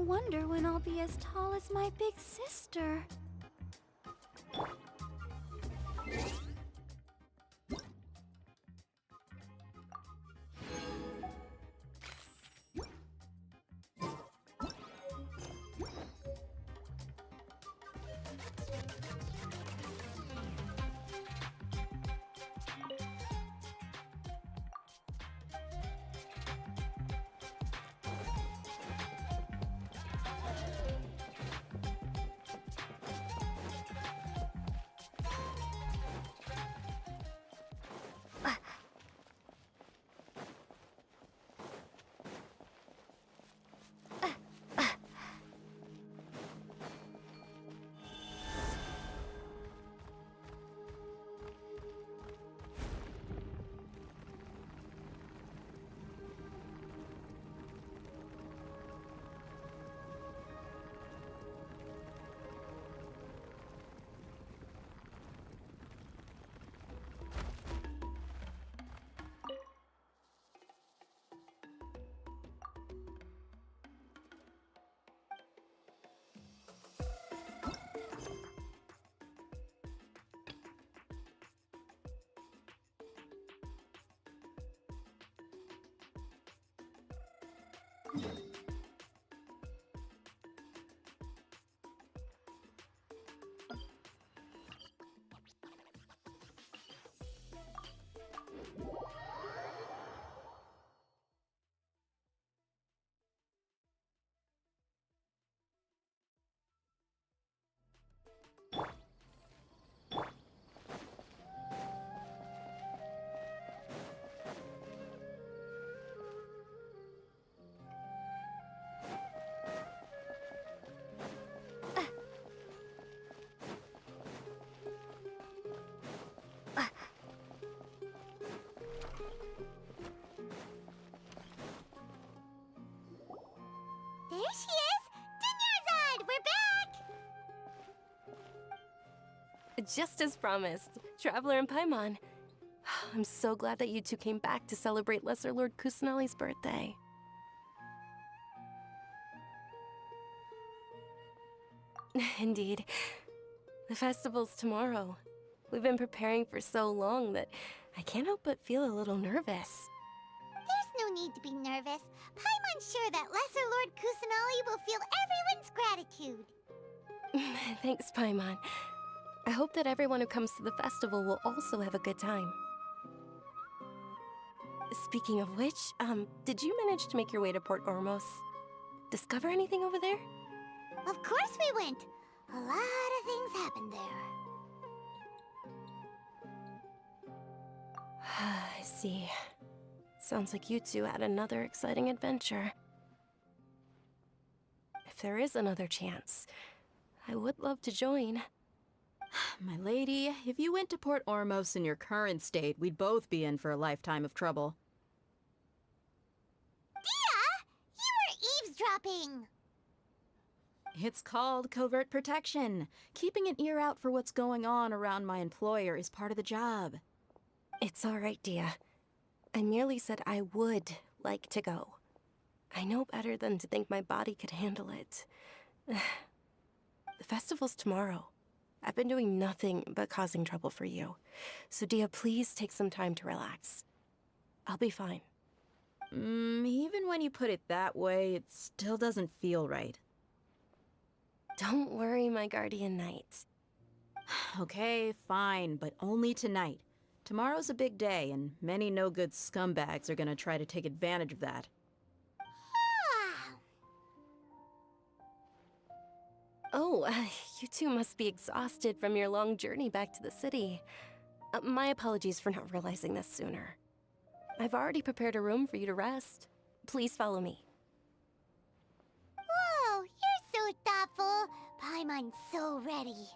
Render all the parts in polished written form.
wonder when I'll be as tall as my big sister. There she is! Dunyarzad, we're back! Just as promised, Traveler and Paimon. I'm so glad that you two came back to celebrate Lesser Lord Kusanali's birthday. Indeed. The festival's tomorrow. We've been preparing for so long that I can't help but feel a little nervous. There's no need to be nervous. Paimon's sure that Lesser Lord Kusanali will feel everyone's gratitude. Thanks, Paimon. I hope that everyone who comes to the festival will also have a good time. Speaking of which, did you manage to make your way to Port Ormos? Discover anything over there? Of course we went. A lot of things happened there. I see. Sounds like you two had another exciting adventure. If there is another chance, I would love to join. My lady, if you went to Port Ormos in your current state, we'd both be in for a lifetime of trouble. Dia! You were eavesdropping! It's called covert protection. Keeping an ear out for what's going on around my employer is part of the job. It's all right, Dia. I merely said I would like to go. I know better than to think my body could handle it. The festival's tomorrow. I've been doing nothing but causing trouble for you. So Dia, please take some time to relax. I'll be fine. Even when you put it that way, it still doesn't feel right. Don't worry, my guardian knight. Okay, fine, but only tonight. Tomorrow's a big day, and many no-good scumbags are gonna try to take advantage of that. Ah! Oh, you two must be exhausted from your long journey back to the city. My apologies for not realizing this sooner. I've already prepared a room for you to rest. Please follow me. Whoa, you're so thoughtful. Paimon's so ready.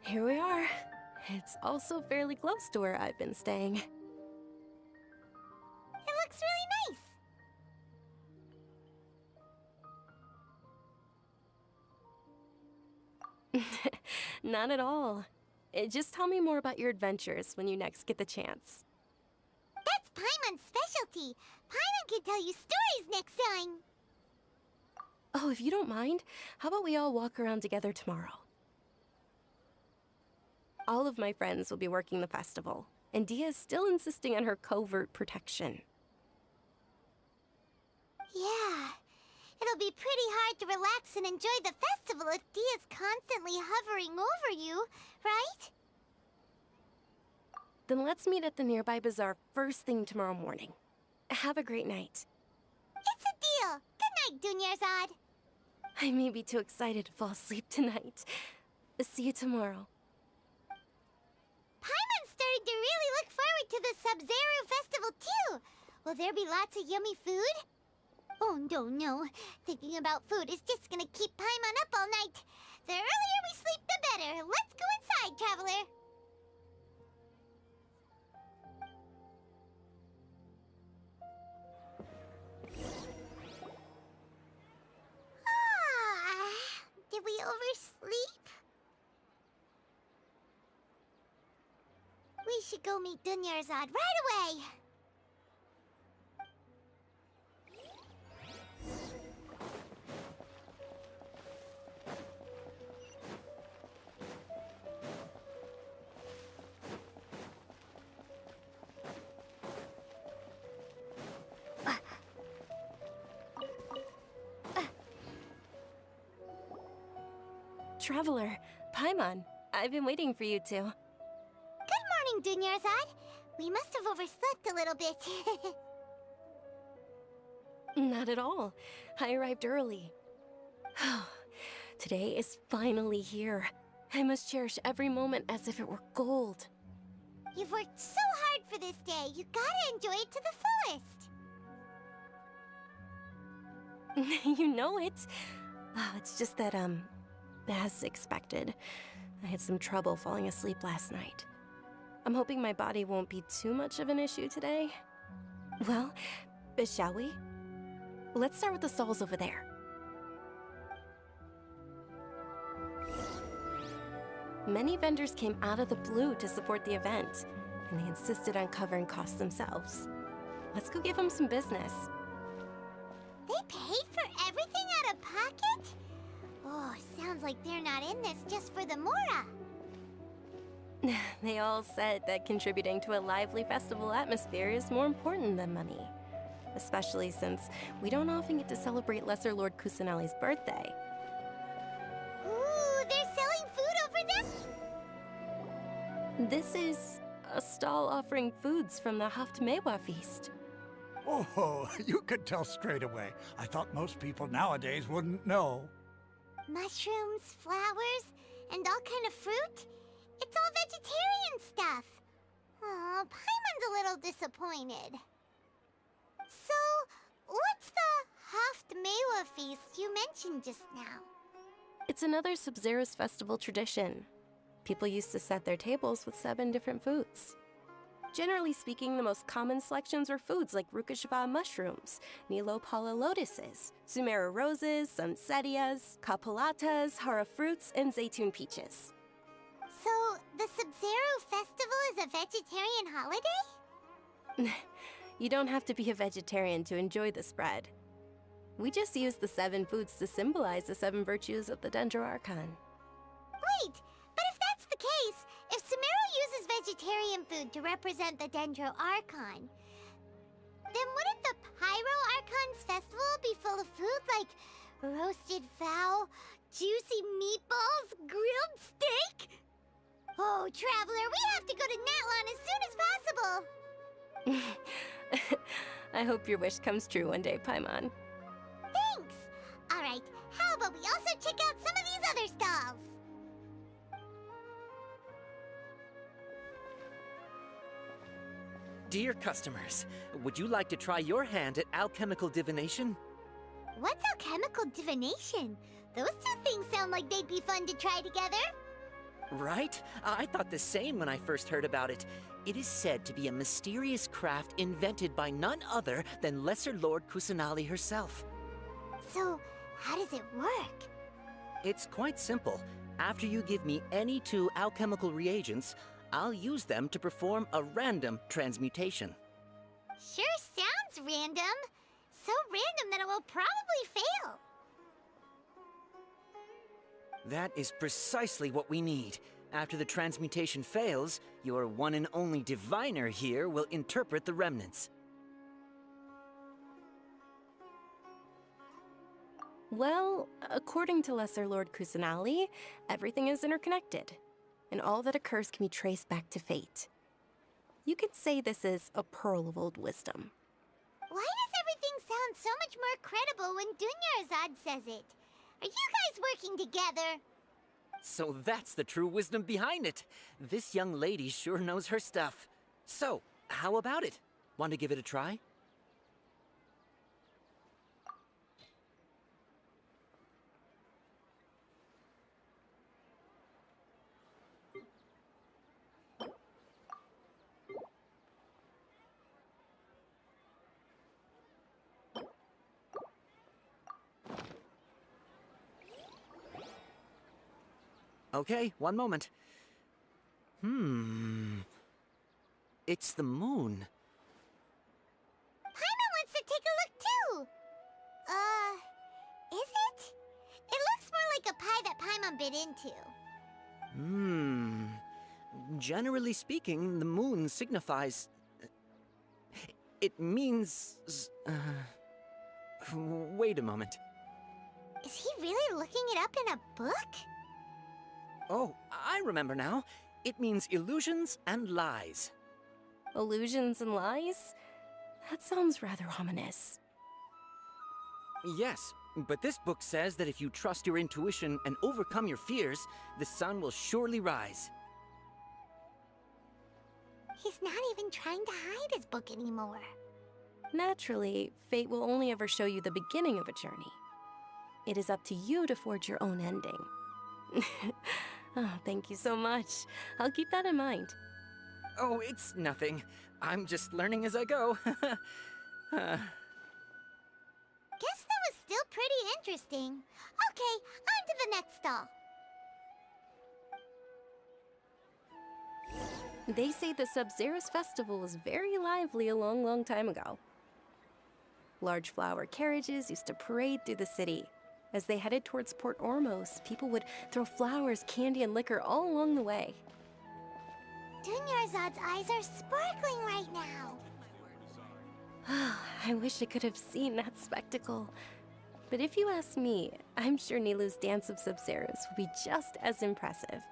Here we are. It's also fairly close to where I've been staying. It looks really nice. Not at all. Just tell me more about your adventures when you next get the chance. That's Paimon's specialty. Paimon can tell you stories next time. Oh, if you don't mind, how about we all walk around together tomorrow? All of my friends will be working the festival, and Dia is still insisting on her covert protection. Yeah. It'll be pretty hard to relax and enjoy the festival if Dia's constantly hovering over you, right? Then let's meet at the nearby bazaar first thing tomorrow morning. Have a great night. It's a deal. Good night, Dunyarzad. I may be too excited to fall asleep tonight. See you tomorrow. Paimon's starting to really look forward to the Sub-Zero festival too. Will there be lots of yummy food? Oh, no. Thinking about food is just gonna keep Paimon up all night. The earlier we sleep, the better. Let's go inside, traveler. Did we oversleep? We should go meet Dunyarzad right away. Traveler, Paimon, I've been waiting for you two. Good morning, Dunyarzad. We must have overslept a little bit. Not at all. I arrived early. Today is finally here. I must cherish every moment as if it were gold. You've worked so hard for this day. You gotta enjoy it to the fullest. You know it. It's just that, as expected, I had some trouble falling asleep last night. I'm hoping my body won't be too much of an issue today. Well, shall we? Let's start with the stalls over there. Many vendors came out of the blue to support the event, and they insisted on covering costs themselves. Let's go give them some business. They paid for everything out of pocket? Oh, sounds like they're not in this just for the Mora. They all said that contributing to a lively festival atmosphere is more important than money. Especially since we don't often get to celebrate Lesser Lord Kusanali's birthday. Ooh, they're selling food over there? This is a stall offering foods from the Haftmewa feast. Oh, you could tell straight away. I thought most people nowadays wouldn't know. Mushrooms, flowers, and all kind of fruit? It's all vegetarian stuff. Oh, Paimon's a little disappointed. So, what's the Haftmewa feast you mentioned just now? It's another Sub-Zero's festival tradition. People used to set their tables with 7 different foods. Generally speaking, the most common selections were foods like Rukashva mushrooms, Nilopala lotuses, Sumera roses, Sunsetias, Kapulatas, Hara fruits, and Zaytun peaches. So, the Sub-Zero festival is a vegetarian holiday? You don't have to be a vegetarian to enjoy the spread. We just use the 7 foods to symbolize the 7 virtues of the Dendro Archon. Wait, but if that's the case, if Sumero uses vegetarian food to represent the Dendro Archon, then wouldn't the Pyro Archon's festival be full of food like roasted fowl, juicy meatballs, grilled steak? Oh, Traveler, we have to go to Natlan as soon as possible! I hope your wish comes true one day, Paimon. Thanks! Alright, how about we also check out some of these other stalls? Dear customers, would you like to try your hand at alchemical divination? What's alchemical divination? Those two things sound like they'd be fun to try together. Right? I thought the same when I first heard about it. It is said to be a mysterious craft invented by none other than Lesser Lord Kusanali herself. So, how does it work? It's quite simple. After you give me any 2 alchemical reagents, I'll use them to perform a random transmutation. Sure sounds random. So random that it will probably fail. That is precisely what we need. After the transmutation fails, your one and only diviner here will interpret the remnants. Well, according to Lesser Lord Kusanali, everything is interconnected, and all that occurs can be traced back to fate. You could say this is a pearl of old wisdom. Why does everything sound so much more credible when Dunyarzad says it? Are you guys working together? So that's the true wisdom behind it. This young lady sure knows her stuff. So, how about it? Want to give it a try? Okay, one moment. It's the moon. Paimon wants to take a look too! Is it? It looks more like a pie that Paimon bit into. Generally speaking, the moon signifies... It means... Wait a moment. Is he really looking it up in a book? Oh, I remember now. It means illusions and lies. Illusions and lies? That sounds rather ominous. Yes, but this book says that if you trust your intuition and overcome your fears, the sun will surely rise. He's not even trying to hide his book anymore. Naturally, fate will only ever show you the beginning of a journey. It is up to you to forge your own ending. Oh, thank you so much. I'll keep that in mind. Oh, it's nothing. I'm just learning as I go. Guess that was still pretty interesting. Okay, on to the next stall. They say the Sub-Zerus festival was very lively a long, long time ago. Large flower carriages used to parade through the city. As they headed towards Port Ormos, people would throw flowers, candy, and liquor all along the way. Dunyarzad's eyes are sparkling right now. I wish I could have seen that spectacle. But if you ask me, I'm sure Nilu's Dance of Sub-Zerus will be just as impressive.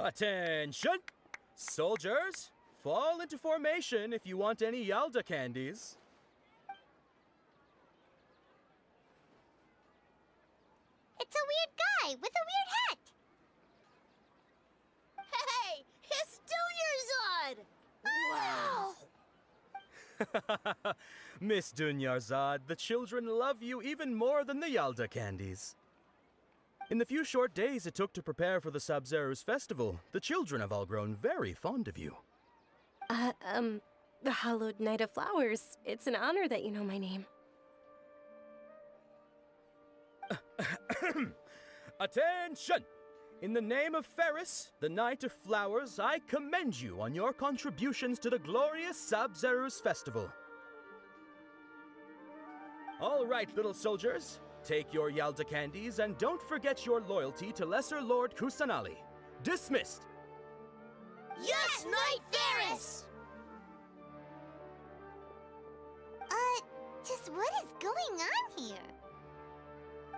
Attention! Soldiers, fall into formation if you want any Yalda candies. It's a weird guy with a weird hat! Hey, it's Dunyarzad! Wow! Miss Dunyarzad, the children love you even more than the Yalda candies. In the few short days it took to prepare for the Sub-Zerus festival, the children have all grown very fond of you. The Hallowed Night of Flowers. It's an honor that you know my name. Attention! In the name of Ferris, the Knight of Flowers, I commend you on your contributions to the glorious Sub-Zerus festival. All right, little soldiers. Take your Yalda candies and don't forget your loyalty to Lesser Lord Kusanali. Dismissed! Yes, Knight Ferris! Just what is going on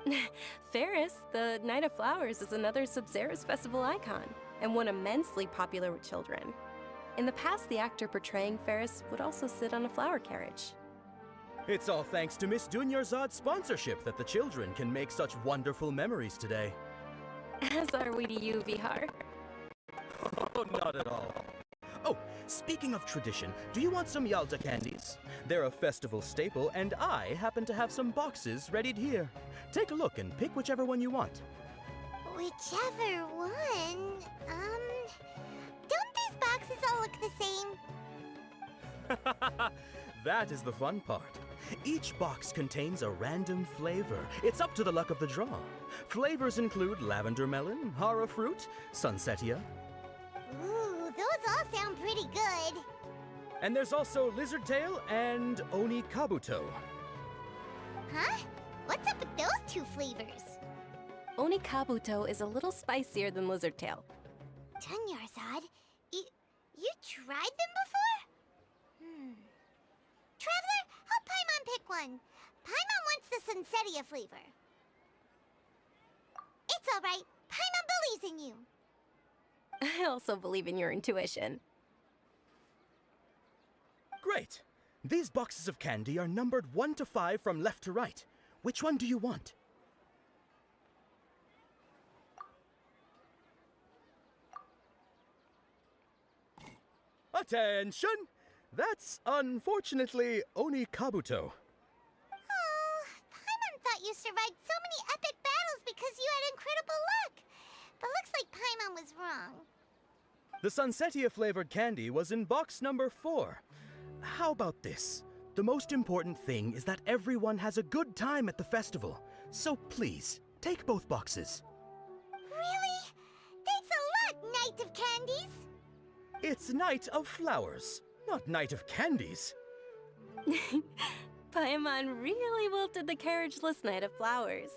here? Ferris, the Night of Flowers, is another Sub-Zerus festival icon, and one immensely popular with children. In the past, the actor portraying Ferris would also sit on a flower carriage. It's all thanks to Miss Dunyarzad's sponsorship that the children can make such wonderful memories today. As are we to you, Vihar. Oh, not at all. Oh, speaking of tradition, do you want some Yalta candies? They're a festival staple, and I happen to have some boxes readied here. Take a look and pick whichever one you want. Whichever one. Don't these boxes all look the same? That is the fun part. Each box contains a random flavor. It's up to the luck of the draw. Flavors include lavender melon, hara fruit, sunsetia. Ooh, those all sound pretty good. And there's also lizard tail and oni kabuto. Huh? What's up with those two flavors? Oni kabuto is a little spicier than lizard tail. Dunyarzad, you tried them before? Traveler, help Paimon pick one. Paimon wants the sunsetia flavor. It's all right. Paimon believes in you. I also believe in your intuition. Great. These boxes of candy are numbered 1 to 5 from left to right. Which one do you want? Attention! That's unfortunately Oni Kabuto. Oh, Paimon thought you survived so many epic battles because you had incredible luck. But looks like Paimon was wrong. The Sunsetia flavored candy was in box number 4. How about this? The most important thing is that everyone has a good time at the festival. So please, take both boxes. Really? Thanks a lot, Knight of Candies. It's Night of Flowers, not Night of Candies. Paimon really wilted the carriageless Night of Flowers.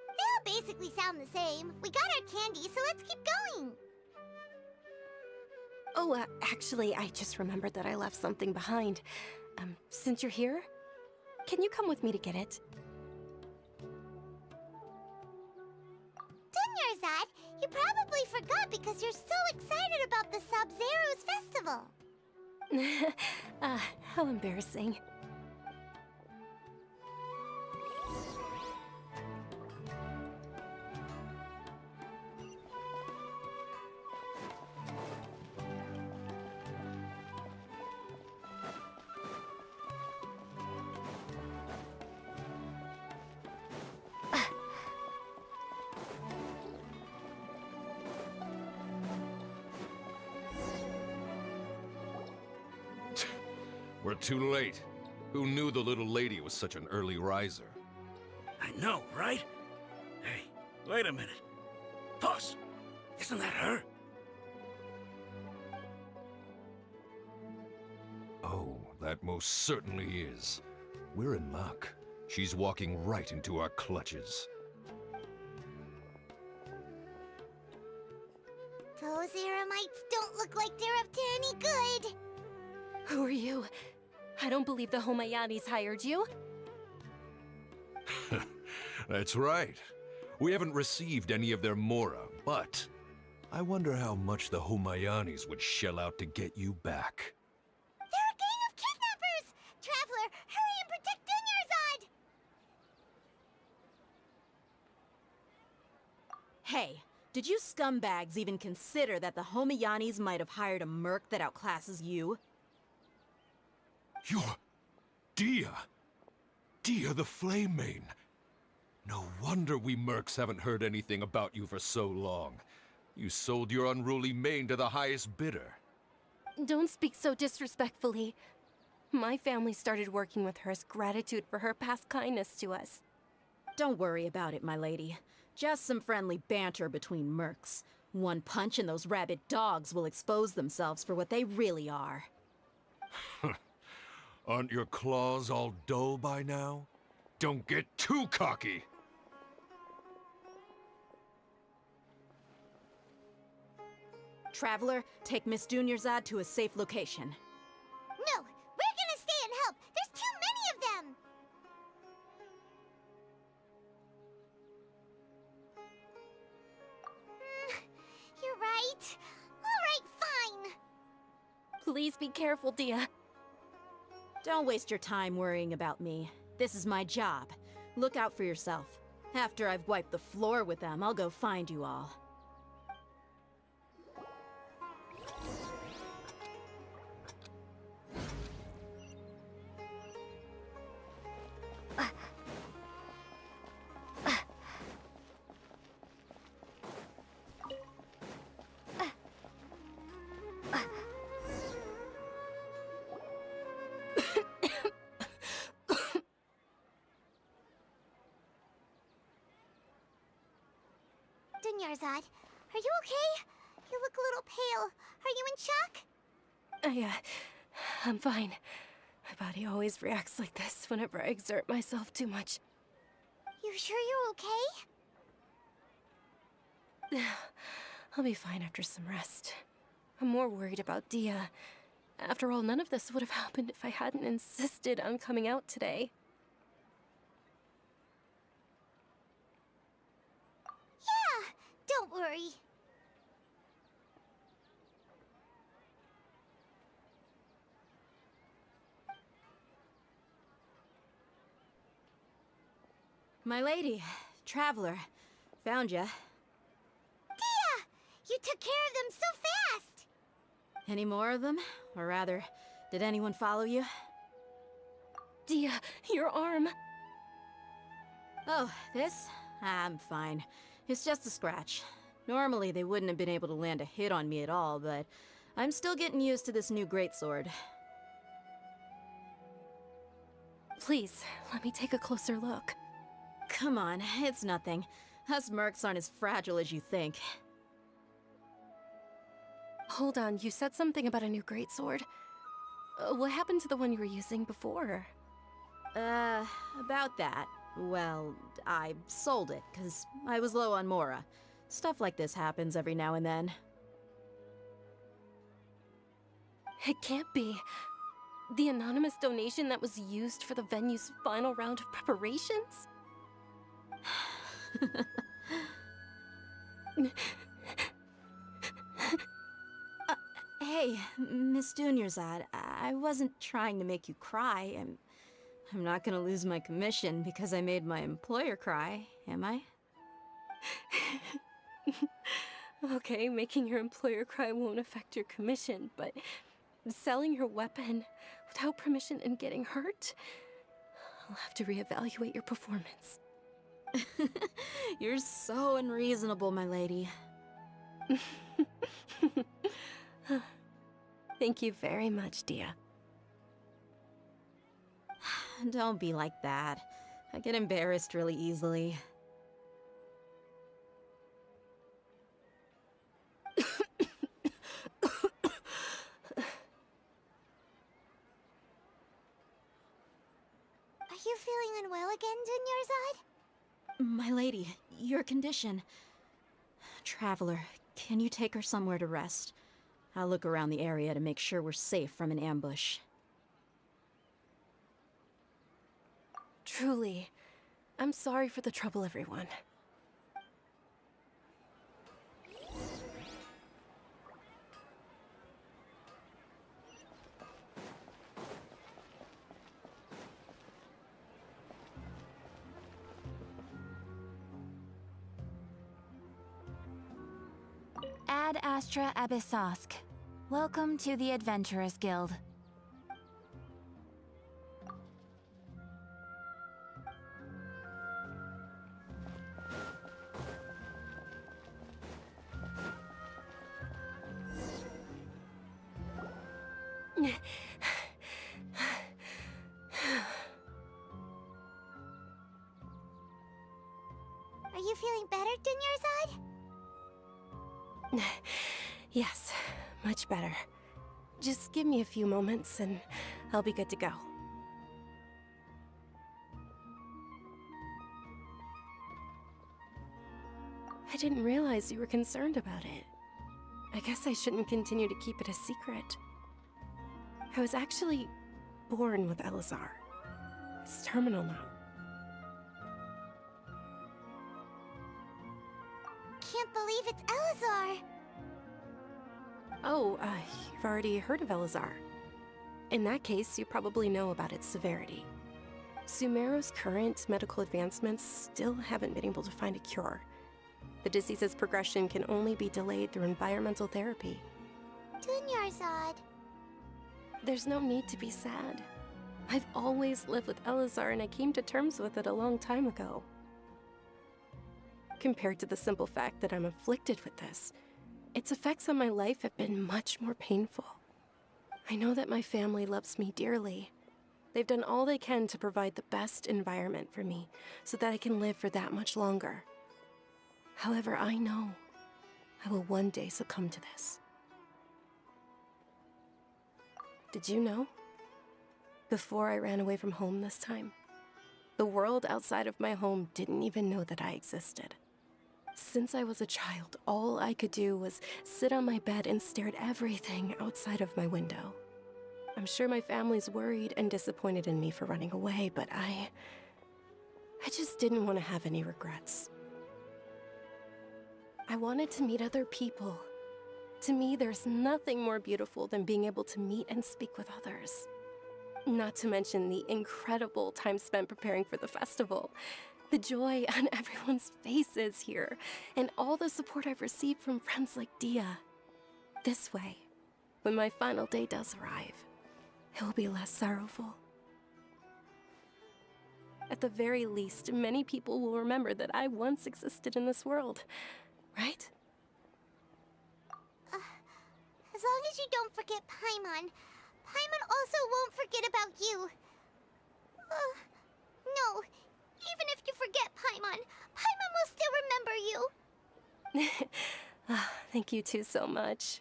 They all basically sound the same. We got our candy, so let's keep going. Oh, actually, I just remembered that I left something behind. Since you're here, can you come with me to get it? Dunyarzad, you probably forgot because you're so excited about the Sub-Zero's festival. How embarrassing. We're too late. Who knew the little lady was such an early riser? I know, right? Hey, wait a minute. Pause. Isn't that her? Oh, that most certainly is. We're in luck. She's walking right into our clutches. Those Eremites don't look like they're up to any good. Who are you? I don't believe the Homayanis hired you. That's right. We haven't received any of their mora, but I wonder how much the Homayanis would shell out to get you back. They're a gang of kidnappers! Traveler, hurry and protect Dunyarzad! Hey, did you scumbags even consider that the Homayanis might have hired a merc that outclasses you? You're... Dia! Dia the Flame Mane! No wonder we mercs haven't heard anything about you for so long. You sold your unruly mane to the highest bidder. Don't speak so disrespectfully. My family started working with her as gratitude for her past kindness to us. Don't worry about it, my lady. Just some friendly banter between mercs. One punch and those rabid dogs will expose themselves for what they really are. Aren't your claws all dull by now? Don't get too cocky! Traveler, take Miss Dunyarzad to a safe location. No, we're gonna stay and help. There's too many of them. You're right. All right, fine. Please be careful, Dia. Don't waste your time worrying about me. This is my job. Look out for yourself. After I've wiped the floor with them, I'll go find you all. Dunyarzad, are you okay? You look a little pale. Are you in shock? I'm fine. My body always reacts like this whenever I exert myself too much. You sure you're okay? I'll be fine after some rest. I'm more worried about Dia. After all, none of this would have happened if I hadn't insisted on coming out today. Yeah, don't worry. My lady, traveler, found ya. Dia! You took care of them so fast! Any more of them? Or rather, did anyone follow you? Dia, your arm! Oh, this? I'm fine. It's just a scratch. Normally, they wouldn't have been able to land a hit on me at all, but I'm still getting used to this new greatsword. Please, let me take a closer look. Come on, it's nothing. Us mercs aren't as fragile as you think. Hold on, you said something about a new greatsword. What happened to the one you were using before? About that. Well, I sold it, 'cause I was low on Mora. Stuff like this happens every now and then. It can't be. The anonymous donation that was used for the venue's final round of preparations? Hey, Miss Dunyarzad, I wasn't trying to make you cry. I'm not gonna lose my commission because I made my employer cry, am I? Okay, making your employer cry won't affect your commission, but selling your weapon without permission and getting hurt? I'll have to reevaluate your performance. You're so unreasonable, my lady. Thank you very much, Dia. Don't be like that. I get embarrassed really easily. Are you feeling unwell again, Dunyarzad? My lady, your condition. Traveler, can you take her somewhere to rest? I'll look around the area to make sure we're safe from an ambush. Truly, I'm sorry for the trouble, everyone. Ad Astra Abyssosk. Welcome to the Adventurers Guild. Are you feeling better, Dunyarzad? Yes, much better. Just give me a few moments and I'll be good to go. I didn't realize you were concerned about it. I guess I shouldn't continue to keep it a secret. I was actually born with Elazar. It's terminal now. Can't believe it's Elazar! Oh, you've already heard of Elazar. In that case, you probably know about its severity. Sumeru's current medical advancements still haven't been able to find a cure. The disease's progression can only be delayed through environmental therapy. Dunyarzad. There's no need to be sad. I've always lived with Elazar, and I came to terms with it a long time ago. Compared to the simple fact that I'm afflicted with this, its effects on my life have been much more painful. I know that my family loves me dearly. They've done all they can to provide the best environment for me so that I can live for that much longer. However, I know I will one day succumb to this. Did you know? Before I ran away from home this time, the world outside of my home didn't even know that I existed. Since I was a child, all I could do was sit on my bed and stare at everything outside of my window. I'm sure my family's worried and disappointed in me for running away, but I just didn't want to have any regrets. I wanted to meet other people. To me, there's nothing more beautiful than being able to meet and speak with others. Not to mention the incredible time spent preparing for the festival. The joy on everyone's faces here, and all the support I've received from friends like Dia. This way, when my final day does arrive, it will be less sorrowful. At the very least, many people will remember that I once existed in this world, right? As long as you don't forget Paimon. Paimon also won't forget about you. No. Even if you forget Paimon, Paimon will still remember you. Thank you two so much.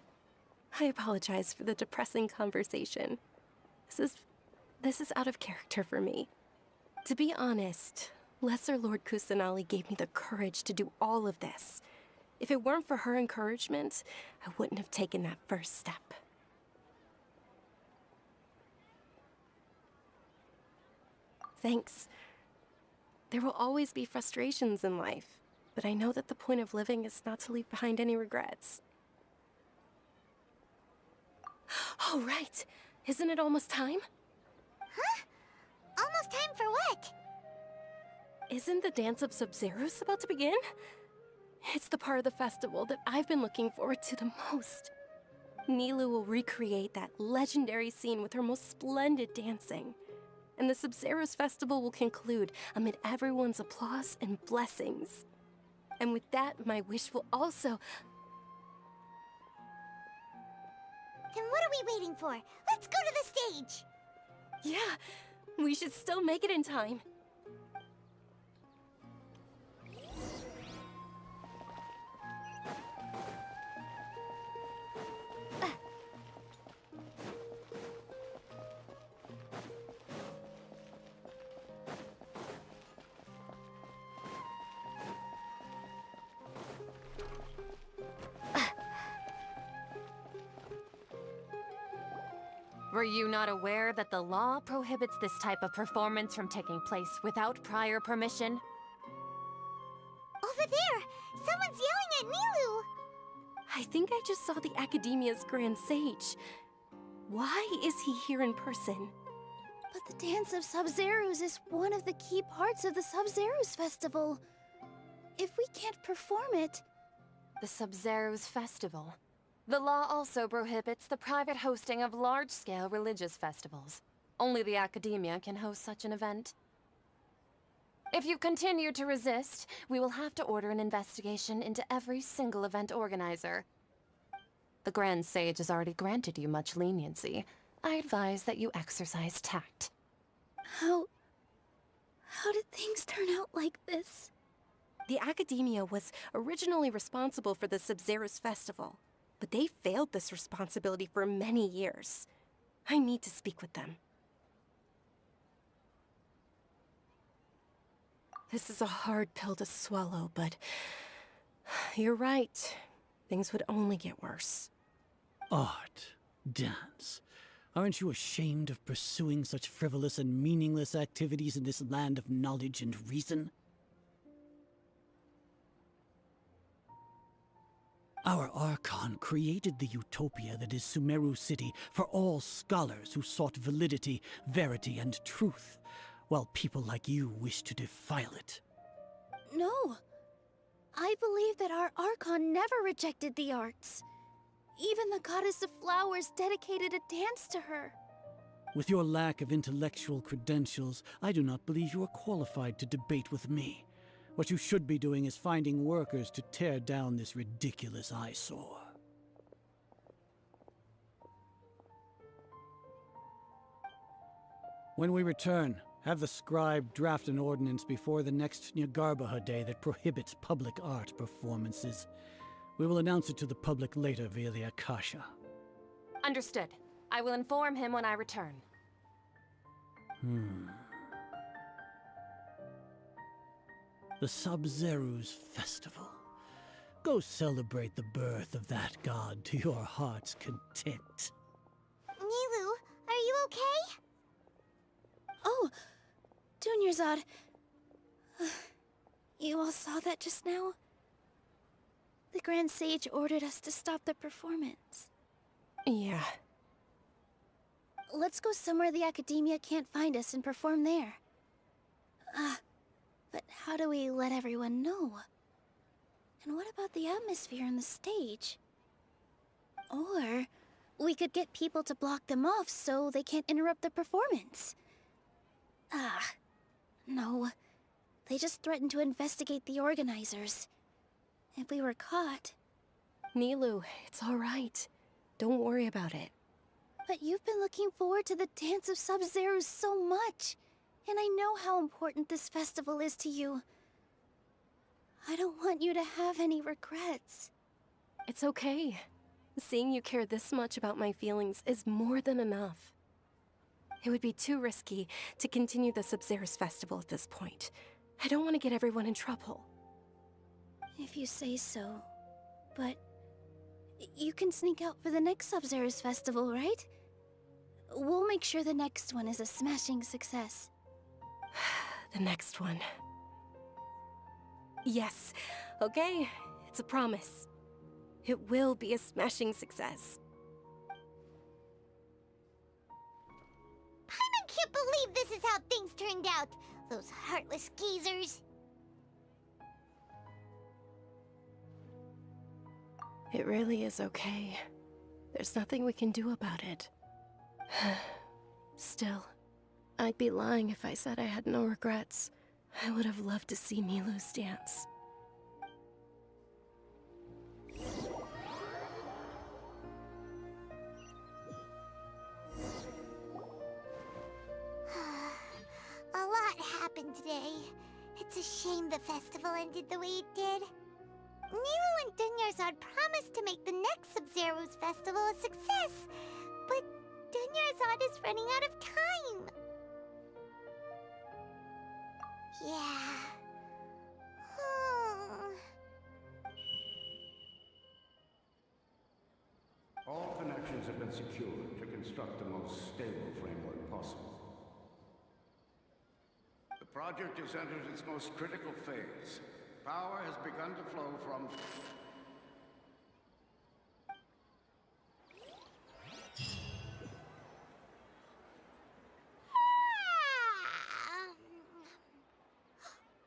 I apologize for the depressing conversation. This is out of character for me. To be honest, Lesser Lord Kusanali gave me the courage to do all of this. If it weren't for her encouragement, I wouldn't have taken that first step. Thanks. There will always be frustrations in life, but I know that the point of living is not to leave behind any regrets. Oh, right. Isn't it almost time? Huh? Almost time for what? Isn't the Dance of Sub-Zeros about to begin? It's the part of the festival that I've been looking forward to the most. Nilu will recreate that legendary scene with her most splendid dancing. And the Sub-Zeros festival will conclude amid everyone's applause and blessings. And with that, my wish will also... Then what are we waiting for? Let's go to the stage! Yeah, we should still make it in time. Were you not aware that the law prohibits this type of performance from taking place without prior permission? Over there! Someone's yelling at Nilu! I think I just saw the Academia's Grand Sage. Why is he here in person? But the Dance of Sub-Zeros is one of the key parts of the Sub-Zeros festival. If we can't perform it... The Sub-Zeros Festival. The law also prohibits the private hosting of large-scale religious festivals. Only the Academia can host such an event. If you continue to resist, we will have to order an investigation into every single event organizer. The Grand Sage has already granted you much leniency. I advise that you exercise tact. How did things turn out like this? The Academia was originally responsible for the Sub-Zeros festival, but they failed this responsibility for many years. I need to speak with them. This is a hard pill to swallow, but you're right. Things would only get worse. Art, dance. Aren't you ashamed of pursuing such frivolous and meaningless activities in this land of knowledge and reason? Our Archon created the utopia that is Sumeru City for all scholars who sought validity, verity, and truth, while people like you wish to defile it. No. I believe that our Archon never rejected the arts. Even the goddess of flowers dedicated a dance to her. With your lack of intellectual credentials, I do not believe you are qualified to debate with me. What you should be doing is finding workers to tear down this ridiculous eyesore. When we return, have the scribe draft an ordinance before the next Nyargarbaha Day that prohibits public art performances. We will announce it to the public later via the Akasha. Understood. I will inform him when I return. The Sub-Zeru's Festival. Go celebrate the birth of that god to your heart's content. Nilu, are you okay? Oh, Dunyarzad. You all saw that just now? The Grand Sage ordered us to stop the performance. Yeah. Let's go somewhere the Academia can't find us and perform there. But how do we let everyone know? And what about the atmosphere on the stage? Or we could get people to block them off so they can't interrupt the performance. No. They just threatened to investigate the organizers. If we were caught... Nilu, it's all right. Don't worry about it. But you've been looking forward to the Dance of Sub-Zero so much. And I know how important this festival is to you. I don't want you to have any regrets. It's okay. Seeing you care this much about my feelings is more than enough. It would be too risky to continue the Sub-Zero's festival at this point. I don't want to get everyone in trouble. If you say so. But you can sneak out for the next Sub-Zero's festival, right? We'll make sure the next one is a smashing success. The next one. Yes. Okay. It's a promise. It will be a smashing success. Paimon can't believe this is how things turned out. Those heartless geezers. It really is okay. There's nothing we can do about it. Still, I'd be lying if I said I had no regrets. I would have loved to see Nilu's dance. A lot happened today. It's a shame the festival ended the way it did. Nilu and Dunyarzad promised to make the next Sub-Zero's festival a success, but Dunyarzad is running out of time. Yeah. All connections have been secured to construct the most stable framework possible. The project has entered its most critical phase. Power has begun to flow from...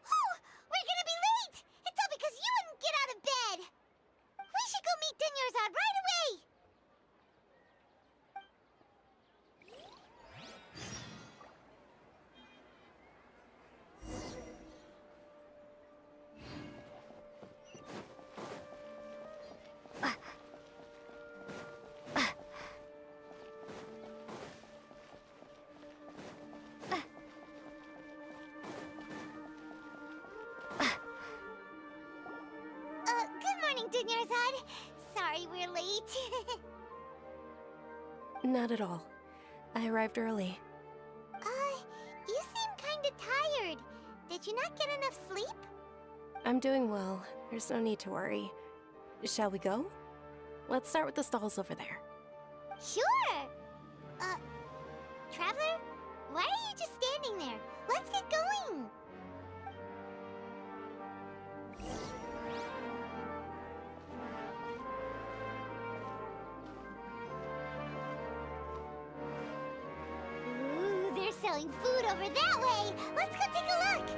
Oh, we're gonna be late! It's all because you wouldn't get out of bed! We should go meet Dunyarzad right away! Good morning, Dunyarzad. Sorry we're late. Not at all. I arrived early. You seem kinda tired. Did you not get enough sleep? I'm doing well. There's no need to worry. Shall we go? Let's start with the stalls over there. Sure! Traveler? Why are you just standing there? Let's get going! selling food over that way. Let's go take a look.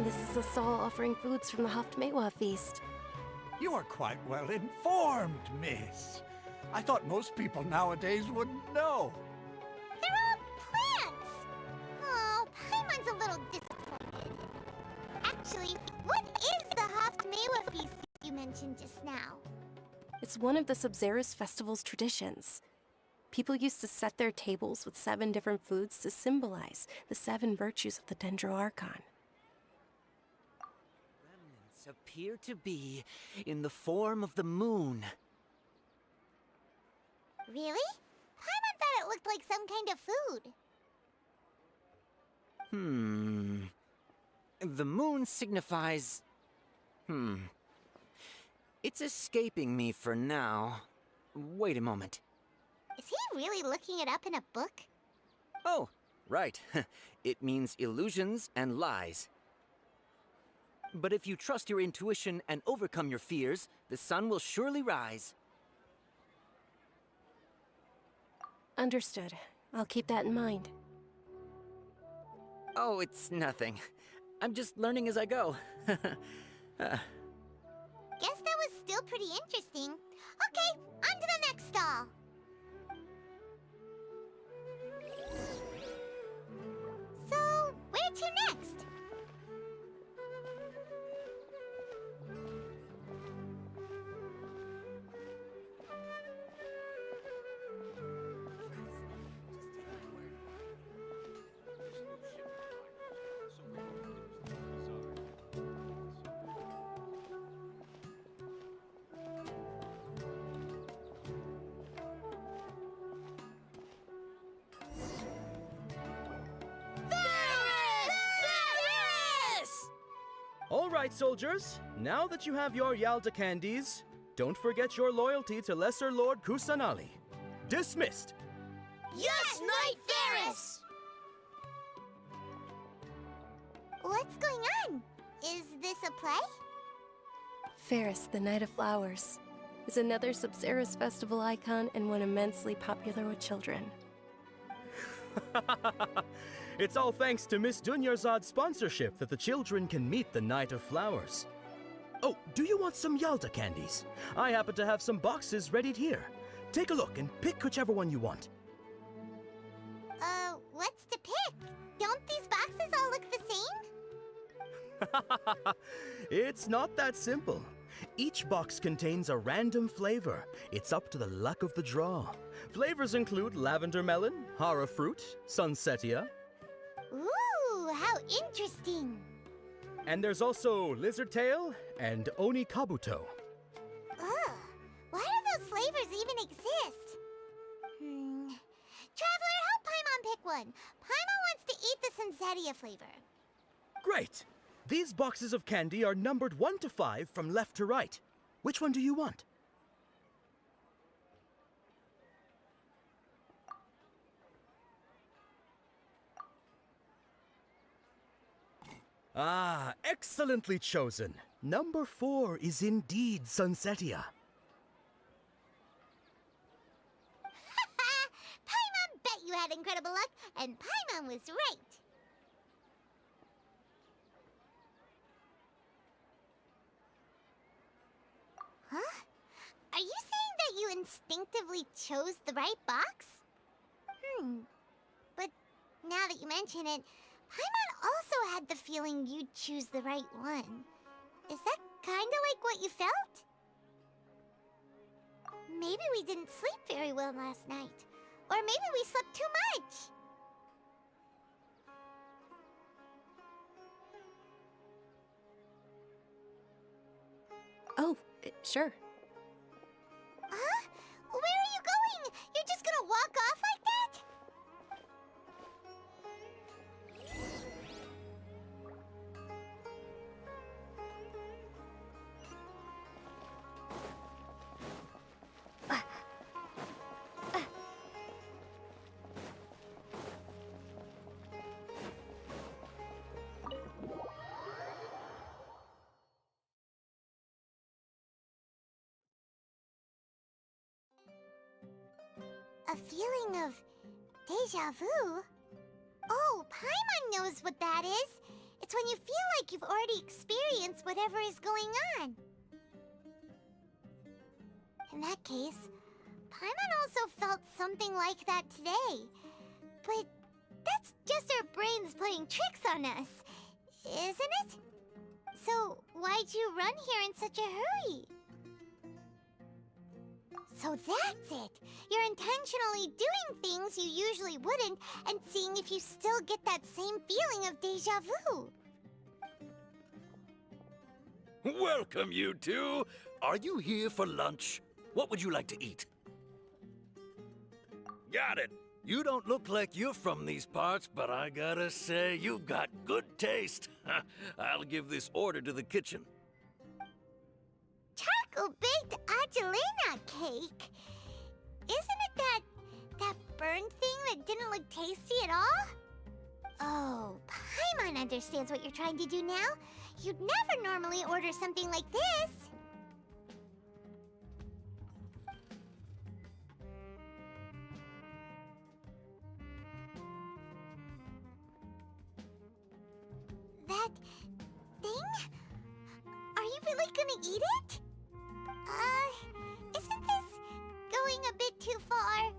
This is a stall offering foods from the Haftmewa feast. You are quite well informed, miss. I thought most people nowadays wouldn't know. They're all plants. Oh, Paimon's a little disappointed. Actually, what is the Haftmewa feast you mentioned just now? It's one of the Sabzerus festival's traditions. People used to set their tables with 7 different foods to symbolize the 7 virtues of the Dendroarchon. Remnants appear to be in the form of the moon. Really? Paimon thought it looked like some kind of food. The moon signifies... It's escaping me for now. Wait a moment. Is he really looking it up in a book? Oh, right. It means illusions and lies. But if you trust your intuition and overcome your fears, the sun will surely rise. Understood. I'll keep that in mind. Oh, it's nothing. I'm just learning as I go. Guess that was still pretty interesting. Okay, on to the next stall. So, where to next? All right, soldiers. Now that you have your Yalda candies, don't forget your loyalty to Lesser Lord Kusanali. Dismissed! Yes, Knight Ferris! What's going on? Is this a play? Ferris, the Night of Flowers, is another Sabzerus festival icon and one immensely popular with children. It's all thanks to Miss Dunyarzad's sponsorship that the children can meet the Night of Flowers. Oh, do you want some Yalda candies? I happen to have some boxes ready here. Take a look and pick whichever one you want. What's to pick? Don't these boxes all look the same? It's not that simple. Each box contains a random flavor. It's up to the luck of the draw. Flavors include lavender melon, hara fruit, sunsetia. Ooh, how interesting. And there's also lizard tail and oni kabuto. Ugh, why do those flavors even exist? Traveler, help Paimon pick one. Paimon wants to eat the sunsetia flavor. Great! These boxes of candy are numbered 1 to 5 from left to right. Which one do you want? Ah, excellently chosen. Number 4 is indeed sunsetia. Paimon bet you had incredible luck, and Paimon was right. Huh? Are you saying that you instinctively chose the right box? But now that you mention it, Paimon also had the feeling you'd choose the right one. Is that kinda like what you felt? Maybe we didn't sleep very well last night. Or maybe we slept too much. Oh, sure. Huh? Where are you going? You're just gonna walk off like that? feeling of deja vu? Oh, Paimon knows what that is. It's when you feel like you've already experienced whatever is going on. In that case, Paimon also felt something like that today. But that's just our brains playing tricks on us, isn't it? So why'd you run here in such a hurry? So that's it! You're intentionally doing things you usually wouldn't and seeing if you still get that same feeling of deja vu. Welcome, you two! Are you here for lunch? What would you like to eat? Got it! You don't look like you're from these parts, but I gotta say, you've got good taste. I'll give this order to the kitchen. Charcoal-baked Angelina cake? Isn't it that burned thing that didn't look tasty at all? Oh, Paimon understands what you're trying to do now. You'd never normally order something like this. That thing? Are you really gonna eat it? Isn't this going a bit too far?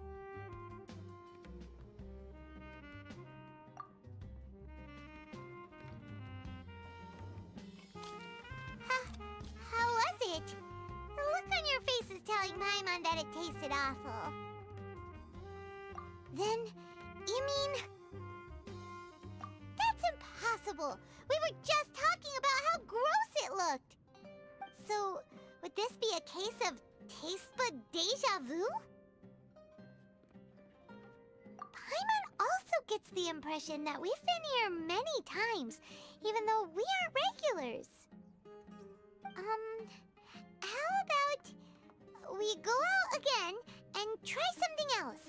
How was it? The look on your face is telling Paimon that it tasted awful. Then, you mean... That's impossible! We were just talking about how gross it looked! So, would this be a case of taste bud deja vu? Paimon also gets the impression that we've been here many times, even though we aren't regulars. How about we go out again and try something else?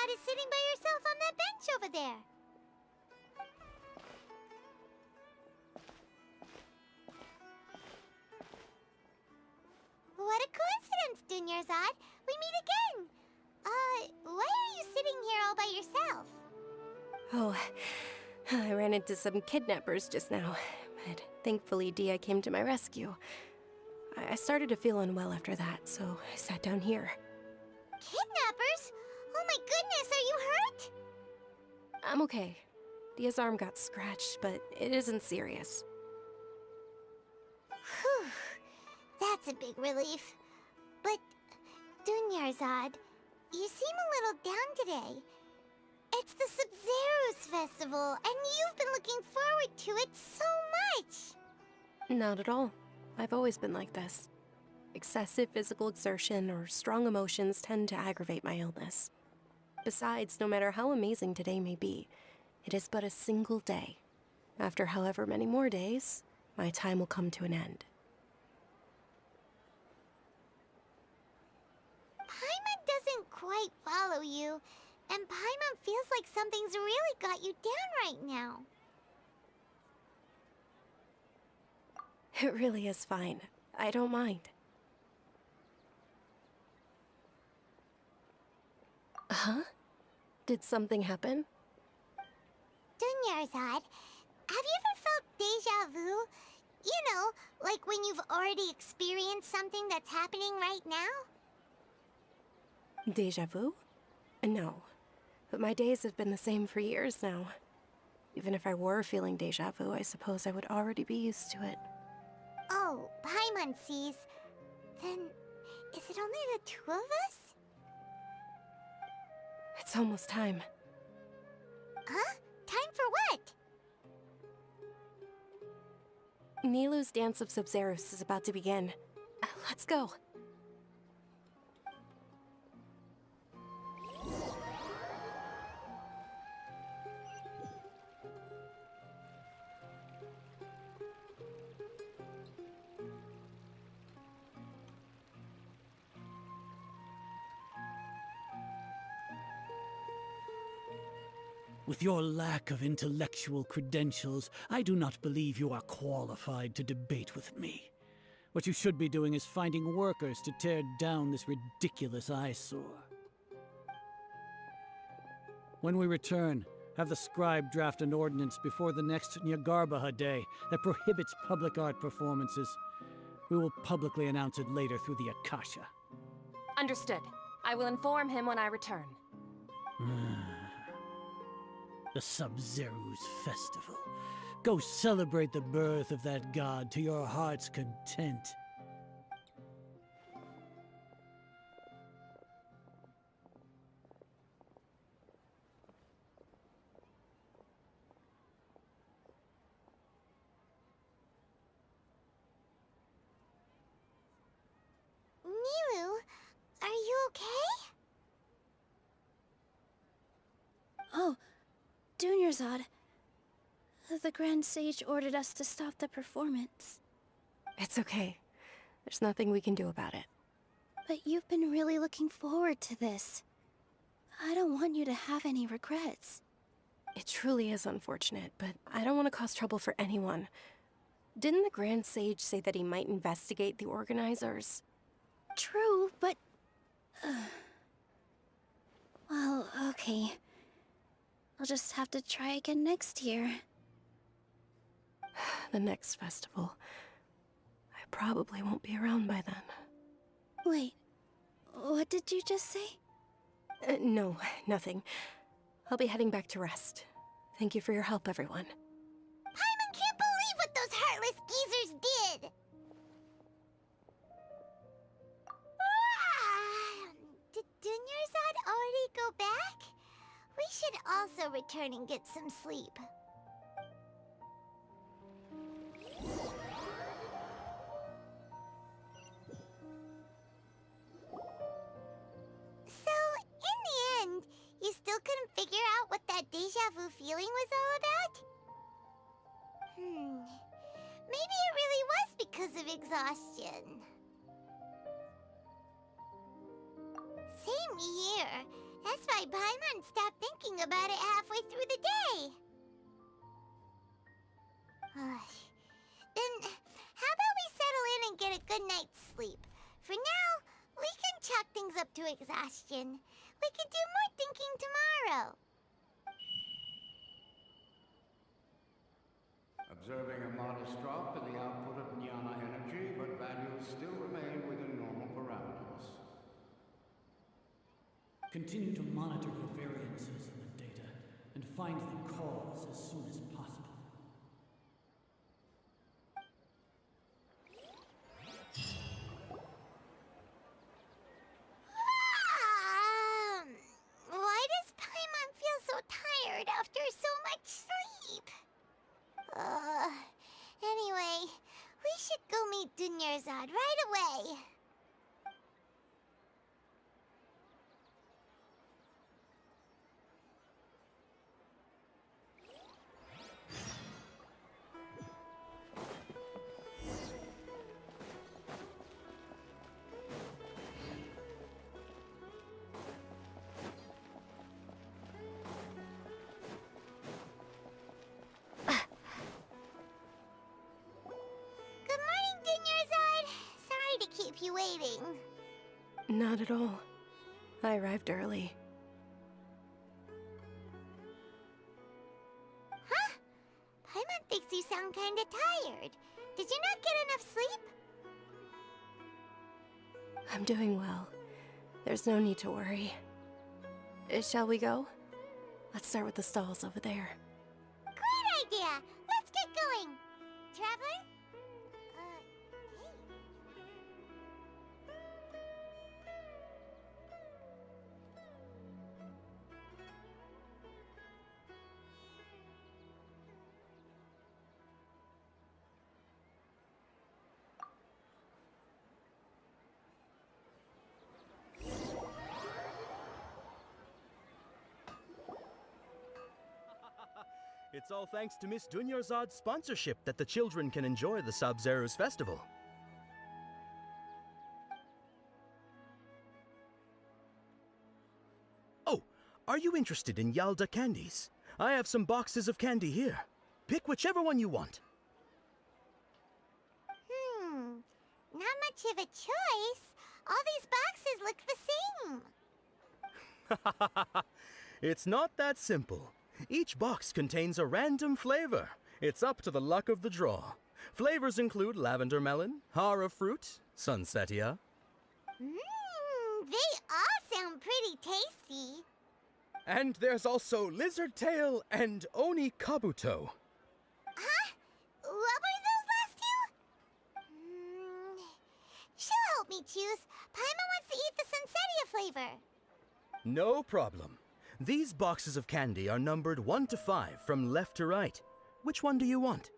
Is sitting by yourself on that bench over there. What a coincidence, Dunyarzad. We meet again. Why are you sitting here all by yourself? Oh, I ran into some kidnappers just now, but thankfully Dia came to my rescue. I started to feel unwell after that, so I sat down here. Kidnappers? Oh my goodness, are you hurt? I'm okay. Dia's arm got scratched, but it isn't serious. Whew. That's a big relief. But, Dunyarzad, you seem a little down today. It's the Sub-Zero's festival, and you've been looking forward to it so much. Not at all. I've always been like this. Excessive physical exertion or strong emotions tend to aggravate my illness. Besides, no matter how amazing today may be, it is but a single day. After however many more days, my time will come to an end. Paimon doesn't quite follow you, and Paimon feels like something's really got you down right now. It really is fine. I don't mind. Huh? Did something happen? Dunyarzad, have you ever felt deja vu? You know, like when you've already experienced something that's happening right now? Deja vu? No. But my days have been the same for years now. Even if I were feeling deja vu, I suppose I would already be used to it. Oh, Paimon sees. Then, is it only the two of us? It's almost time. Huh? Time for what? Nilou's Dance of Sabzeruz is about to begin. Let's go. With your lack of intellectual credentials, I do not believe you are qualified to debate with me. What you should be doing is finding workers to tear down this ridiculous eyesore. When we return, have the scribe draft an ordinance before the next Nyagarbha Day that prohibits public art performances. We will publicly announce it later through the Akasha. Understood. I will inform him when I return. The Sabzeruz Festival. Go celebrate the birth of that god to your heart's content. Nilou, are you okay? Oh, Dunyarzad. The Grand Sage ordered us to stop the performance. It's okay. There's nothing we can do about it. But you've been really looking forward to this. I don't want you to have any regrets. It truly is unfortunate, but I don't want to cause trouble for anyone. Didn't the Grand Sage say that he might investigate the organizers? True, but... well, okay. I'll just have to try again next year. The next festival. I probably won't be around by then. Wait, what did you just say? No, nothing. I'll be heading back to rest. Thank you for your help, everyone. Paimon can't believe what those heartless geezers did! Did Dunyarzad already go back? We should also return and get some sleep. So, in the end, you still couldn't figure out what that deja vu feeling was all about? Maybe it really was because of exhaustion. Same here. That's why Paimon stopped thinking about it halfway through the day. Then, how about we settle in and get a good night's sleep? For now, we can chalk things up to exhaustion. We can do more thinking tomorrow. Observing a modest drop in the output of jnana energy, but values still remain within normal parameters. Continue to monitor for variances in the data and find the cause as soon as possible. Why does Paimon feel so tired after so much sleep? Anyway, we should go meet Dunyarzad right away. Good morning, Dunyarzad. Sorry to keep you waiting. Not at all. I arrived early. Huh? Paimon thinks you sound kinda tired. Did you not get enough sleep? I'm doing well. There's no need to worry. Shall we go? Let's start with the stalls over there. Great idea! Let's get going! Traveler? It's all thanks to Miss Dunyarzad's sponsorship that the children can enjoy the Sub-Zero's festival. Oh, are you interested in Yalda candies? I have some boxes of candy here. Pick whichever one you want. Not much of a choice. All these boxes look the same. It's not that simple. Each box contains a random flavor. It's up to the luck of the draw. Flavors include lavender melon, hara fruit, sunsetia. They all sound pretty tasty. And there's also lizard tail and oni kabuto. Huh? What were those last two? She'll help me choose. Paimon wants to eat the sunsetia flavor. No problem. These boxes of candy are numbered 1 to 5 from left to right. Which one do you want?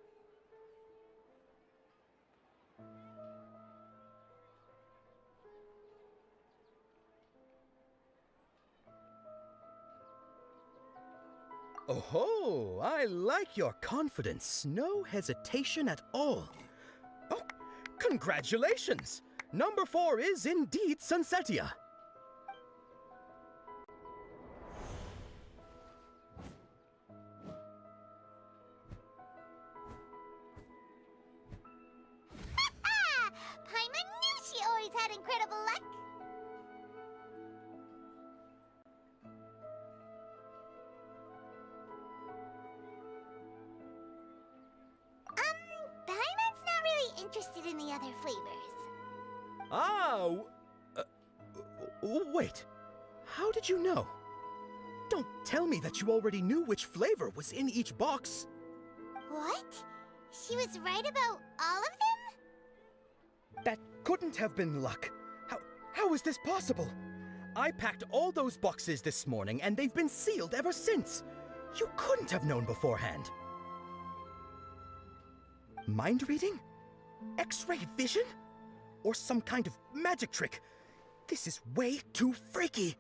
Oh, I like your confidence. No hesitation at all. Oh, congratulations! Number 4 is indeed Sunsetia. Paimon knew she always had incredible luck. Paimon's not really interested in the other flavors. Wait. How did you know? Don't tell me that you already knew which flavor was in each box. What? She was right about all of them? That couldn't have been luck. How is this possible? I packed all those boxes this morning and they've been sealed ever since. You couldn't have known beforehand. Mind reading? X-ray vision? Or some kind of magic trick? This is way too freaky.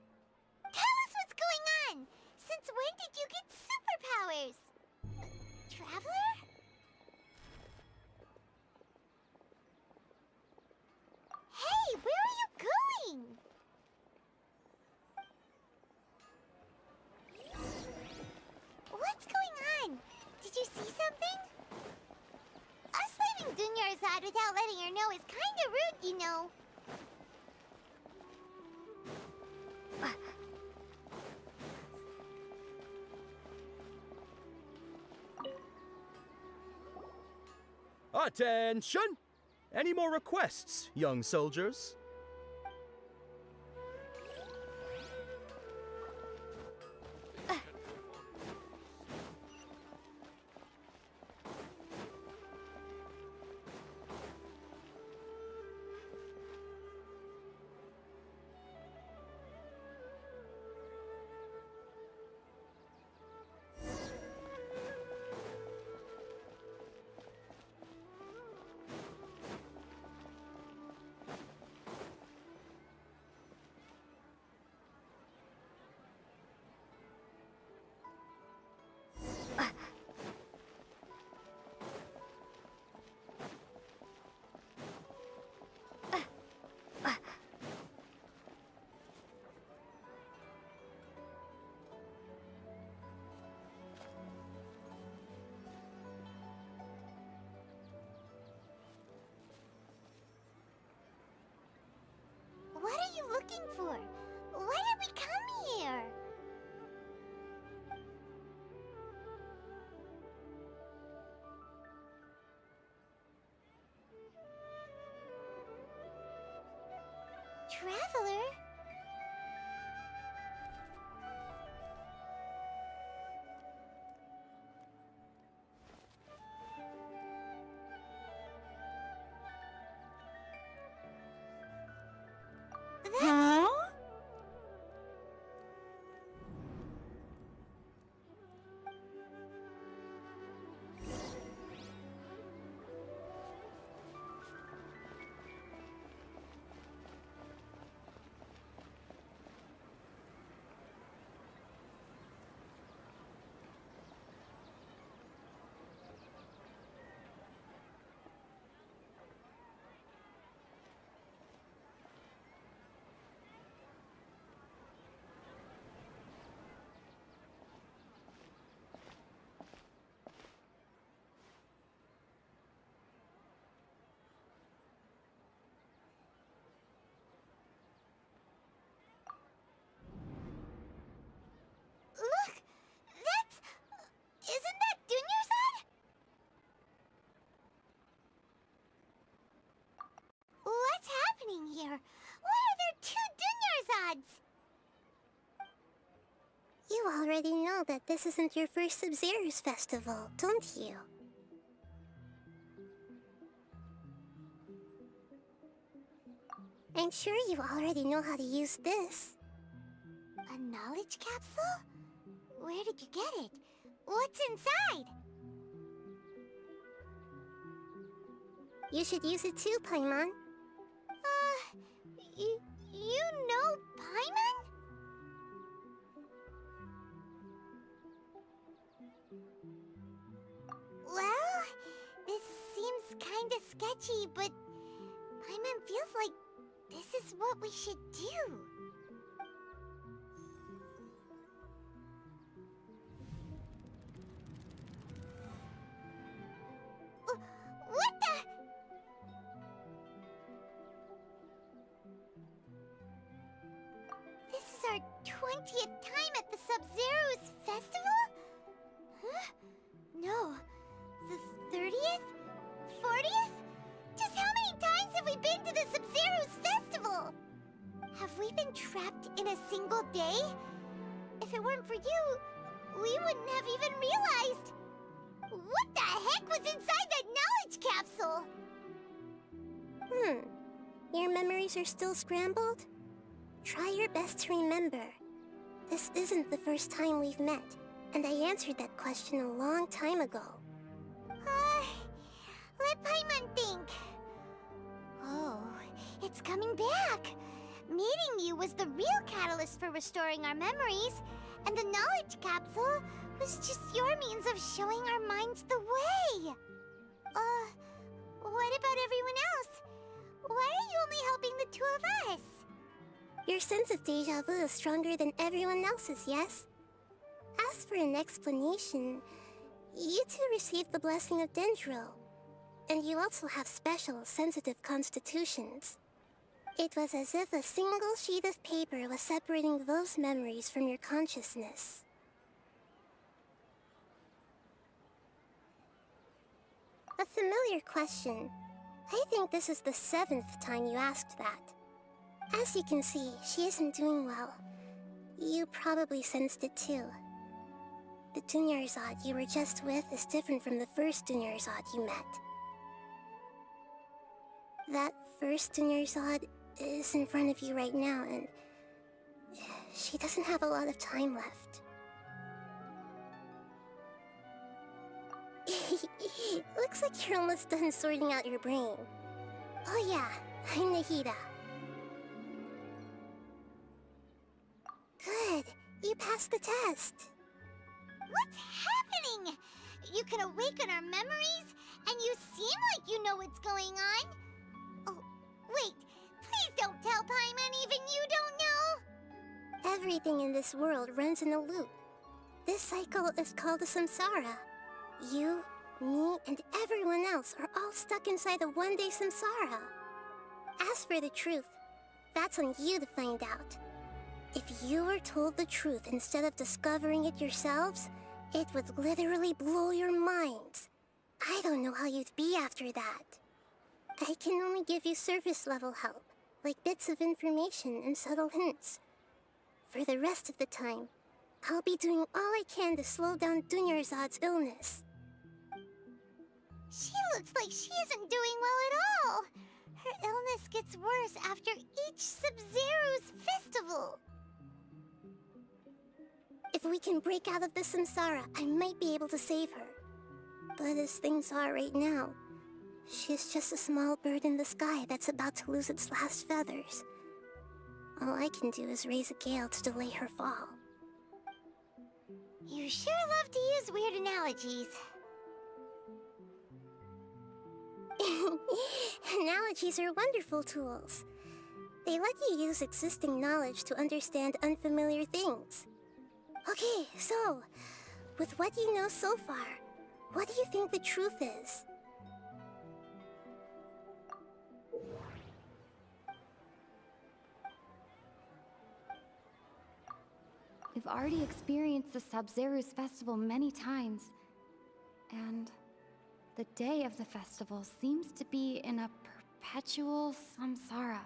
Tell us what's going on! Since when did you get superpowers? Traveler? Hey, where are you going? What's going on? Did you see something? Us leaving Dunyarzad without letting her know is kinda rude, you know. Attention! Any more requests, young soldiers? You already know that this isn't your first Sub-Zero's festival, don't you? I'm sure you already know how to use this. A knowledge capsule? Where did you get it? What's inside? You should use it too, Paimon. You know Paimon? Well, this seems kinda sketchy, but Paimon feels like this is what we should do. What the? This is our 20th time at the Sub-Zero's festival? Huh? No. The 30th? 40th? Just how many times have we been to the Sub-Zero's festival? Have we been trapped in a single day? If it weren't for you, we wouldn't have even realized. What the heck was inside that knowledge capsule? Your memories are still scrambled? Try your best to remember. This isn't the first time we've met, and I answered that question a long time ago. Let Paimon think. Oh, it's coming back. Meeting you was the real catalyst for restoring our memories, and the knowledge capsule was just your means of showing our minds the way. What about everyone else? Why are you only helping the two of us? Your sense of déjà vu is stronger than everyone else's, yes? As for an explanation, you two received the blessing of Dendro, and you also have special, sensitive constitutions. It was as if a single sheet of paper was separating those memories from your consciousness. A familiar question. I think this is the 7th time you asked that. As you can see, she isn't doing well. You probably sensed it too. The Dunyarzad you were just with is different from the first Dunyarzad you met. That first Dunyarzad is in front of you right now, and she doesn't have a lot of time left. Looks like you're almost done sorting out your brain. Oh yeah, I'm Nahida. Good, you passed the test. What's happening? You can awaken our memories, and you seem like you know what's going on. Oh, wait, please don't tell Paimon even you don't know. Everything in this world runs in a loop. This cycle is called a samsara. You, me, and everyone else are all stuck inside a one-day samsara. As for the truth, that's on you to find out. If you were told the truth instead of discovering it yourselves, it would literally blow your minds. I don't know how you'd be after that. I can only give you surface-level help, like bits of information and subtle hints. For the rest of the time, I'll be doing all I can to slow down Dunyarzad's illness. She looks like she isn't doing well at all. Her illness gets worse after each Sub-Zero's festival. If we can break out of the samsara, I might be able to save her. But as things are right now, she's just a small bird in the sky that's about to lose its last feathers. All I can do is raise a gale to delay her fall. You sure love to use weird analogies. Analogies are wonderful tools. They let you use existing knowledge to understand unfamiliar things. Okay, so, with what you know so far, what do you think the truth is? We've already experienced the Sub-Zero's festival many times, and the day of the festival seems to be in a perpetual samsara.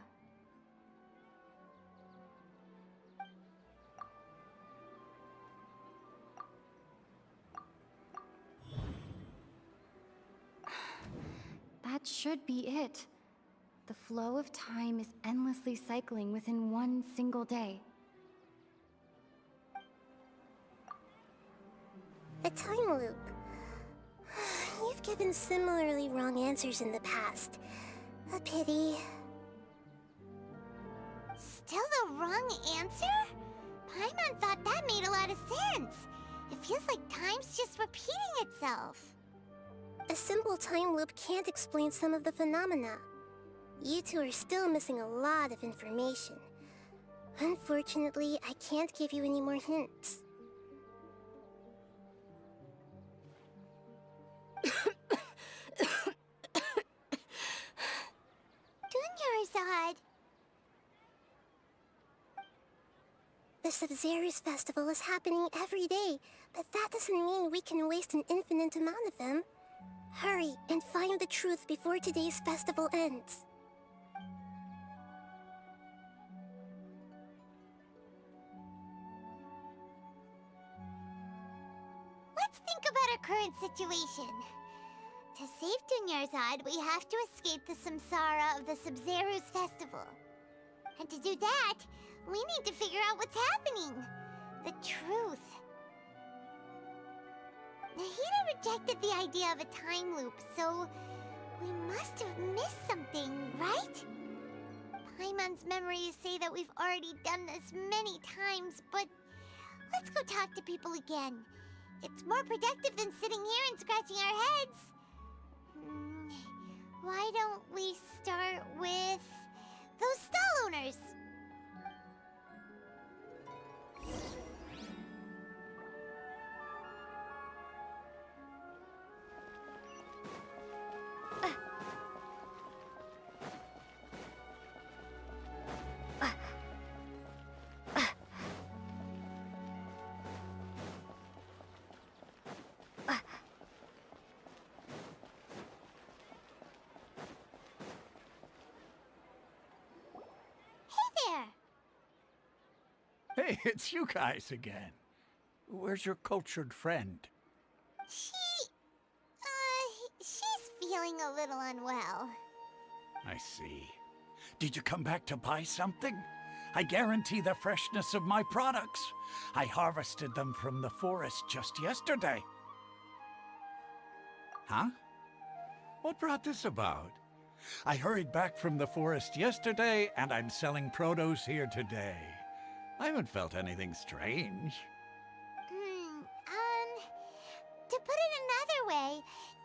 should be it. The flow of time is endlessly cycling within one single day. A time loop. You've given similarly wrong answers in the past. A pity. Still the wrong answer? Paimon thought that made a lot of sense. It feels like time's just repeating itself. A simple time loop can't explain some of the phenomena. You two are still missing a lot of information. Unfortunately, I can't give you any more hints. Dunyarzad! The Sabzeruz festival is happening every day, but that doesn't mean we can waste an infinite amount of them. Hurry and find the truth before today's festival ends. Let's think about our current situation. To save Dunyarzad, we have to escape the samsara of the Sabzeruz festival. And to do that, we need to figure out what's happening. The truth. Nahida rejected the idea of a time loop, so we must have missed something, right? Paimon's memories say that we've already done this many times, but let's go talk to people again. It's more productive than sitting here and scratching our heads. Why don't we start with those stall owners? Hey, it's you guys again. Where's your cultured friend? She's feeling a little unwell. I see. Did you come back to buy something? I guarantee the freshness of my products. I harvested them from the forest just yesterday. Huh? What brought this about? I hurried back from the forest yesterday, and I'm selling produce here today. I haven't felt anything strange. To put it another way,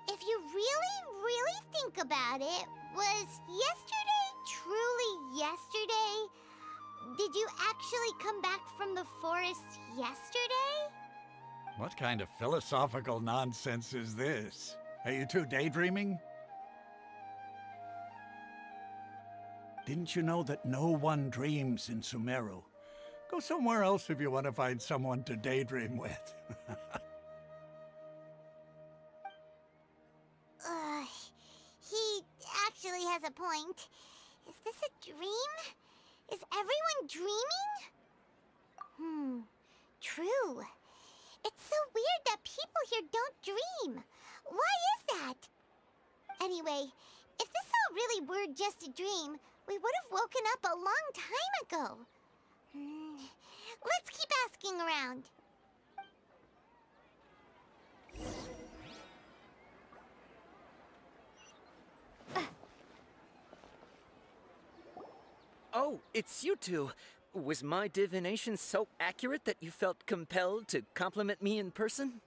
if you really think about it, was yesterday truly yesterday? Did you actually come back from the forest yesterday? What kind of philosophical nonsense is this? Are you two daydreaming? Didn't you know that no one dreams in Sumeru? Go somewhere else if you want to find someone to daydream with. He actually has a point. Is this a dream? Is everyone dreaming? True. It's so weird that people here don't dream. Why is that? Anyway, if this all really were just a dream, we would have woken up a long time ago. Let's keep asking around. Oh, it's you two. Was my divination so accurate that you felt compelled to compliment me in person?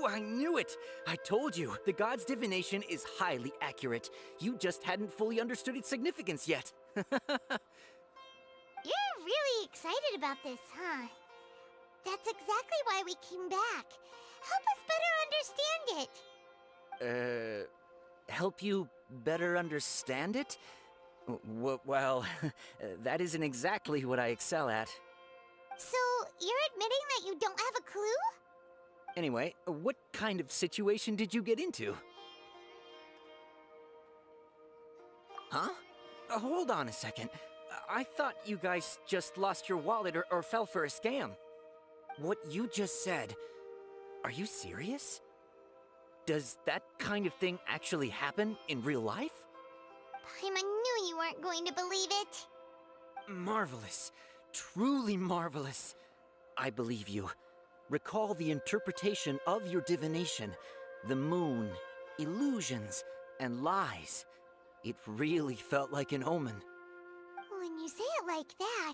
Ooh, I knew it! I told you, the god's divination is highly accurate. You just hadn't fully understood its significance yet. You're really excited about this, huh? That's exactly why we came back. Help us better understand it. Help you better understand it? Well, that isn't exactly what I excel at. So, you're admitting that you don't have a clue? Anyway, what kind of situation did you get into? Huh? Hold on a second. I thought you guys just lost your wallet or fell for a scam. What you just said, are you serious? Does that kind of thing actually happen in real life? Paimon knew you weren't going to believe it. Marvelous. Truly marvelous. I believe you. Recall the interpretation of your divination, the moon, illusions, and lies. It really felt like an omen. When you say it like that,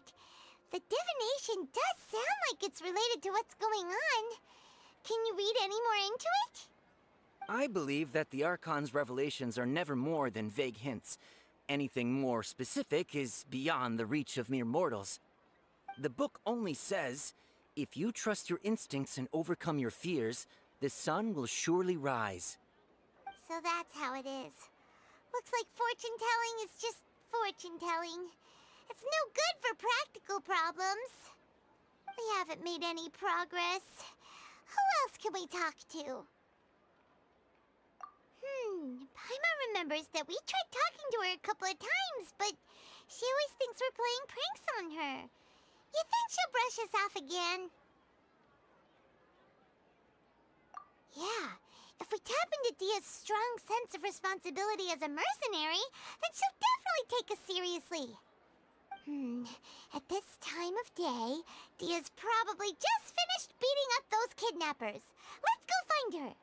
the divination does sound like it's related to what's going on. Can you read any more into it? I believe that the Archon's revelations are never more than vague hints. Anything more specific is beyond the reach of mere mortals. The book only says, if you trust your instincts and overcome your fears, the sun will surely rise. So that's how it is. Looks like fortune-telling is just fortune-telling. It's no good for practical problems. We haven't made any progress. Who else can we talk to? Paimon remembers that we tried talking to her a couple of times, but she always thinks we're playing pranks on her. You think she'll brush us off again? Yeah, if we tap into Dia's strong sense of responsibility as a mercenary, then she'll definitely take us seriously. At this time of day, Dia's probably just finished beating up those kidnappers. Let's go find her.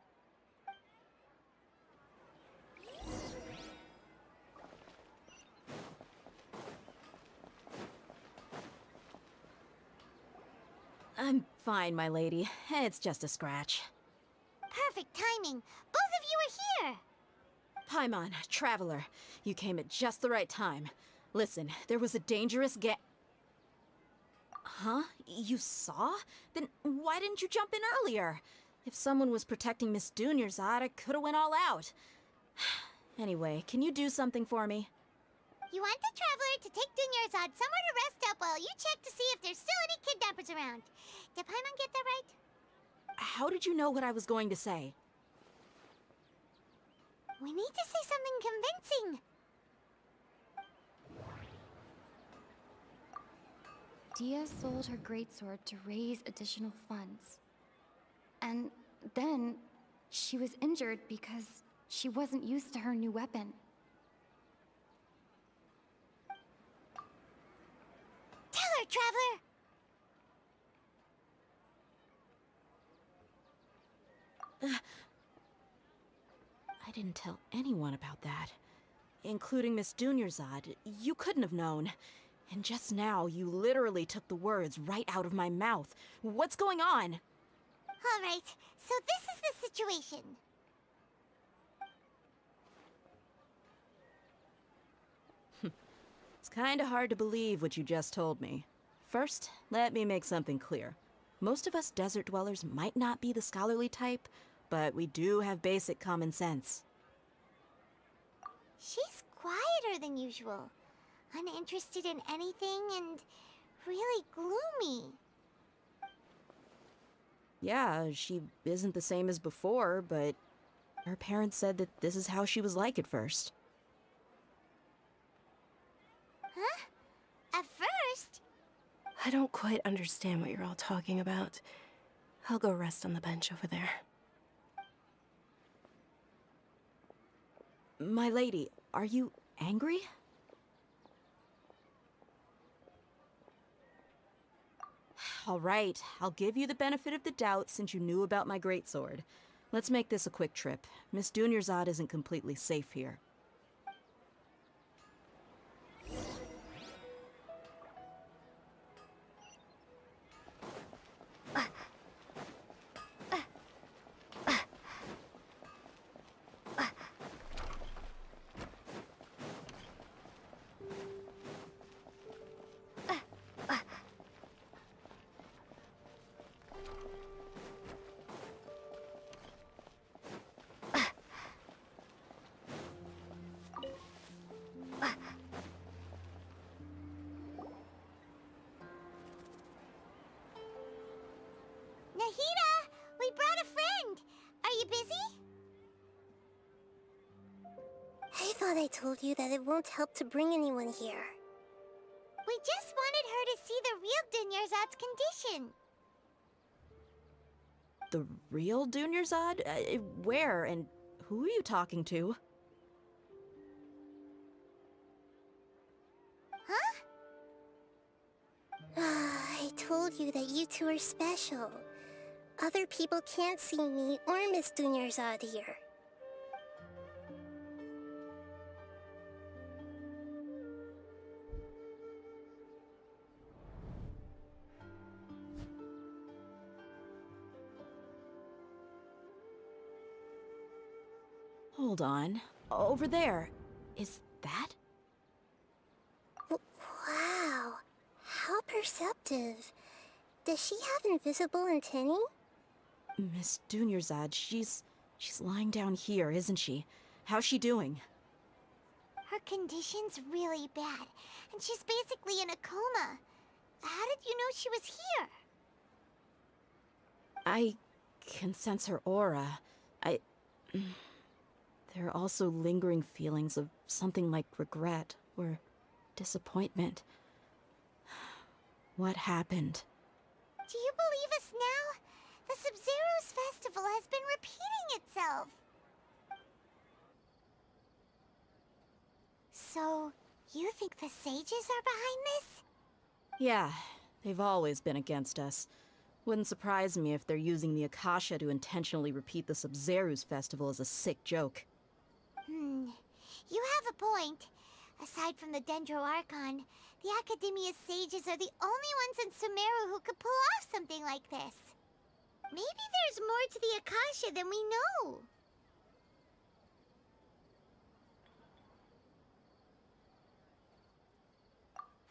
I'm fine, my lady. It's just a scratch. Perfect timing. Both of you are here. Paimon, Traveler, you came at just the right time. Listen, there was a dangerous Huh? You saw? Then why didn't you jump in earlier? If someone was protecting Miss Dunyarzad, I could've went all out. Anyway, can you do something for me? You want the Traveler to take Dunyarzad somewhere to rest up while you check to see if there's still any kidnappers around. Did Paimon get that right? How did you know what I was going to say? We need to say something convincing. Dia sold her greatsword to raise additional funds. And then she was injured because she wasn't used to her new weapon. Tell her, Traveler! I didn't tell anyone about that. Including Miss Dunyarzad. You couldn't have known. And just now, you literally took the words right out of my mouth. What's going on? All right, so this is the situation. It's kinda hard to believe what you just told me. First, let me make something clear. Most of us desert dwellers might not be the scholarly type, but we do have basic common sense. She's quieter than usual. Uninterested in anything and really gloomy. Yeah, she isn't the same as before, but her parents said that this is how she was like at first. Huh? At first? I don't quite understand what you're all talking about. I'll go rest on the bench over there. My lady, are you angry? All right, I'll give you the benefit of the doubt since you knew about my greatsword. Let's make this a quick trip. Miss Dunyarzad isn't completely safe here. thought I told you that it won't help to bring anyone here. We just wanted her to see the real Dunyarzad's condition. The real Dunyarzad? Where and who are you talking to? Huh? I told you that you two are special. Other people can't see me or Miss Dunyarzad here. Hold on. Over there. Is that? Wow. How perceptive. Does she have invisible antennae? Miss Dunyarzad, she's lying down here, isn't she? How's she doing? Her condition's really bad, and she's basically in a coma. How did you know she was here? I can sense her aura. There are also lingering feelings of something like regret or disappointment. What happened? Do you believe us now? The Sub-Zero's festival has been repeating itself. So, you think the sages are behind this? Yeah, they've always been against us. Wouldn't surprise me if they're using the Akasha to intentionally repeat the Sub-Zero's festival as a sick joke. You have a point. Aside from the Dendro Archon, the Academia's sages are the only ones in Sumeru who could pull off something like this. Maybe there's more to the Akasha than we know.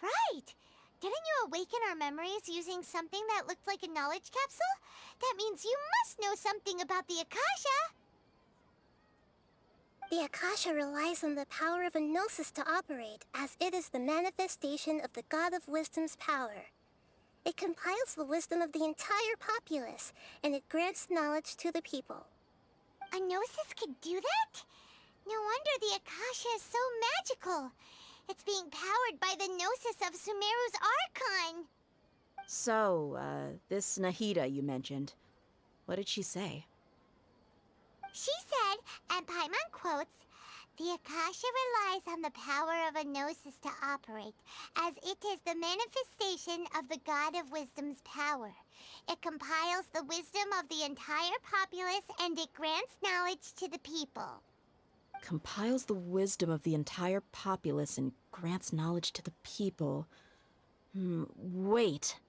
Right! Didn't you awaken our memories using something that looked like a knowledge capsule? That means you must know something about the Akasha! The Akasha relies on the power of a gnosis to operate, as it is the manifestation of the God of Wisdom's power. It compiles the wisdom of the entire populace, and it grants knowledge to the people. A gnosis could do that? No wonder the Akasha is so magical. It's being powered by the gnosis of Sumeru's Archon. So, this Nahida you mentioned, what did she say? She said, and Paimon quotes, "The Akasha relies on the power of a gnosis to operate, as it is the manifestation of the God of Wisdom's power. It compiles the wisdom of the entire populace, and it grants knowledge to the people." Compiles the wisdom of the entire populace and grants knowledge to the people. Wait.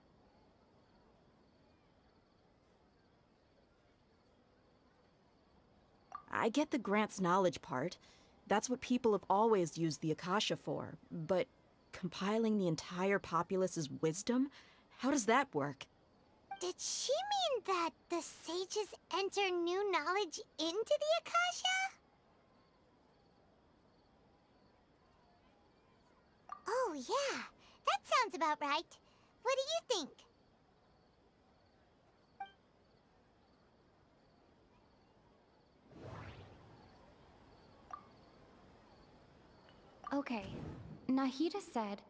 I get the grants knowledge part. That's what people have always used the Akasha for. But compiling the entire populace's wisdom? How does that work? Did she mean that the sages enter new knowledge into the Akasha? Oh, yeah. That sounds about right. What do you think? Okay, Nahida said,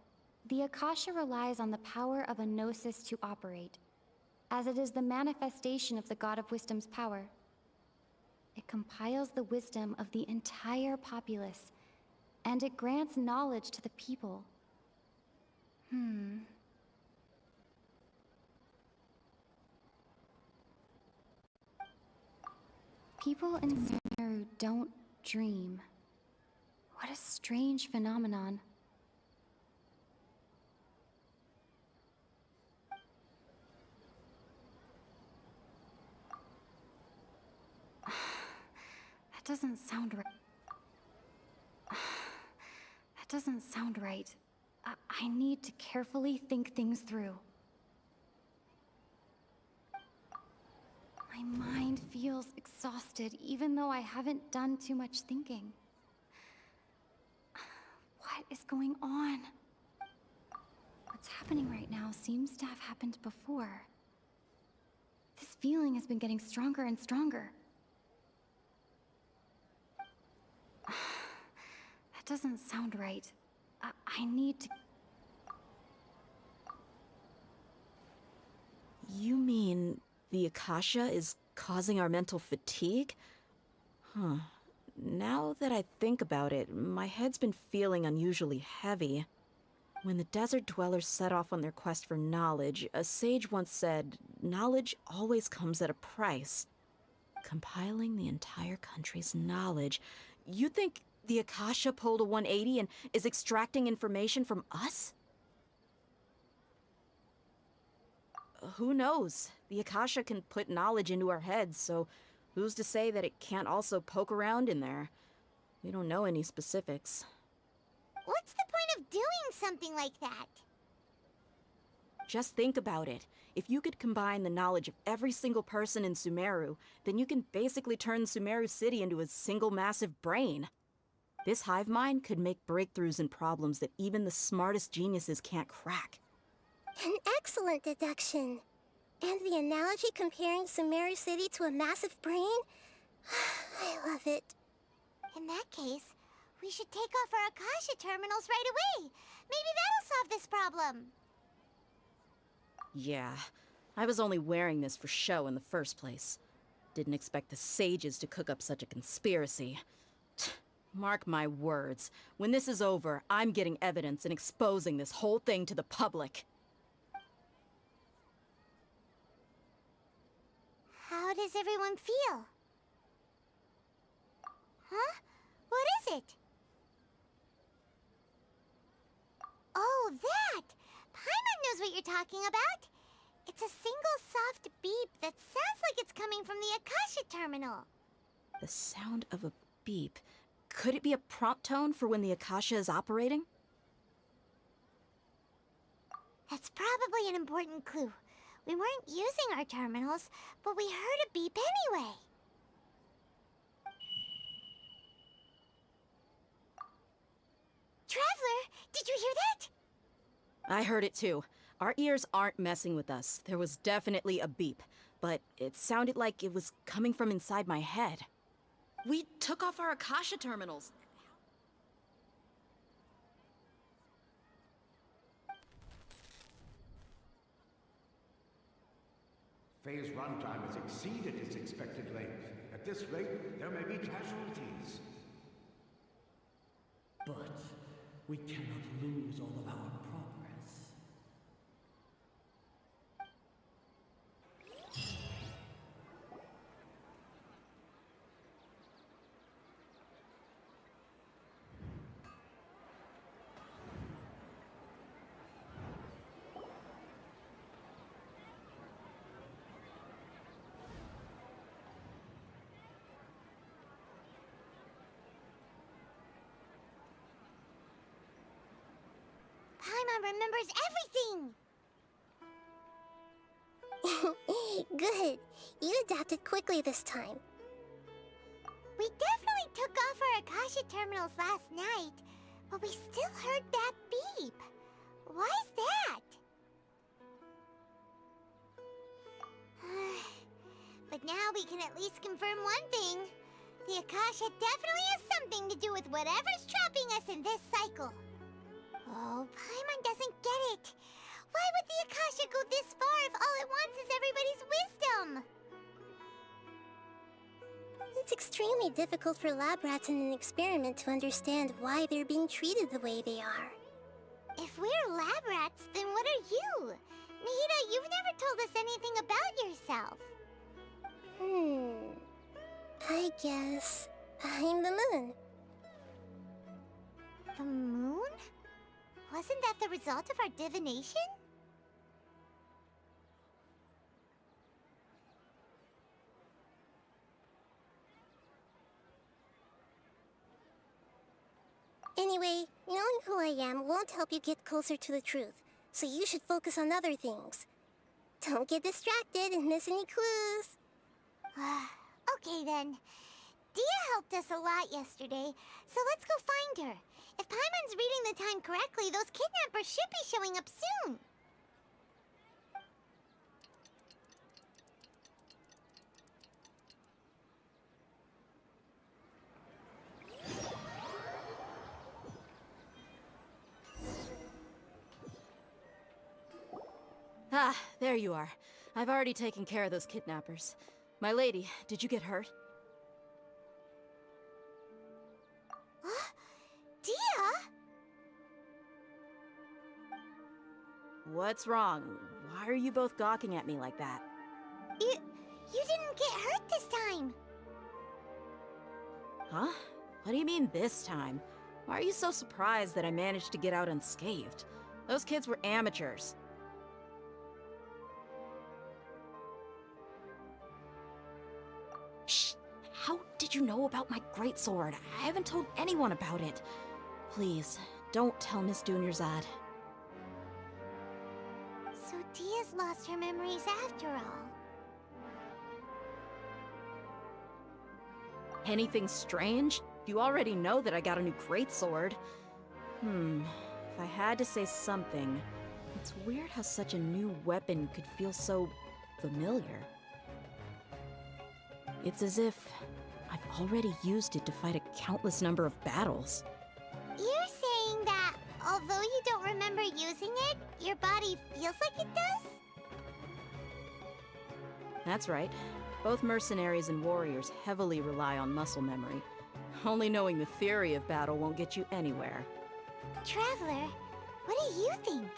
the Akasha relies on the power of a gnosis to operate, as it is the manifestation of the God of Wisdom's power. It compiles the wisdom of the entire populace, and it grants knowledge to the people. People in Sumeru don't dream. What a strange phenomenon. That doesn't sound right. That doesn't sound right. I need to carefully think things through. My mind feels exhausted, even though I haven't done too much thinking. What is going on? What's happening right now seems to have happened before. This feeling has been getting stronger and stronger. That That doesn't sound right. I need to... You mean the Akasha is causing our mental fatigue? Huh. Now that I think about it, my head's been feeling unusually heavy. When the desert dwellers set off on their quest for knowledge, a sage once said, knowledge always comes at a price. Compiling the entire country's knowledge. You think the Akasha pulled a 180 and is extracting information from us? Who knows? The Akasha can put knowledge into our heads, so who's to say that it can't also poke around in there? We don't know any specifics. What's the point of doing something like that? Just think about it. If you could combine the knowledge of every single person in Sumeru, then you can basically turn Sumeru City into a single massive brain. This hive mind could make breakthroughs in problems that even the smartest geniuses can't crack. An excellent deduction. And the analogy comparing Sumeru City to a massive brain? I love it. In that case, we should take off our Akasha terminals right away. Maybe that'll solve this problem. Yeah, I was only wearing this for show in the first place. Didn't expect the sages to cook up such a conspiracy. Mark my words, when this is over, I'm getting evidence and exposing this whole thing to the public. How does everyone feel? Huh? What is it? Oh, that! Paimon knows what you're talking about. It's a single soft beep that sounds like it's coming from the Akasha terminal. The sound of a beep. Could it be a prompt tone for when the Akasha is operating? That's probably an important clue. We weren't using our terminals, but we heard a beep anyway. Traveler, did you hear that? I heard it too. Our ears aren't messing with us. There was definitely a beep, but it sounded like it was coming from inside my head. We took off our Akasha terminals. Phase runtime has exceeded its expected length. At this rate, there may be casualties. But we cannot lose all of our progress. Paimon remembers everything! Good. You adapted quickly this time. We definitely took off our Akasha terminals last night, but we still heard that beep. Why is that? But now we can at least confirm one thing. The Akasha definitely has something to do with whatever's trapping us in this cycle. Oh, Paimon doesn't get it. Why would the Akasha go this far if all it wants is everybody's wisdom? It's extremely difficult for lab rats in an experiment to understand why they're being treated the way they are. If we're lab rats, then what are you? Nahida, you've never told us anything about yourself. I guess I'm the moon. The moon? Wasn't that the result of our divination? Anyway, knowing who I am won't help you get closer to the truth, so you should focus on other things. Don't get distracted and miss any clues. Okay then. Dia helped us a lot yesterday, so let's go find her. If Paimon's reading the time correctly, those kidnappers should be showing up soon. Ah, there you are. I've already taken care of those kidnappers. My lady, did you get hurt? Dia? What's wrong? Why are you both gawking at me like that? You didn't get hurt this time. Huh? What do you mean this time? Why are you so surprised that I managed to get out unscathed? Those kids were amateurs. Shh! How did you know about my greatsword? I haven't told anyone about it. Please, don't tell Miss Dunyarzad. So Dia's lost her memories after all. Anything strange? You already know that I got a new greatsword. If I had to say something, it's weird how such a new weapon could feel so familiar. It's as if I've already used it to fight a countless number of battles. You're saying that although you don't remember using it, your body feels like it does? That's right. Both mercenaries and warriors heavily rely on muscle memory. Only knowing the theory of battle won't get you anywhere. Traveler, what do you think?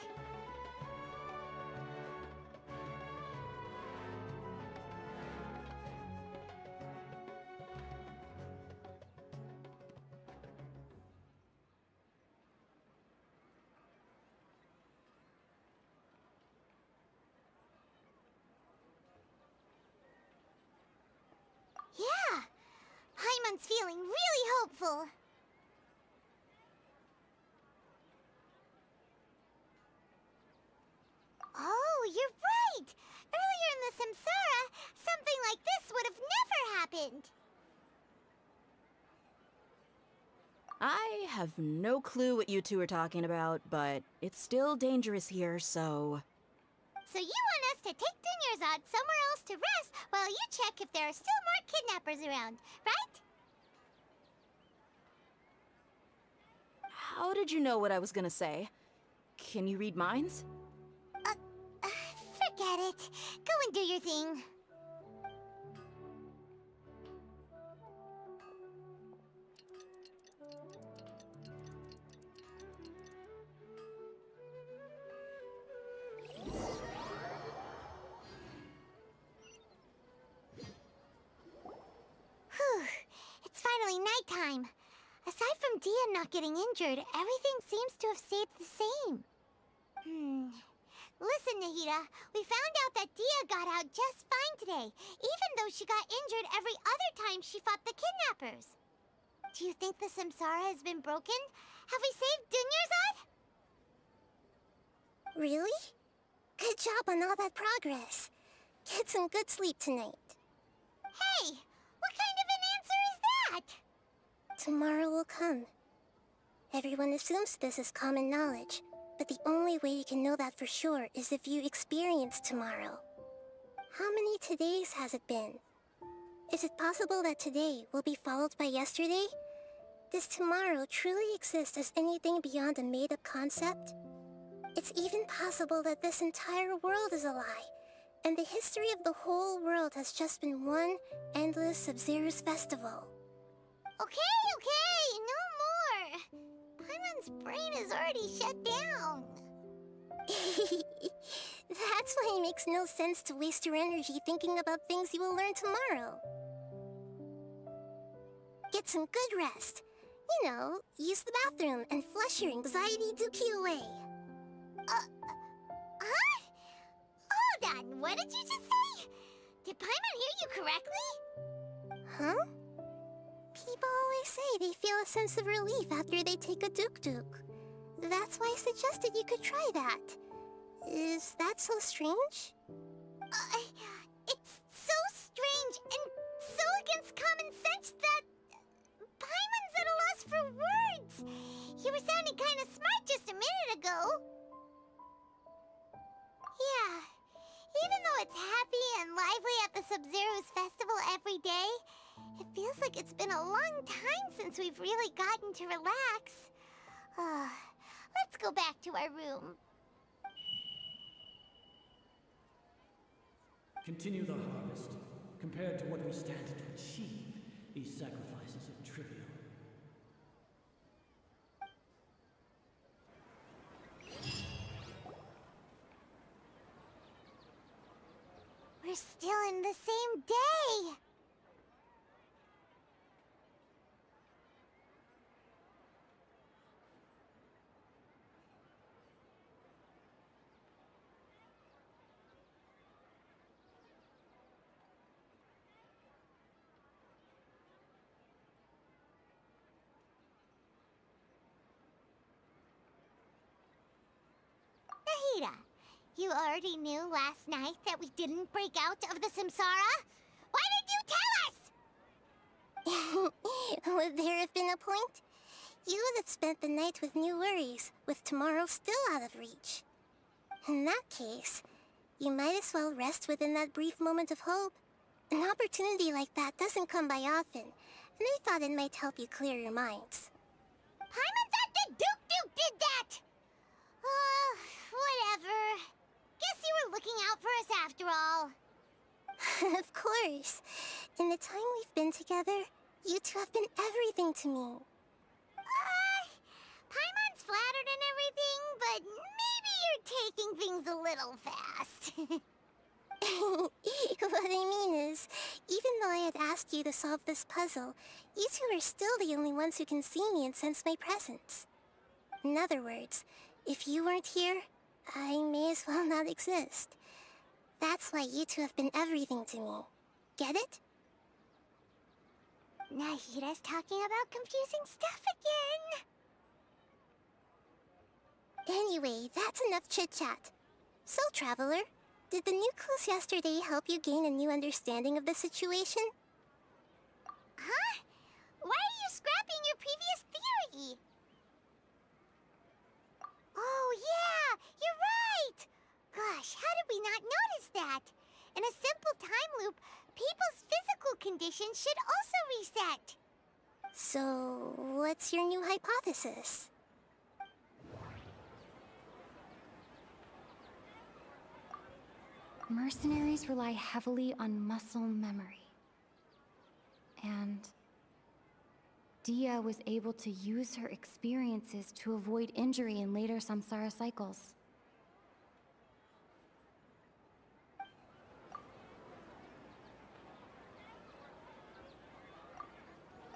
Yeah, Paimon's feeling really hopeful. Oh, you're right! Earlier in the samsara, something like this would have never happened. I have no clue what you two are talking about, but it's still dangerous here, so... So you want us to take Dunyarzad somewhere else to rest while you check if there are still more kidnappers around, right? How did you know what I was gonna say? Can you read minds? Forget it. Go and do your thing. Whew. It's finally nighttime. Aside from Dia not getting injured, everything seems to have stayed the same. Listen, Nahida, we found out that Dia got out just fine today, even though she got injured every other time she fought the kidnappers. Do you think the samsara has been broken? Have we saved Dunyarzad? Really? Good job on all that progress. Get some good sleep tonight. Hey, what kind of an answer is that? Tomorrow will come. Everyone assumes this is common knowledge, but the only way you can know that for sure is if you experience tomorrow. How many todays has it been? Is it possible that today will be followed by yesterday? Does tomorrow truly exist as anything beyond a made-up concept? It's even possible that this entire world is a lie, and the history of the whole world has just been one endless Sub-Zero's festival. Okay, no more. Paimon's brain is already shut down. That's why it makes no sense to waste your energy thinking about things you will learn tomorrow. Get some good rest. You know, use the bathroom and flush your anxiety dookie away. Huh? Hold on, what did you just say? Did Paimon hear you correctly? Huh? People always say they feel a sense of relief after they take a duk-duk. That's why I suggested you could try that. Is that so strange? It's so strange and so against common sense that Paimon's at a loss for words. You were sounding kind of smart just a minute ago. Yeah, even though it's happy and lively at the Sub-Zero's festival every day, it feels like it's been a long time since we've really gotten to relax. Let's go back to our room. Continue the harvest. Compared to what we stand to achieve, these sacrifices are trivial. We're still in the same day! Nahida, you already knew last night that we didn't break out of the samsara? Why did you tell us? Would there have been a point? You would have spent the night with new worries, with tomorrow still out of reach. In that case, you might as well rest within that brief moment of hope. An opportunity like that doesn't come by often, and I thought it might help you clear your minds. Paimon thought the Duke did that! Whatever. Guess you were looking out for us after all. Of course. In the time we've been together, you two have been everything to me. Paimon's flattered and everything, but maybe you're taking things a little fast. What I mean is, even though I had asked you to solve this puzzle, you two are still the only ones who can see me and sense my presence. In other words, if you weren't here, I may as well not exist. That's why you two have been everything to me. Get it? Nahida's talking about confusing stuff again. Anyway, that's enough chit-chat. So, Traveler, did the new clues yesterday help you gain a new understanding of the situation? Huh? Why are you scrapping your previous theory? Oh, yeah! You're right! Gosh, how did we not notice that? In a simple time loop, people's physical conditions should also reset. So, what's your new hypothesis? Mercenaries rely heavily on muscle memory. And Dia was able to use her experiences to avoid injury in later samsara cycles.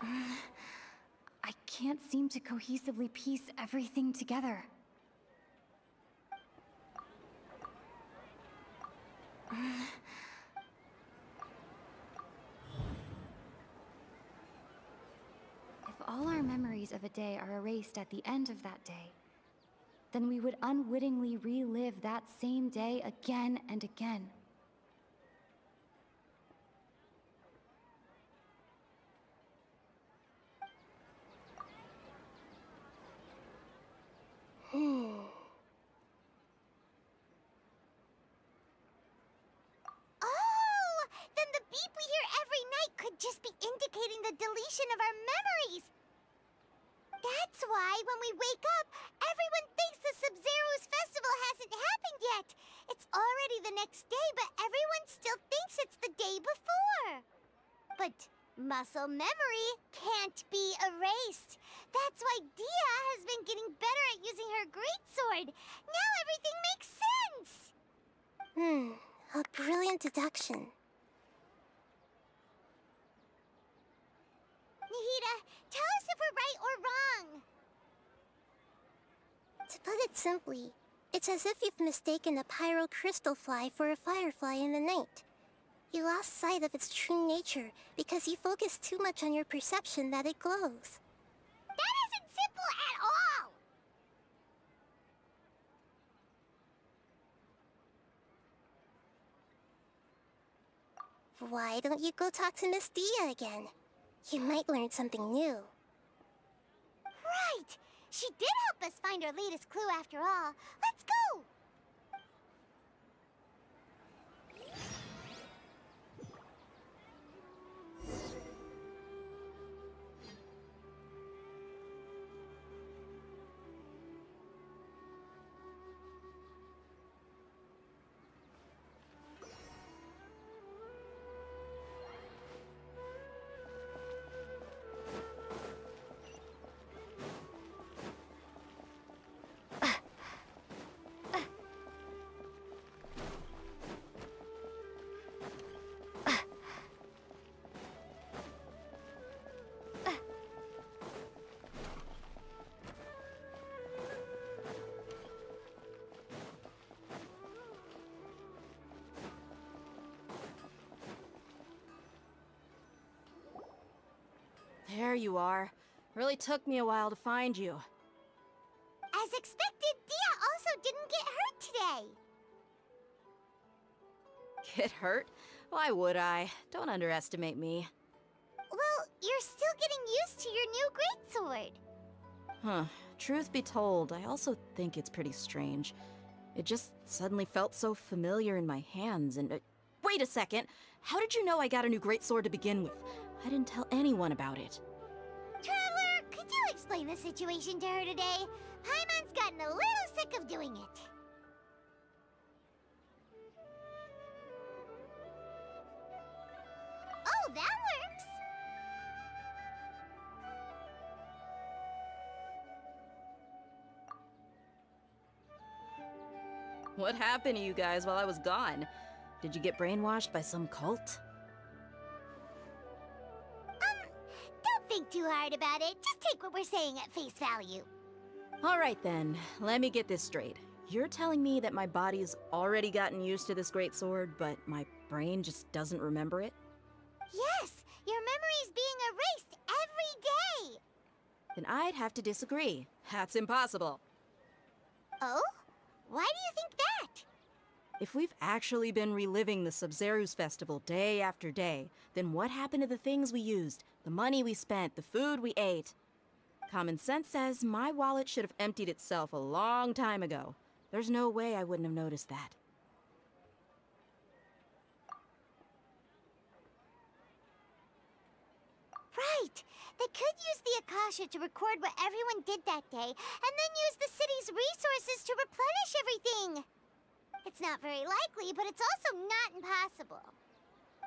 I can't seem to cohesively piece everything together. If all our memories of a day are erased at the end of that day, then we would unwittingly relive that same day again and again. Oh! Then the beep we hear every night could just be indicating the deletion of our memories! That's why when we wake up, everyone thinks the Sub-Zero's festival hasn't happened yet! It's already the next day, but everyone still thinks it's the day before! But muscle memory can't be erased. That's why Dia has been getting better at using her greatsword. Now everything makes sense! A brilliant deduction. Nahida, tell us if we're right or wrong. To put it simply, it's as if you've mistaken a pyro crystal fly for a firefly in the night. You lost sight of its true nature because you focused too much on your perception that it glows. That isn't simple at all! Why don't you go talk to Miss Dia again? You might learn something new. Right! She did help us find our latest clue after all. Let's go! There you are. Really took me a while to find you. As expected, Dia also didn't get hurt today. Get hurt? Why would I? Don't underestimate me. Well, you're still getting used to your new greatsword. Huh. Truth be told, I also think it's pretty strange. It just suddenly felt so familiar in my hands and... wait a second! How did you know I got a new greatsword to begin with? I didn't tell anyone about it. Traveler, could you explain the situation to her today? Paimon's gotten a little sick of doing it. Oh, that works! What happened to you guys while I was gone? Did you get brainwashed by some cult? Don't think too hard about it. Just take what we're saying at face value. Alright then, let me get this straight. You're telling me that my body's already gotten used to this greatsword, but my brain just doesn't remember it? Yes, your memory's being erased every day. Then I'd have to disagree. That's impossible. Oh? Why do you think that? If we've actually been reliving the Sabzeruz festival day after day, then what happened to the things we used, the money we spent, the food we ate? Common sense says my wallet should have emptied itself a long time ago. There's no way I wouldn't have noticed that. Right. They could use the Akasha to record what everyone did that day, and then use the city's resources to replenish everything. It's not very likely, but it's also not impossible.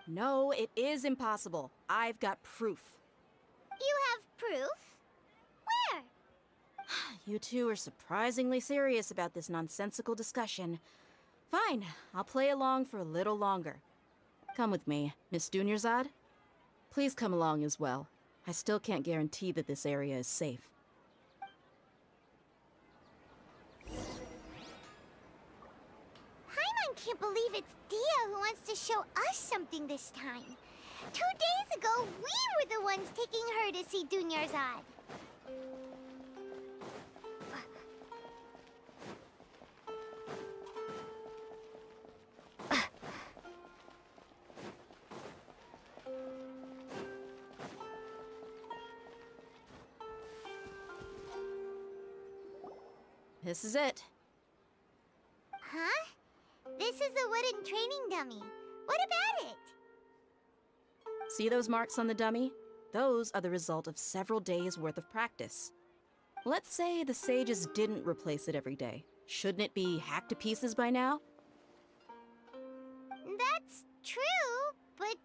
No, it is impossible. I've got proof. You have proof? Where? You two are surprisingly serious about this nonsensical discussion. Fine, I'll play along for a little longer. Come with me, Miss Dunyarzad. Please come along as well. I still can't guarantee that this area is safe. Paimon can't believe it's Dia who wants to show us something this time. 2 days ago, we were the ones taking her to see Dunyarzad. This is it. Huh? This is a wooden training dummy. What about it? See those marks on the dummy? Those are the result of several days' worth of practice. Let's say the sages didn't replace it every day. Shouldn't it be hacked to pieces by now? That's true, but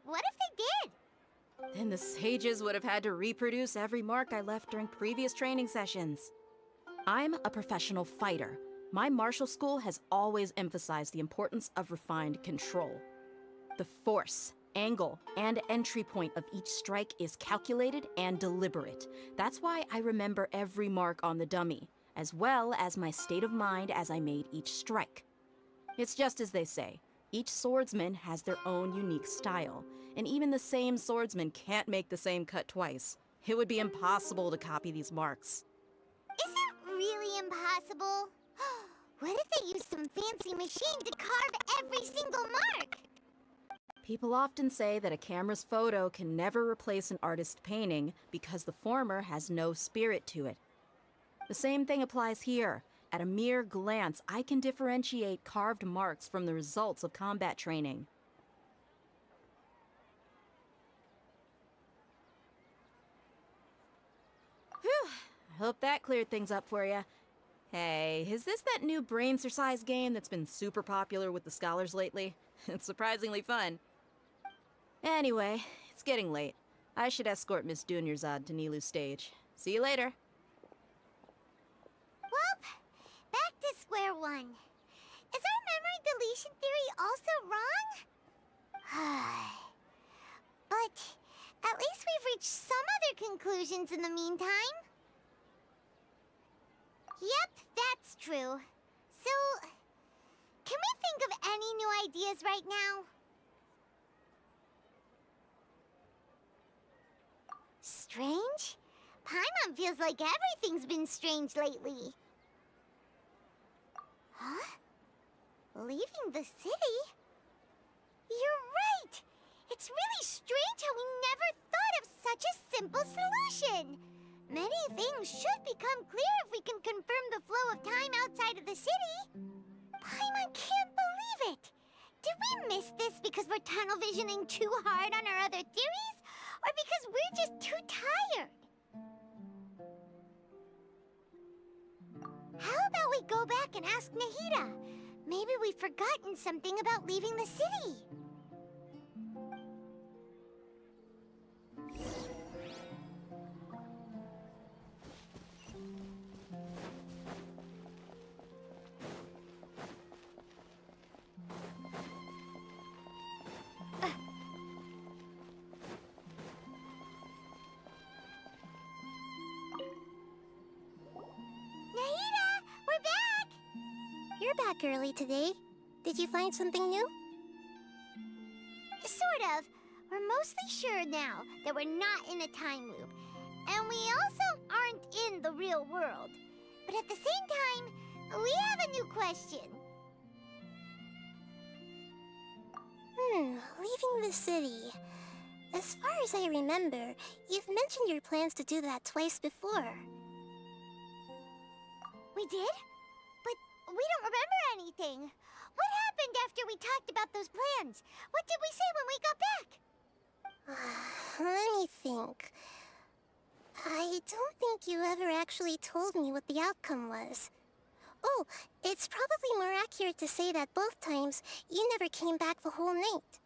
what if they did? Then the sages would have had to reproduce every mark I left during previous training sessions. I'm a professional fighter. My martial school has always emphasized the importance of refined control. The force, angle, and entry point of each strike is calculated and deliberate. That's why I remember every mark on the dummy, as well as my state of mind as I made each strike. It's just as they say, each swordsman has their own unique style, and even the same swordsman can't make the same cut twice. It would be impossible to copy these marks. Is it really impossible? What if they use some fancy machine to carve every single mark? People often say that a camera's photo can never replace an artist's painting because the former has no spirit to it. The same thing applies here. At a mere glance, I can differentiate carved marks from the results of combat training. Whew, I hope that cleared things up for you. Hey, is this that new brain-exercise game that's been super popular with the scholars lately? It's surprisingly fun. Anyway, it's getting late. I should escort Miss Dunyarzad to Nilu's stage. See you later. Well, back to square one. Is our memory deletion theory also wrong? But at least we've reached some other conclusions in the meantime. Yep, that's true. So, can we think of any new ideas right now? Strange? Paimon feels like everything's been strange lately. Huh? Leaving the city? You're right! It's really strange how we never thought of such a simple solution! Many things should become clear if we can confirm the flow of time outside of the city. Paimon can't believe it! Did we miss this because we're tunnel visioning too hard on our other theories? Or because we're just too tired? How about we go back and ask Nahida? Maybe we've forgotten something about leaving the city. You're back early today. Did you find something new? Sort of. We're mostly sure now that we're not in a time loop. And we also aren't in the real world. But at the same time, we have a new question. Leaving the city. As far as I remember, you've mentioned your plans to do that twice before. We did? But we don't remember anything. What happened after we talked about those plans? What did we say when we got back? Let me think. I don't think you ever actually told me what the outcome was. Oh, it's probably more accurate to say that both times you never came back the whole night.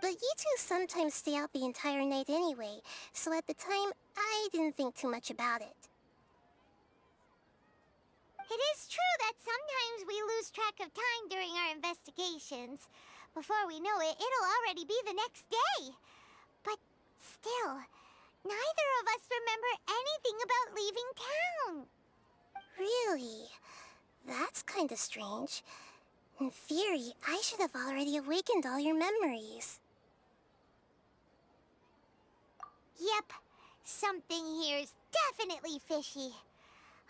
But you two sometimes stay out the entire night anyway, so at the time, I didn't think too much about it. It is true that sometimes we lose track of time during our investigations. Before we know it, it'll already be the next day. But still, neither of us remember anything about leaving town. Really? That's kinda strange. In theory, I should have already awakened all your memories. Yep, something here's definitely fishy.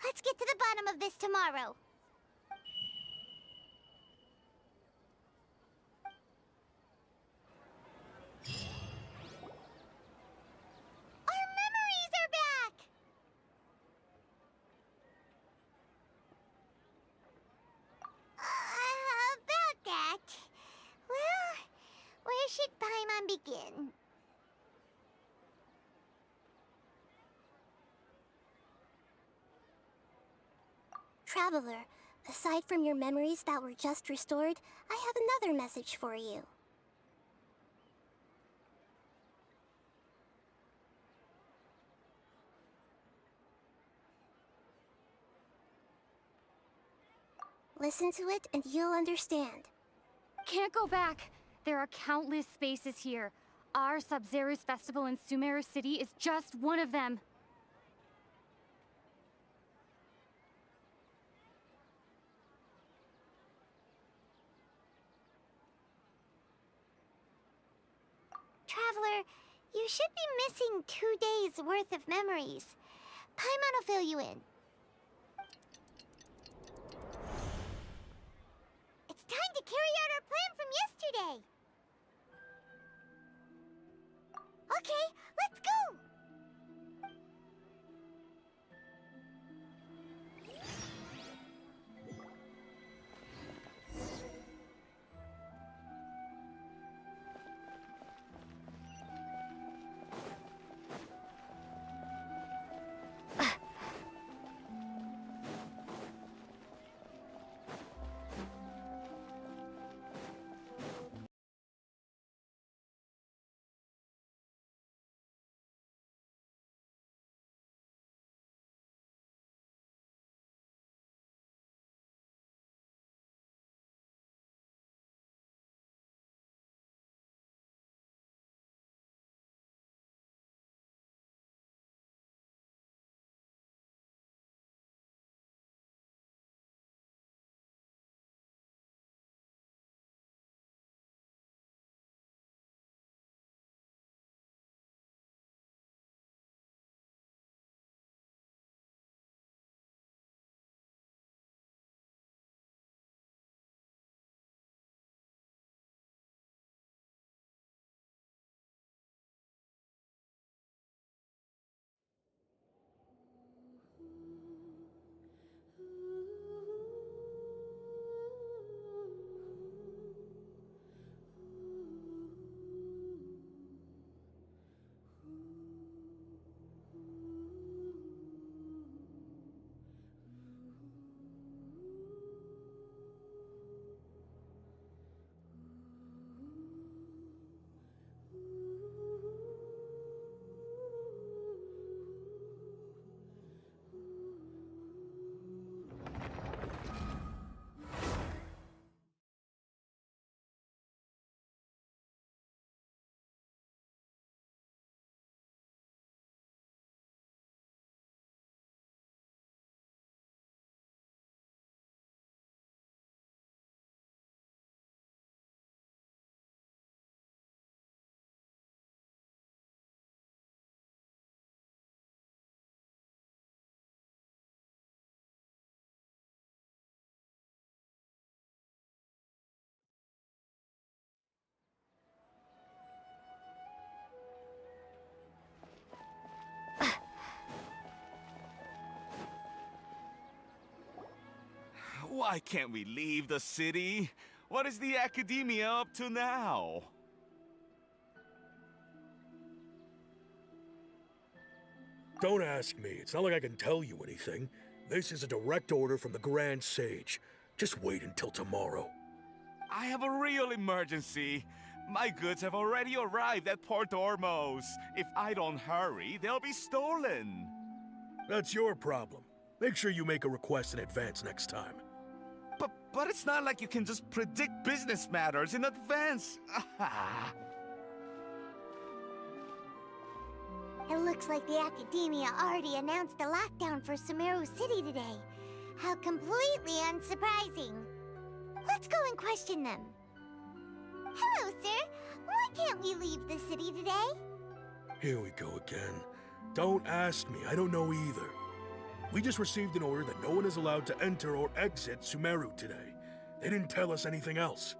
Let's get to the bottom of this tomorrow. Our memories are back! About that. Well, where should Paimon begin? Traveler, aside from your memories that were just restored, I have another message for you. Listen to it and you'll understand. Can't go back. There are countless spaces here. Our Sub-Zero's festival in Sumeru City is just one of them. Traveler, you should be missing 2 days' worth of memories. Paimon will fill you in. It's time to carry out our plan from yesterday. Okay, let's go! Why can't we leave the city? What is the Academia up to now? Don't ask me. It's not like I can tell you anything. This is a direct order from the Grand Sage. Just wait until tomorrow. I have a real emergency. My goods have already arrived at Port Ormos. If I don't hurry, they'll be stolen. That's your problem. Make sure you make a request in advance next time. But it's not like you can just predict business matters in advance. It looks like the Academia already announced a lockdown for Sumeru City today. How completely unsurprising. Let's go and question them. Hello, sir. Why can't we leave the city today? Here we go again. Don't ask me. I don't know either. We just received an order that no one is allowed to enter or exit Sumeru today. They didn't tell us anything else.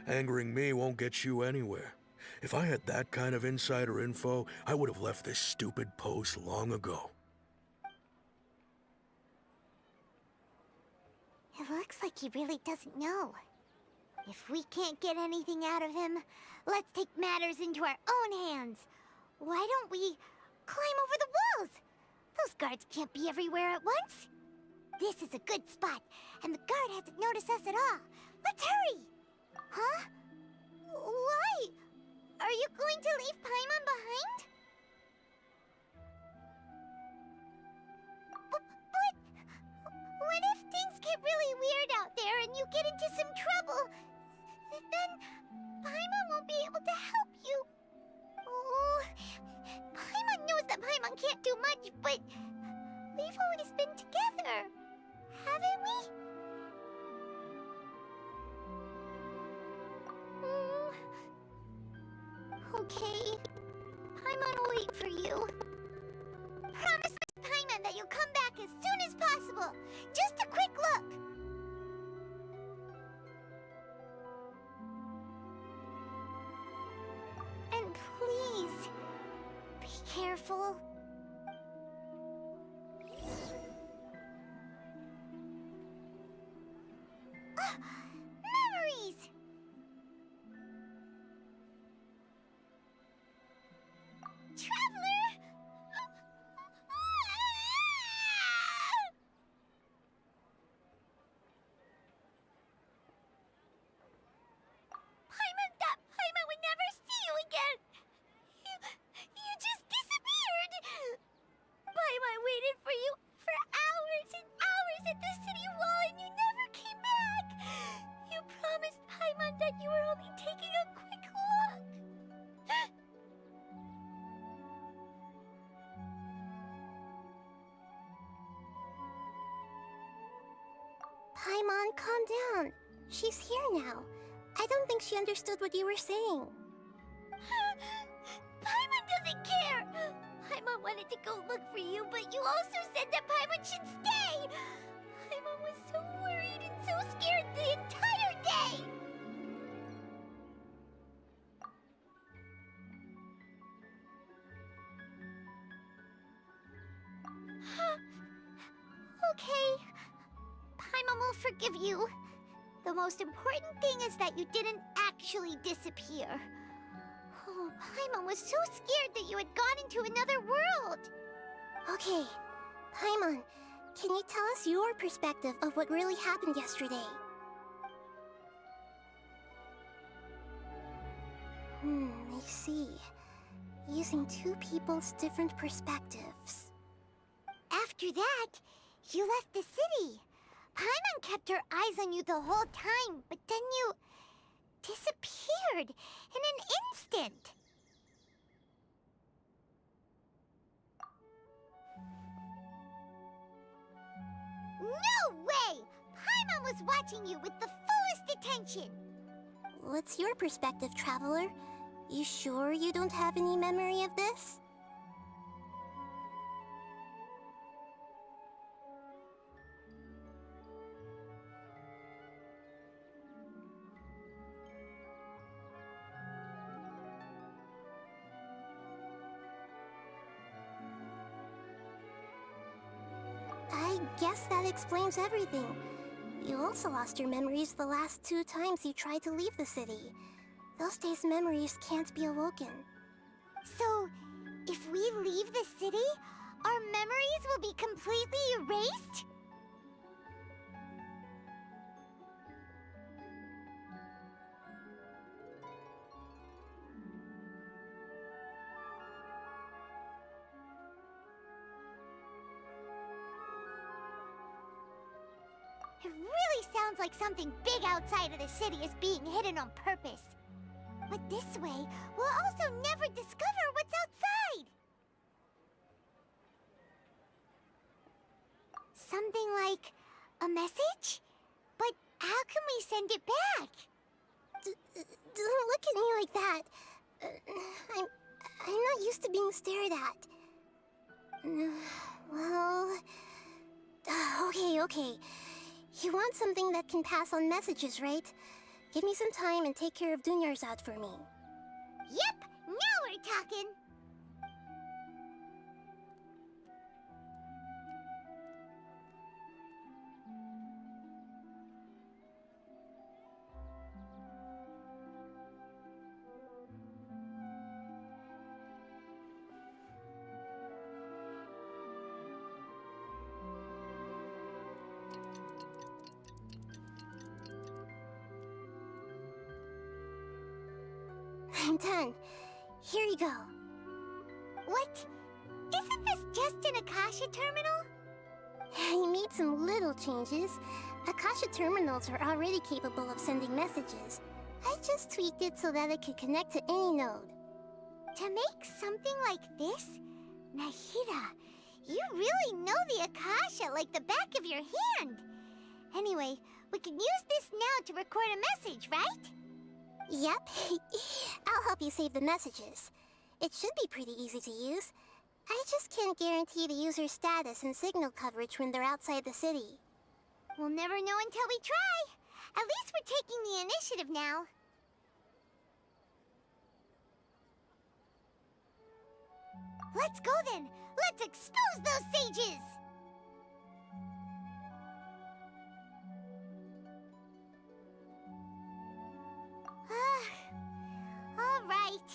Angering me won't get you anywhere. If I had that kind of insider info, I would have left this stupid post long ago. It looks like he really doesn't know. If we can't get anything out of him, let's take matters into our own hands. Why don't we climb over the walls? Those guards can't be everywhere at once. This is a good spot, and the guard hasn't noticed us at all. Let's hurry! Huh? Why? Are you going to leave Paimon behind? But what if things get really weird out there and you get into some trouble? Then Paimon won't be able to help you. Oh, Paimon knows that Paimon can't do much, but we've always been together, haven't we? Okay. Paimon will wait for you. Promise Miss Paimon that you'll come back as soon as possible. Just a quick look. And please, be careful. Memories! Traveler! Paimon thought Paimon would never see you again! You just disappeared! Paimon waited for you for hours and hours at the city wall and you never came back! You promised Paimon that you were only taking a quick look! Paimon, calm down. She's here now. I don't think she understood what you were saying. Paimon doesn't care! Paimon wanted to go look for you, but you also said that Paimon should stay! Paimon was so worried and so scared the entire day! Okay. Paimon will forgive you. The most important thing is that you didn't actually disappear. Oh, Paimon was so scared that you had gone into another world. Okay, Paimon, can you tell us your perspective of what really happened yesterday? I see. Using two people's different perspectives. After that, you left the city. Paimon kept her eyes on you the whole time, but then you disappeared in an instant. No way! Paimon was watching you with the fullest attention. What's your perspective, Traveler? You sure you don't have any memory of this? I guess that explains everything. You also lost your memories the last 2 times you tried to leave the city. Those days' memories can't be awoken. So, if we leave the city, our memories will be completely erased? It really sounds like something big outside of the city is being hidden on purpose. But this way, we'll also never discover what's outside. Something like a message? But how can we send it back? Don't look at me like that. I'm not used to being stared at. Well... Okay. You want something that can pass on messages, right? Give me some time and take care of Dunyarzad for me. Yep, now we're talking. I'm done. Here you go. What? Isn't this just an Akasha terminal? You made some little changes. Akasha terminals are already capable of sending messages. I just tweaked it so that it could connect to any node. To make something like this? Nahida, you really know the Akasha like the back of your hand. Anyway, we can use this now to record a message, right? Yep. I'll help you save the messages. It should be pretty easy to use. I just can't guarantee the user's status and signal coverage when they're outside the city. We'll never know until we try. At least we're taking the initiative now. Let's go then! Let's expose those sages! Alright.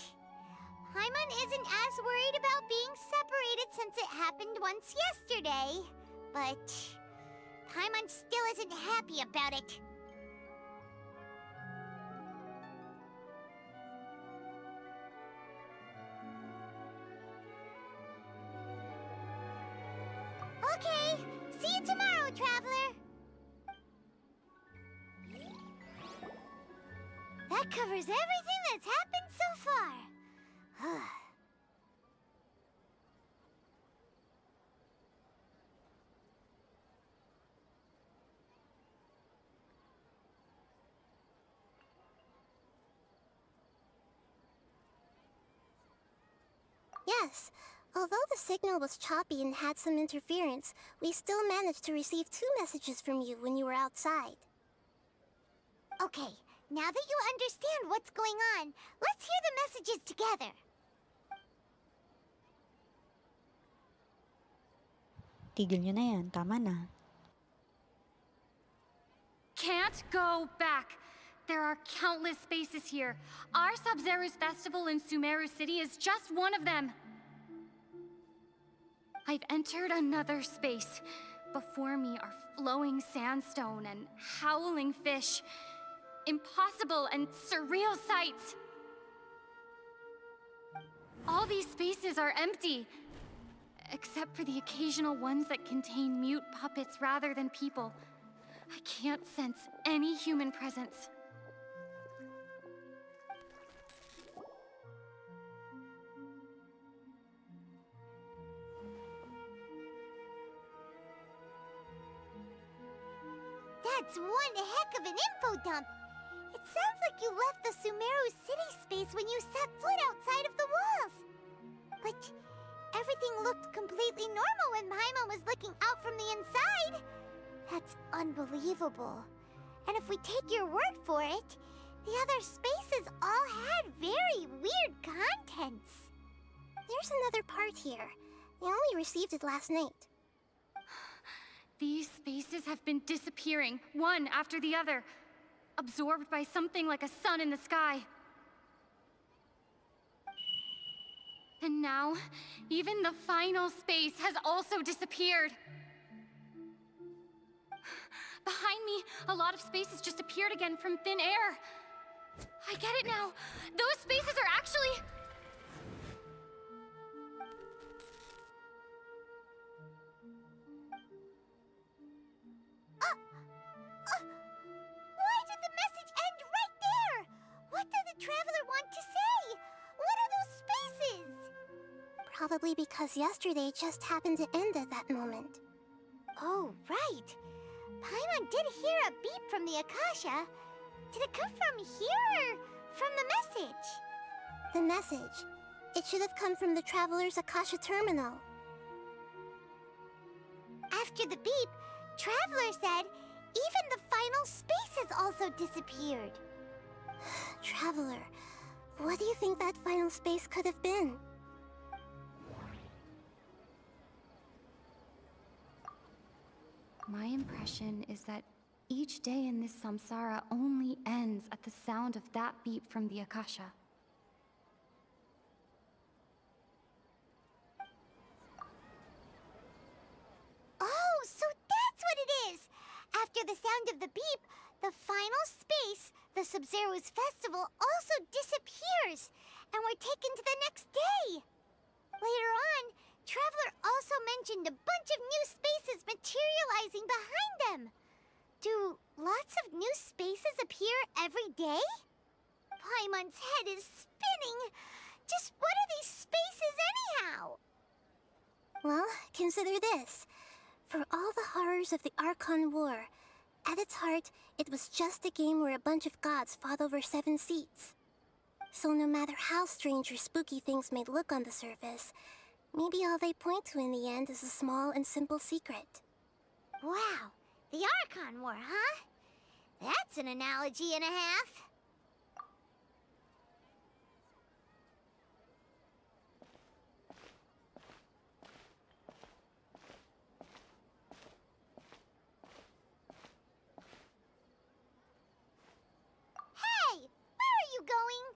Paimon isn't as worried about being separated since it happened once yesterday. But Paimon still isn't happy about it. Okay, see you tomorrow, Traveler! That covers everything that's happened so far. Yes. Although the signal was choppy and had some interference, we still managed to receive 2 messages from you when you were outside. Okay, now that you understand what's going on, let's hear the messages together. Tigil nyo na yan, tama na. Can't go back. There are countless spaces here. Our Sub-Zero's festival in Sumeru City is just one of them. I've entered another space. Before me are flowing sandstone and howling fish. Impossible and surreal sights. All these spaces are empty, except for the occasional ones that contain mute puppets rather than people. I can't sense any human presence. That's one heck of an info dump. It sounds like you left the Sumeru City space when you set foot outside of the walls. But everything looked completely normal when Paimon was looking out from the inside. That's unbelievable. And if we take your word for it, the other spaces all had very weird contents. There's another part here. I only received it last night. These spaces have been disappearing, one after the other, absorbed by something like a sun in the sky. And now, even the final space has also disappeared. Behind me, a lot of spaces just appeared again from thin air. I get it now. Those spaces are actually... Why did the message end right there? What did the traveler want to say? What are those spaces? Probably because yesterday just happened to end at that moment. Oh, right. Paimon did hear a beep from the Akasha. Did it come from here or from the message? The message. It should have come from the Traveler's Akasha terminal. After the beep, Traveler said even the final space has also disappeared. Traveler, what do you think that final space could have been? My impression is that each day in this samsara only ends at the sound of that beep from the Akasha. Oh, so that's what it is! After the sound of the beep, the final space, the Sub-Zero's festival, also disappears, and we're taken to the next day. Later on, Traveler also mentioned a bunch of new spaces materializing behind them. Do lots of new spaces appear every day? Paimon's head is spinning. Just what are these spaces anyhow? Well, consider this. For all the horrors of the Archon War, at its heart, it was just a game where a bunch of gods fought over 7 seats. So no matter how strange or spooky things may look on the surface, maybe all they point to in the end is a small and simple secret. Wow, the Archon War, huh? That's an analogy and a half. Hey, where are you going?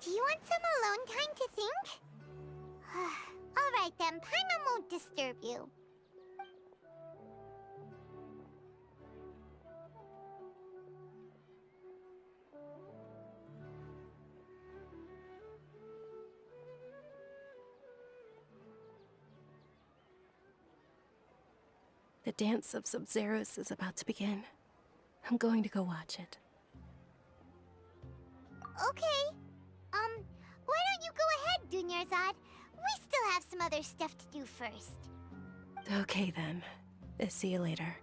Do you want some alone time to think? Alright then, Paimon won't disturb you. The dance of Sub-Zeros is about to begin. I'm going to go watch it. Okay. Why don't you go ahead, Dunyarzad? We still have some other stuff to do first. Okay then. See you later.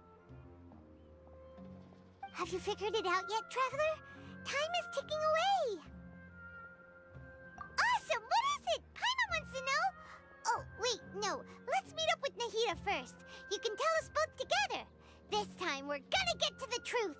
Have you figured it out yet, Traveler? Time is ticking away. Awesome! What is it? Paimon wants to know. Oh, wait, no. Let's meet up with Nahida first. You can tell us both together. This time, we're gonna get to the truth.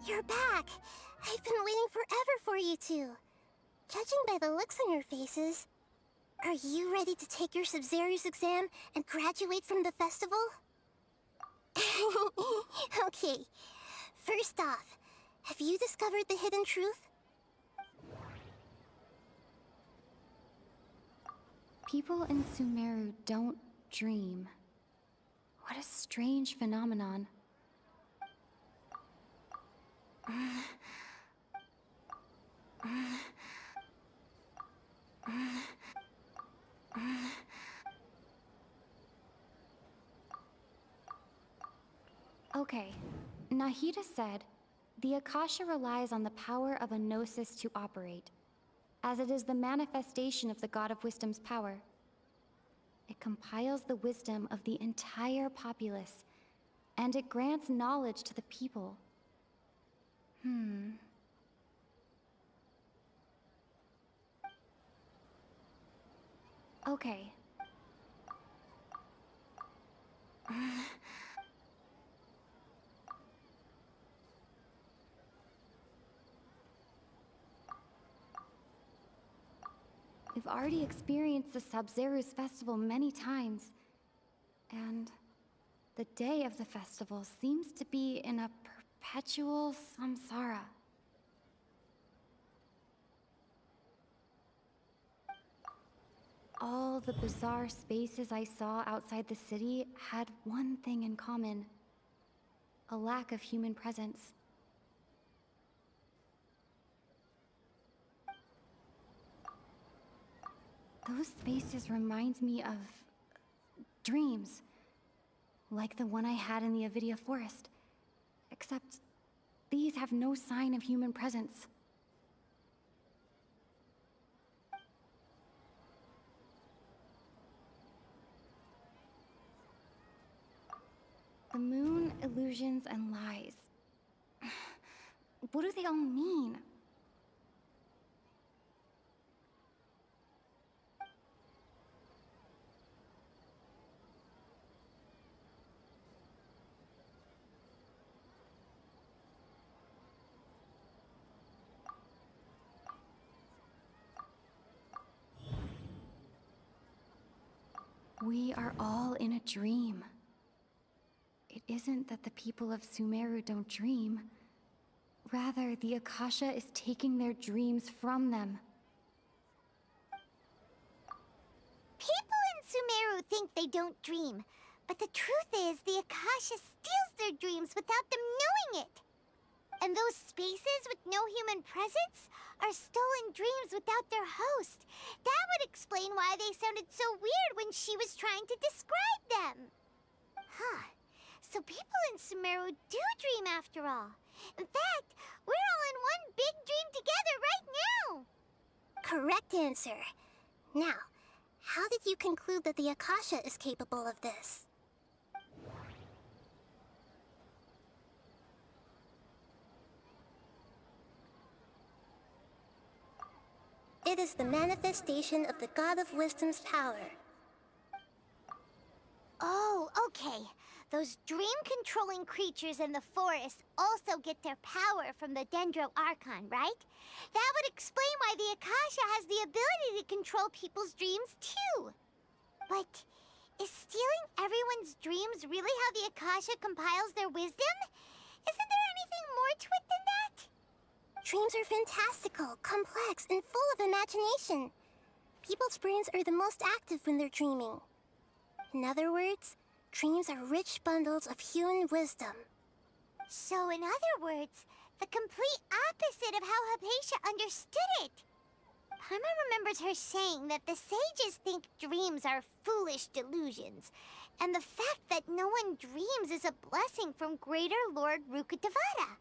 You're back! I've been waiting forever for you two. Judging by the looks on your faces, are you ready to take your Sub-Zero's exam and graduate from the festival? Okay, first off, Have you discovered the hidden truth? People in Sumeru don't dream. What a strange phenomenon. Okay, Nahida said, the Akasha relies on the power of a gnosis to operate, as it is the manifestation of the God of Wisdom's power. It compiles the wisdom of the entire populace, and it grants knowledge to the people. Okay. We've already experienced the Sabzeruz festival many times, and the day of the festival seems to be in a perpetual samsara. All the bizarre spaces I saw outside the city had one thing in common: a lack of human presence. Those spaces remind me of dreams, like the one I had in the Avidia forest, except these have no sign of human presence. The moon, illusions, and lies. What do they all mean? We are all in a dream. It isn't that the people of Sumeru don't dream. Rather, the Akasha is taking their dreams from them. People in Sumeru think they don't dream, but the truth is the Akasha steals their dreams without them knowing it. And those spaces with no human presence are stolen dreams without their host. That would explain why they sounded so weird when she was trying to describe them. Huh. So people in Sumeru do dream after all. In fact, we're all in one big dream together right now. Correct answer. Now, how did you conclude that the Akasha is capable of this? It is the manifestation of the God of Wisdom's power. Oh, okay. Those dream-controlling creatures in the forest also get their power from the Dendro Archon, right? That would explain why the Akasha has the ability to control people's dreams, too. But is stealing everyone's dreams really how the Akasha compiles their wisdom? Isn't there anything more to it than that? Dreams are fantastical, complex, and full of imagination. People's brains are the most active when they're dreaming. In other words, dreams are rich bundles of human wisdom. So in other words, the complete opposite of how Hypatia understood it. Paimon remembers her saying that the sages think dreams are foolish delusions, and the fact that no one dreams is a blessing from Greater Lord Rukkhadevata.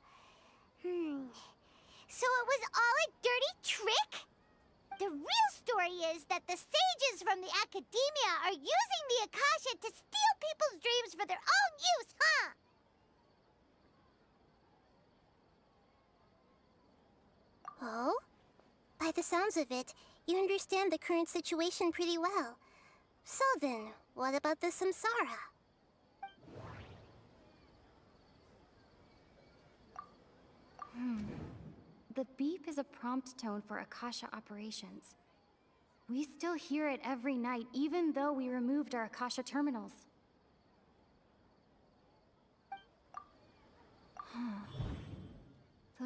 So it was all a dirty trick? The real story is that the sages from the Academia are using the Akasha to steal people's dreams for their own use, huh? Oh? By the sounds of it, you understand the current situation pretty well. So then, what about the samsara? The beep is a prompt tone for Akasha operations. We still hear it every night, even though we removed our Akasha terminals.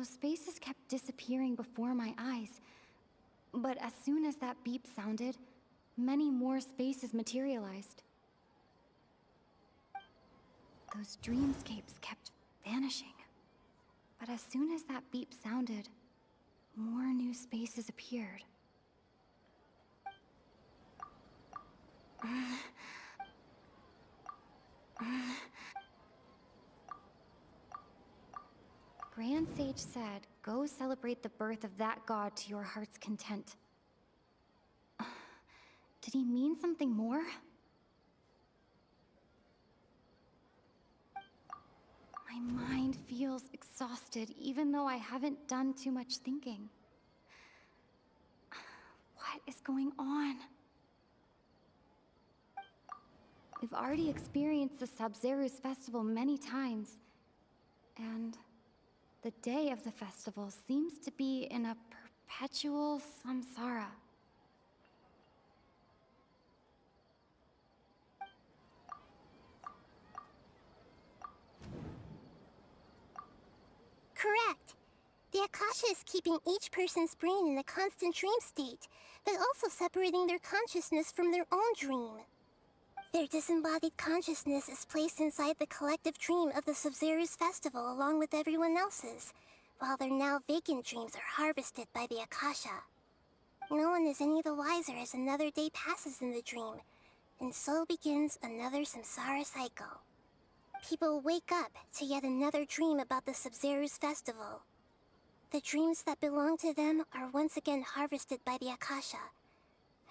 Those spaces kept disappearing before my eyes. But as soon as that beep sounded, many more spaces materialized. Those dreamscapes kept vanishing. But as soon as that beep sounded, more new spaces appeared. Grand Sage said, go celebrate the birth of that god to your heart's content. Did he mean something more? My mind feels exhausted, even though I haven't done too much thinking. What is going on? We've already experienced the Sabzeruz festival many times, and the day of the festival seems to be in a perpetual samsara. Correct. The Akasha is keeping each person's brain in a constant dream state, but also separating their consciousness from their own dream. Their disembodied consciousness is placed inside the collective dream of the Sabzeruz festival along with everyone else's, while their now vacant dreams are harvested by the Akasha. No one is any the wiser as another day passes in the dream, and so begins another samsara cycle. People wake up to yet another dream about the Sabzeruz festival. The dreams that belong to them are once again harvested by the Akasha,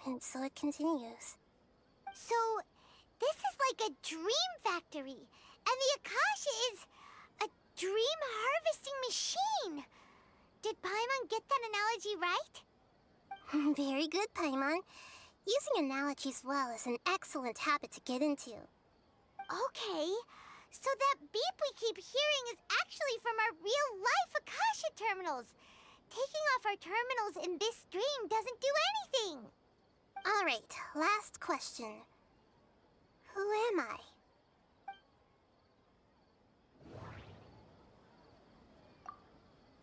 and so it continues. So, this is like a dream factory, and the Akasha is a dream harvesting machine. Did Paimon get that analogy right? Very good, Paimon. Using analogies well is an excellent habit to get into. Okay, so that beep we keep hearing is actually from our real-life Akasha terminals. Taking off our terminals in this dream doesn't do anything. All right, last question. Who am I?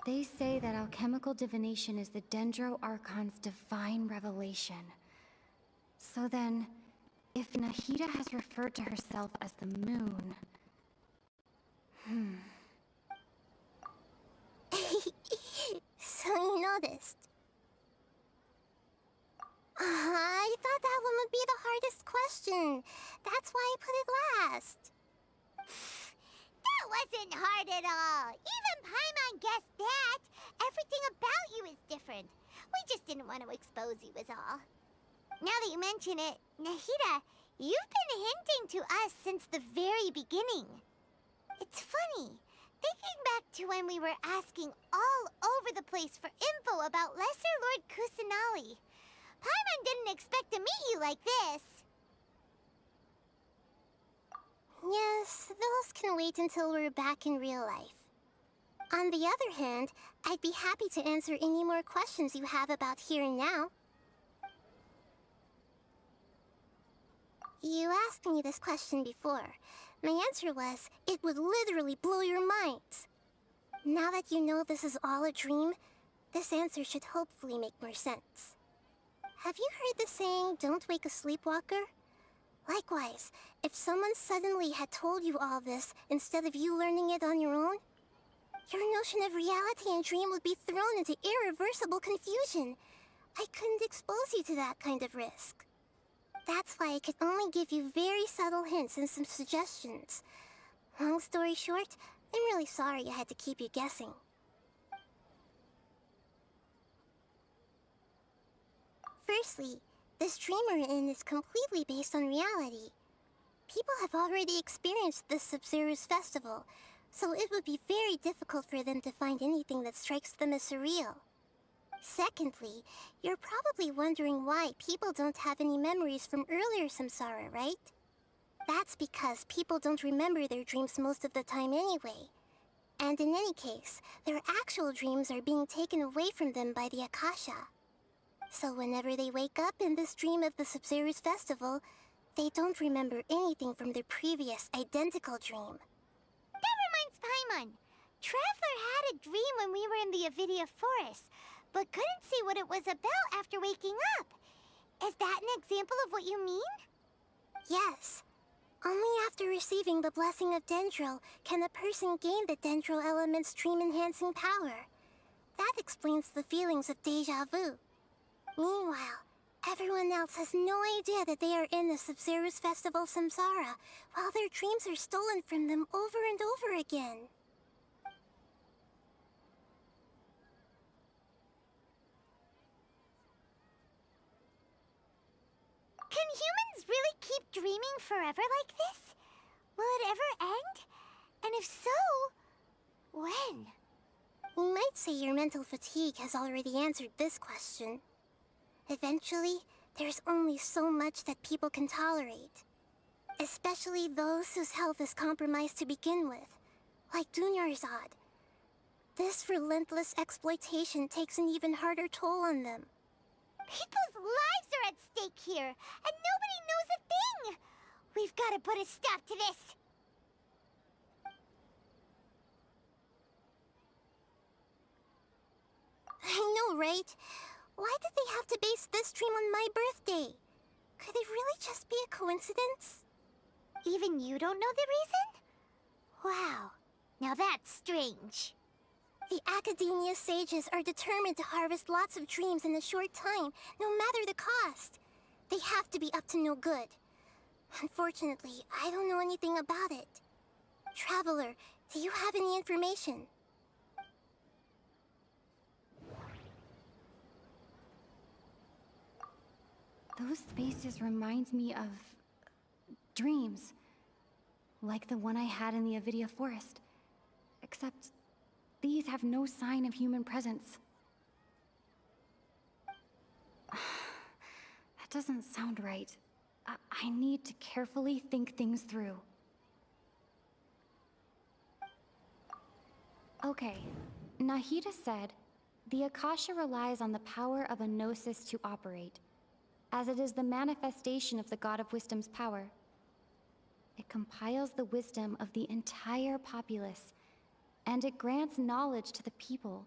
They say that alchemical divination is the Dendro Archon's divine revelation. So then, if Nahida has referred to herself as the moon... So you noticed. I thought that one would be the hardest question. That's why I put it last. That wasn't hard at all. Even Paimon guessed that. Everything about you is different. We just didn't want to expose you is all. Now that you mention it, Nahida, you've been hinting to us since the very beginning. It's funny. Thinking back to when we were asking all over the place for info about Lesser Lord Kusanali, Paimon didn't expect to meet you like this. Yes, those can wait until we're back in real life. On the other hand, I'd be happy to answer any more questions you have about here and now. You asked me this question before. My answer was, it would literally blow your minds. Now that you know this is all a dream, this answer should hopefully make more sense. Have you heard the saying, don't wake a sleepwalker? Likewise, if someone suddenly had told you all this instead of you learning it on your own, your notion of reality and dream would be thrown into irreversible confusion. I couldn't expose you to that kind of risk. That's why I could only give you very subtle hints and some suggestions. Long story short, I'm really sorry I had to keep you guessing. Firstly, this dream we're in is completely based on reality. People have already experienced this Sabzeruz festival, so it would be very difficult for them to find anything that strikes them as surreal. Secondly, you're probably wondering why people don't have any memories from earlier samsara, right? That's because people don't remember their dreams most of the time anyway. And in any case, their actual dreams are being taken away from them by the Akasha. So whenever they wake up in this dream of the Sabzeruz festival, they don't remember anything from their previous identical dream. That reminds Paimon. Traveler had a dream when we were in the Avidia Forest, but couldn't see what it was about after waking up. Is that an example of what you mean? Yes. Only after receiving the blessing of Dendril can a person gain the Dendril element's dream-enhancing power. That explains the feelings of deja vu. Meanwhile, everyone else has no idea that they are in the Sub-Zero's festival Samsara, while their dreams are stolen from them over and over again. Can humans really keep dreaming forever like this? Will it ever end? And if so, when? We might say your mental fatigue has already answered this question. Eventually, there's only so much that people can tolerate. Especially those whose health is compromised to begin with, like Dunyarzad. This relentless exploitation takes an even harder toll on them. People's lives are at stake here, and nobody knows a thing! We've got to put a stop to this! I know, right? Why did they have to base this dream on my birthday? Could it really just be a coincidence? Even you don't know the reason? Wow, now that's strange. The Academia sages are determined to harvest lots of dreams in a short time, no matter the cost. They have to be up to no good. Unfortunately, I don't know anything about it. Traveler, do you have any information? Those spaces remind me of dreams. Like the one I had in the Avidia Forest. Except these have no sign of human presence. That doesn't sound right. I need to carefully think things through. Okay, Nahida said, the Akasha relies on the power of a gnosis to operate, as it is the manifestation of the God of Wisdom's power. It compiles the wisdom of the entire populace, and it grants knowledge to the people.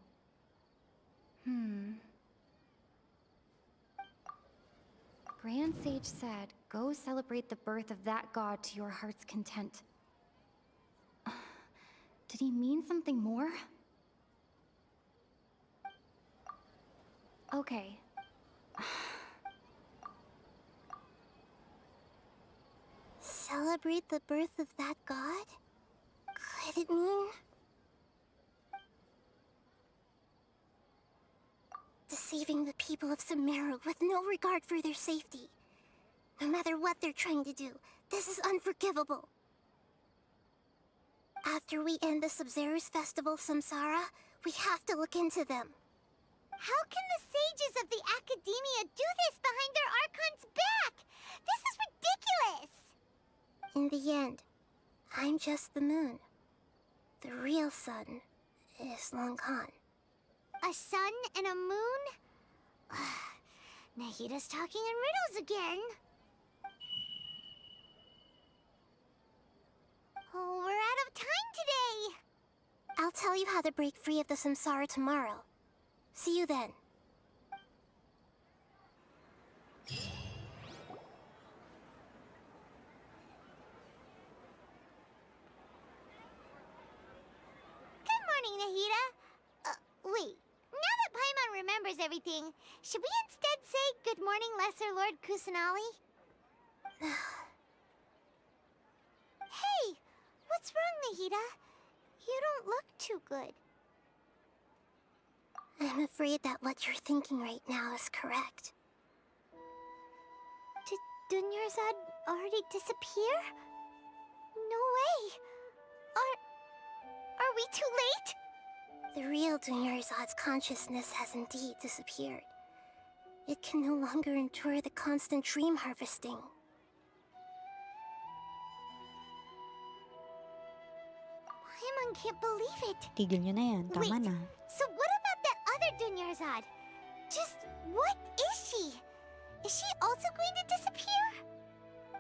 Grand Sage said, go celebrate the birth of that god to your heart's content. Did he mean something more? Okay. Celebrate the birth of that god? Could it mean... deceiving the people of Sumeru with no regard for their safety? No matter what they're trying to do, this is unforgivable. After we end the Sub-Zero's festival Samsara, we have to look into them. How can the sages of the Academia do this behind their Archon's back? This is ridiculous! In the end, I'm just the moon. The real sun is long gone. A sun and a moon? Nahida's talking in riddles again. Oh, we're out of time today! I'll tell you how to break free of the samsara tomorrow. See you then. Good morning, Nahida. Wait. Now that Paimon remembers everything, should we instead say good morning, Lesser Lord Kusanali? Hey! What's wrong, Nahida? You don't look too good. I'm afraid that what you're thinking right now is correct. Did Dunyarzad already disappear? No way! Are we too late? The real Dunyarzad's consciousness has indeed disappeared. It can no longer endure the constant dream harvesting. Paimon can't believe it. Tigil nyo na yan. Tama Wait, na. so what about that other Dunyarzad? Just what is she? Is she also going to disappear?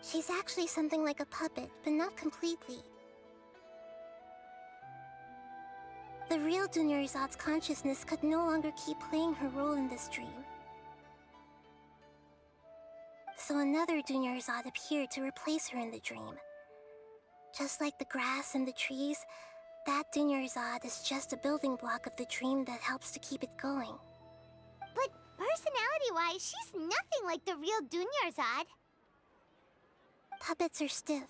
She's actually something like a puppet, but not completely. The real Dunyarzad's consciousness could no longer keep playing her role in this dream. So another Dunyarzad appeared to replace her in the dream. Just like the grass and the trees, that Dunyarzad is just a building block of the dream that helps to keep it going. But personality-wise, she's nothing like the real Dunyarzad. Puppets are stiff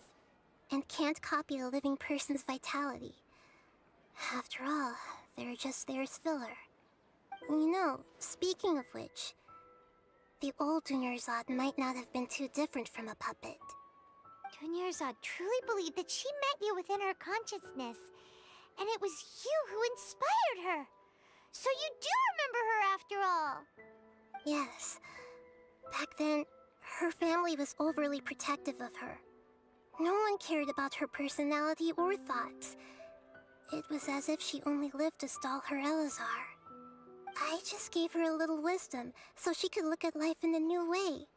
and can't copy a living person's vitality. After all, they're just there as filler. You know, speaking of which, the old Dunyarzad might not have been too different from a puppet. Dunyarzad truly believed that she met you within her consciousness, and it was you who inspired her. So you do remember her after all. Yes. Back then, her family was overly protective of her. No one cared about her personality or thoughts. It was as if she only lived to stall her Elazar. I just gave her a little wisdom so she could look at life in a new way.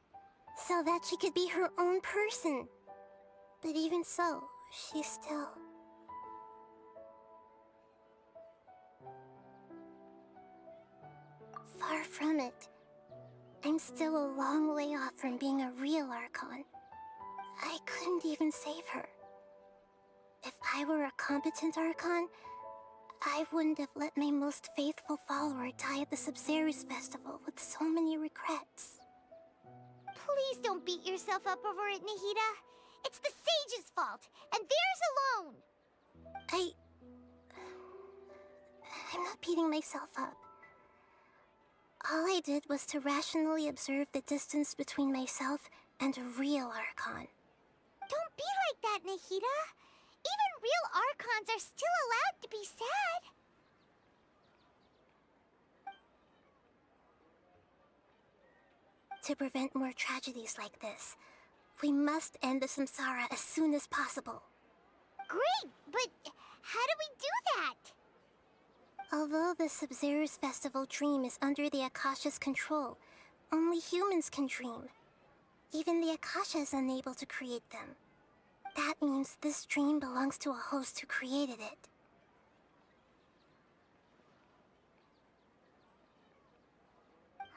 So that she could be her own person. But even so, she's still... Far from it. I'm still a long way off from being a real Archon. I couldn't even save her. If I were a competent Archon, I wouldn't have let my most faithful follower die at the Sabzeruz festival with so many regrets. Please don't beat yourself up over it, Nahida. It's the sage's fault, and theirs alone. I'm not beating myself up. All I did was to rationally observe the distance between myself and a real Archon. Don't be like that, Nahida. Even real Archons are still allowed to be sad. To prevent more tragedies like this, we must end the samsara as soon as possible. Great, but how do we do that? Although the Sabzeruz festival dream is under the Akasha's control, only humans can dream. Even the Akasha is unable to create them. That means this dream belongs to a host who created it.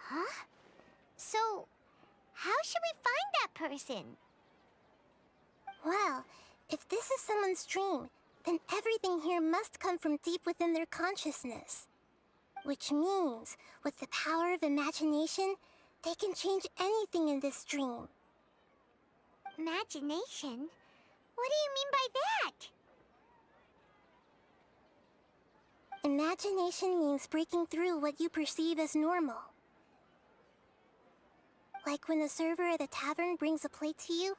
Huh? So, how should we find that person? Well, if this is someone's dream, then everything here must come from deep within their consciousness. Which means, with the power of imagination, they can change anything in this dream. Imagination? What do you mean by that? Imagination means breaking through what you perceive as normal. Like when a server at a tavern brings a plate to you,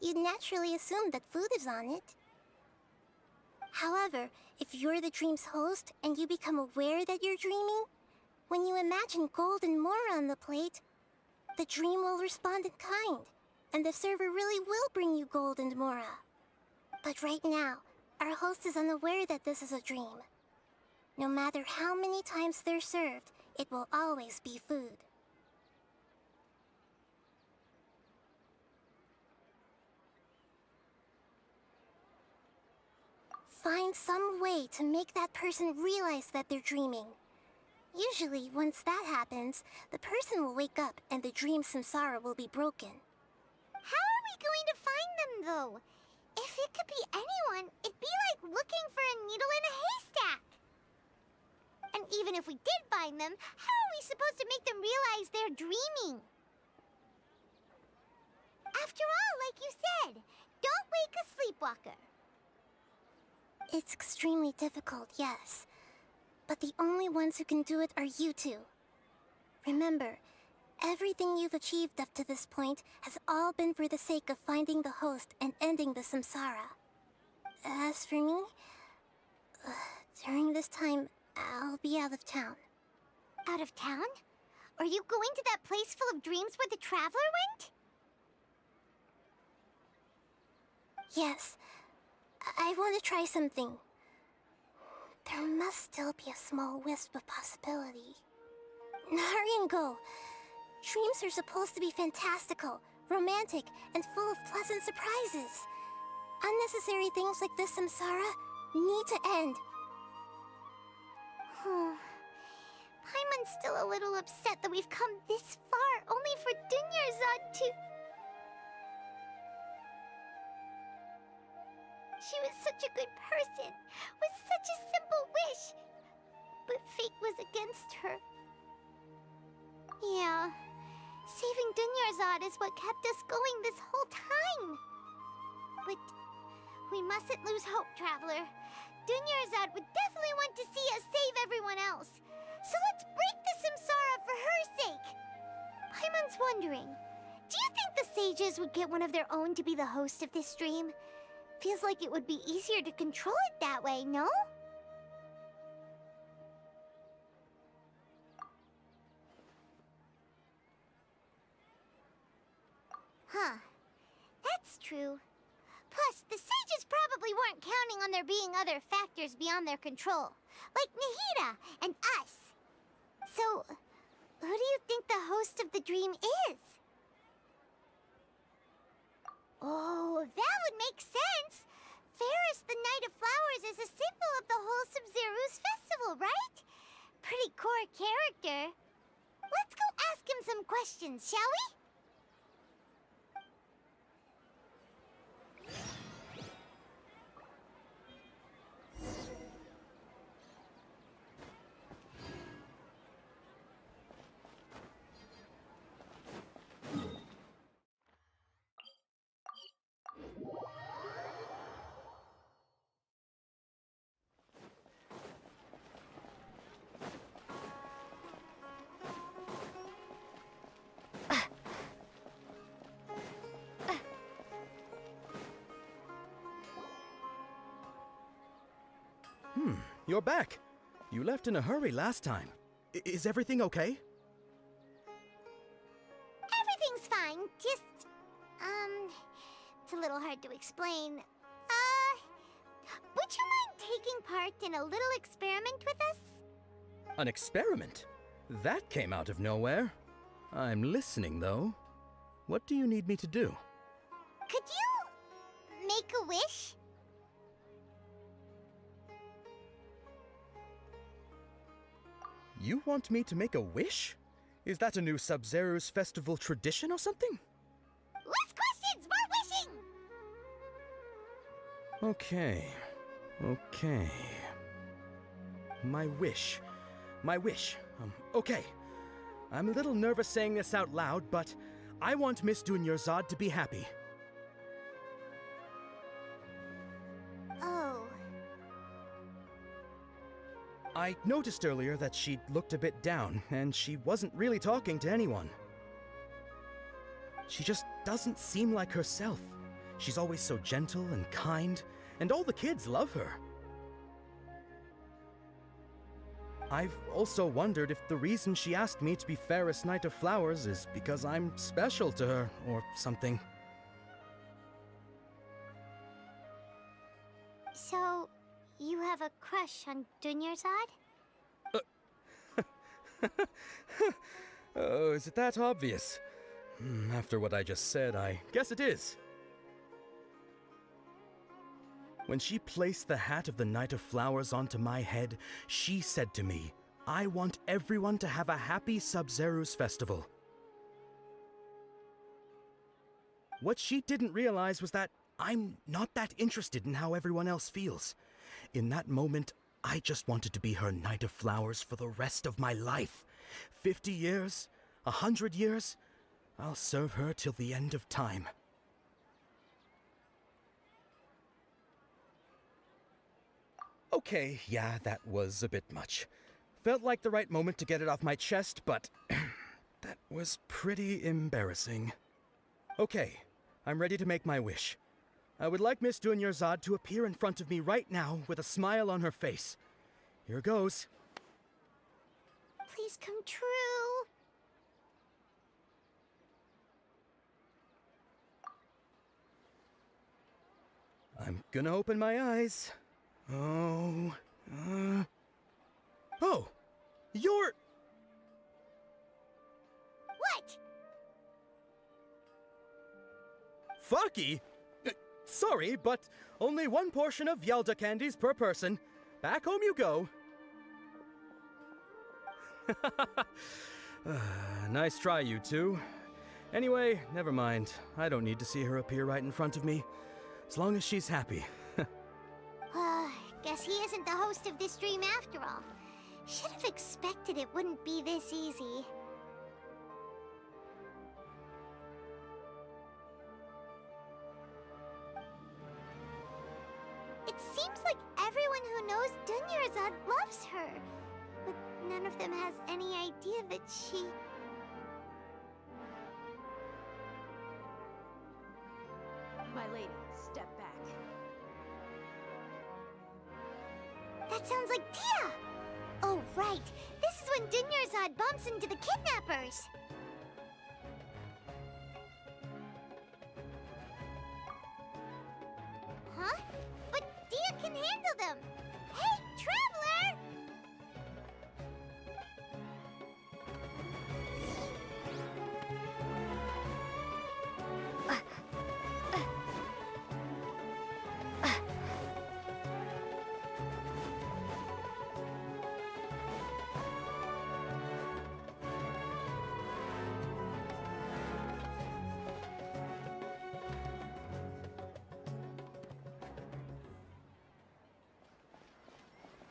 you'd naturally assume that food is on it. However, if you're the dream's host and you become aware that you're dreaming, when you imagine gold and more on the plate, the dream will respond in kind, and the server really will bring you gold and mora. But right now, our host is unaware that this is a dream. No matter how many times they're served, it will always be food. Find some way to make that person realize that they're dreaming. Usually, once that happens, the person will wake up and the dream samsara will be broken. How are we going to find them, though? If it could be anyone, it'd be like looking for a needle in a haystack. And even if we did find them, how are we supposed to make them realize they're dreaming? After all, like you said, don't wake a sleepwalker. It's extremely difficult, yes. But the only ones who can do it are you two. Remember, everything you've achieved up to this point has all been for the sake of finding the host and ending the samsara. As for me, during this time, I'll be out of town. Out of town? Are you going to that place full of dreams where the Traveler went? Yes. I want to try something. There must still be a small wisp of possibility. Hurry and go. Dreams are supposed to be fantastical, romantic, and full of pleasant surprises. Unnecessary things like this samsara need to end. Everyone's still a little upset that we've come this far only for Dunyarzad to... She was such a good person, with such a simple wish. But fate was against her. Yeah, saving Dunyarzad is what kept us going this whole time. But we mustn't lose hope, Traveler. Dunyarzad would definitely want to see us save everyone else. So let's break the samsara for her sake. Paimon's wondering, do you think the sages would get one of their own to be the host of this stream? Feels like it would be easier to control it that way, no? Huh. That's true. Plus, the sages probably weren't counting on there being other factors beyond their control, like Nahida and us. So, who do you think the host of the dream is? Oh, that would make sense. Ferris, the Knight of Flowers, is a symbol of the whole Sub-Zero's festival, right? Pretty core character. Let's go ask him some questions, shall we? You're back. You left in a hurry last time. Is everything okay? Everything's fine, just... it's a little hard to explain. Would you mind taking part in a little experiment with us? An experiment? That came out of nowhere. I'm listening, though. What do you need me to do? Could you... make a wish? You want me to make a wish? Is that a new Sub-Zero's festival tradition or something? Less questions, more wishing! Okay. My wish. Okay. I'm a little nervous saying this out loud, but I want Miss Dunyarzad to be happy. Oh. I noticed earlier that she looked a bit down, and she wasn't really talking to anyone. She just doesn't seem like herself. She's always so gentle and kind, and all the kids love her. I've also wondered if the reason she asked me to be Fairest Knight of Flowers is because I'm special to her, or something. So, you have a crush on Dunyarzad? Oh, is it that obvious? After what I just said, I guess it is. When she placed the hat of the Knight of Flowers onto my head, she said to me, I want everyone to have a happy Sub-Zero's festival. What she didn't realize was that I'm not that interested in how everyone else feels. In that moment, I just wanted to be her Knight of Flowers for the rest of my life. 50 years, 100 years, I'll serve her till the end of time. Okay, yeah, that was a bit much. Felt like the right moment to get it off my chest, but that was pretty embarrassing. Okay, I'm ready to make my wish. I would like Miss Dunyarzad to appear in front of me right now with a smile on her face. Here goes. Please come true. I'm gonna open my eyes. Oh, you're... What? Faki? Sorry, but only one portion of Yalda candies per person. Back home you go. Nice try, you two. Anyway, never mind. I don't need to see her appear right in front of me. As long as she's happy. Guess he isn't the host of this dream after all. Should have expected it wouldn't be this easy. It seems like everyone who knows Dunyarzad loves her. But none of them has any idea that she... My lady, step back. That sounds like Tia! Oh, right. This is when Dunyarzad bumps into the kidnappers. Huh? But Tia can handle them! Hey, Traveler!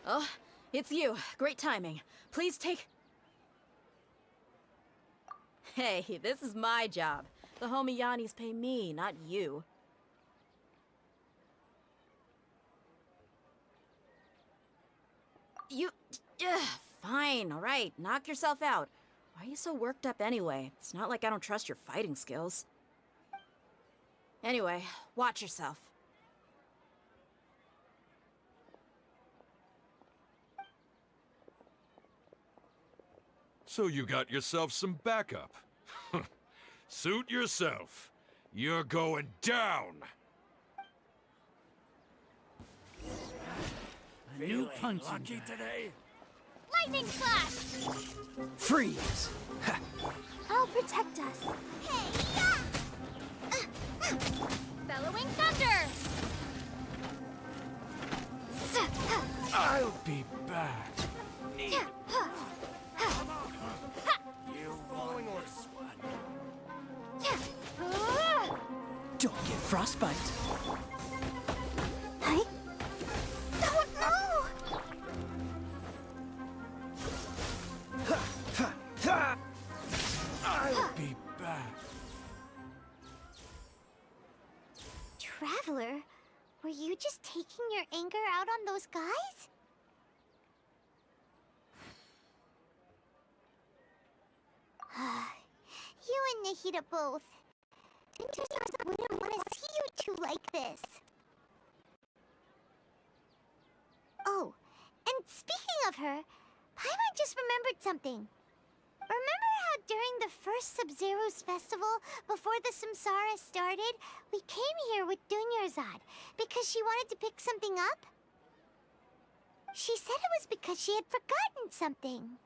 Oh, it's you. Great timing. Please take... Hey, this is my job. The homie Yannis pay me, not you. You... fine, alright. Knock yourself out. Why are you so worked up anyway? It's not like I don't trust your fighting skills. Anyway, watch yourself. So you got yourself some backup. Suit yourself. You're going down. A new punching lucky bag. today? Lightning Slash! Freeze! Ha. I'll protect us. Hey, yeah! Bellowing Thunder! I'll be back. You following orders? Don't get frostbite. I don't know! I'll be back. Traveler, were you just taking your anger out on those guys? You and Nahida both. Dunyarzad wouldn't want to see you two like this. Oh, and speaking of her, Paimon just remembered something. Remember how during the first Sub-Zero's festival, before the samsara started, we came here with Dunyarzad because she wanted to pick something up? She said it was because she had forgotten something.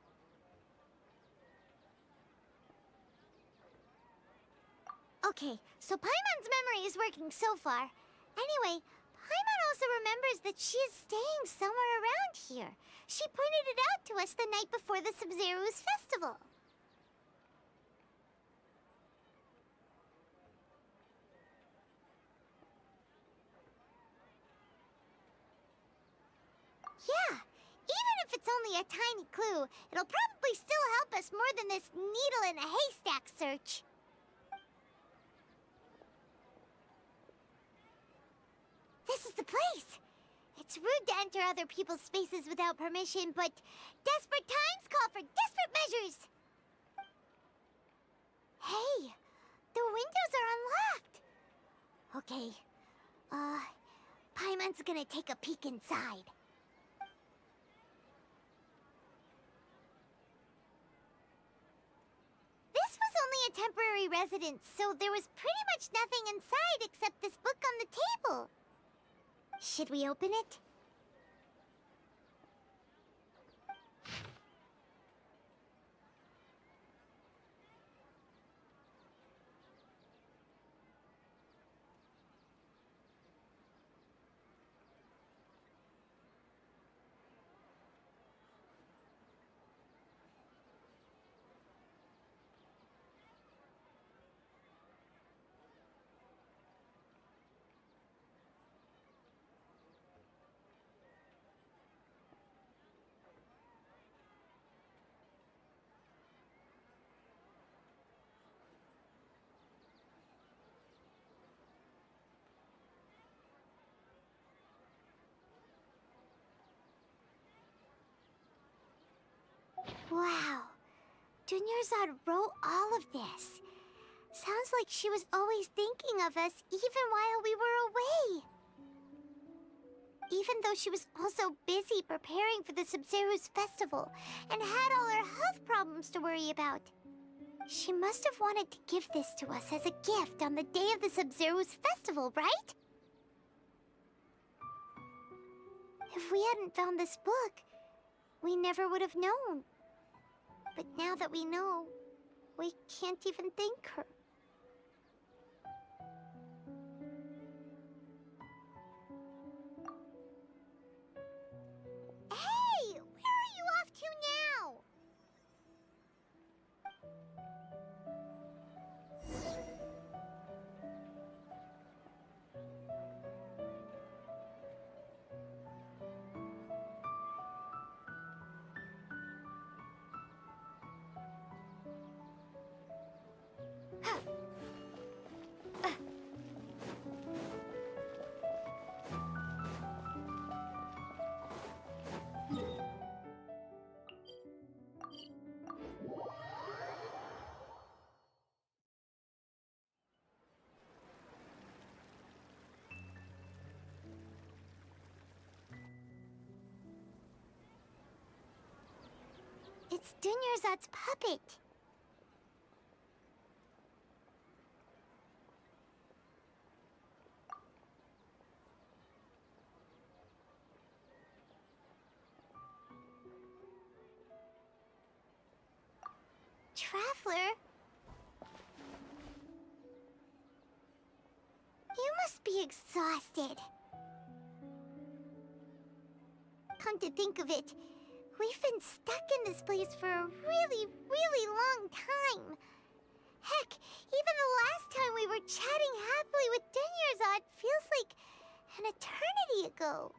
Okay, so Paimon's memory is working so far. Anyway, Paimon also remembers that she is staying somewhere around here. She pointed it out to us the night before the Sub-Zero's festival. Yeah, even if it's only a tiny clue, it'll probably still help us more than this needle in a haystack search. This is the place! It's rude to enter other people's spaces without permission, but desperate times call for desperate measures! Hey! The windows are unlocked! Okay, Paimon's gonna take a peek inside. This was only a temporary residence, so there was pretty much nothing inside except this book on the table. Should we open it? Dunyarzad wrote all of this. Sounds like she was always thinking of us even while we were away. Even though she was also busy preparing for the Sabzeruz festival and had all her health problems to worry about. She must have wanted to give this to us as a gift on the day of the Sabzeruz festival, right? If we hadn't found this book, we never would have known. But now that we know, we can't even thank her. Hey! Where are you off to now? It's Dunyarzad's puppet. Traveler? You must be exhausted. Come to think of it, we've been stuck in this place for a really, really long time. Heck, even the last time we were chatting happily with Dunyarzad feels like an eternity ago.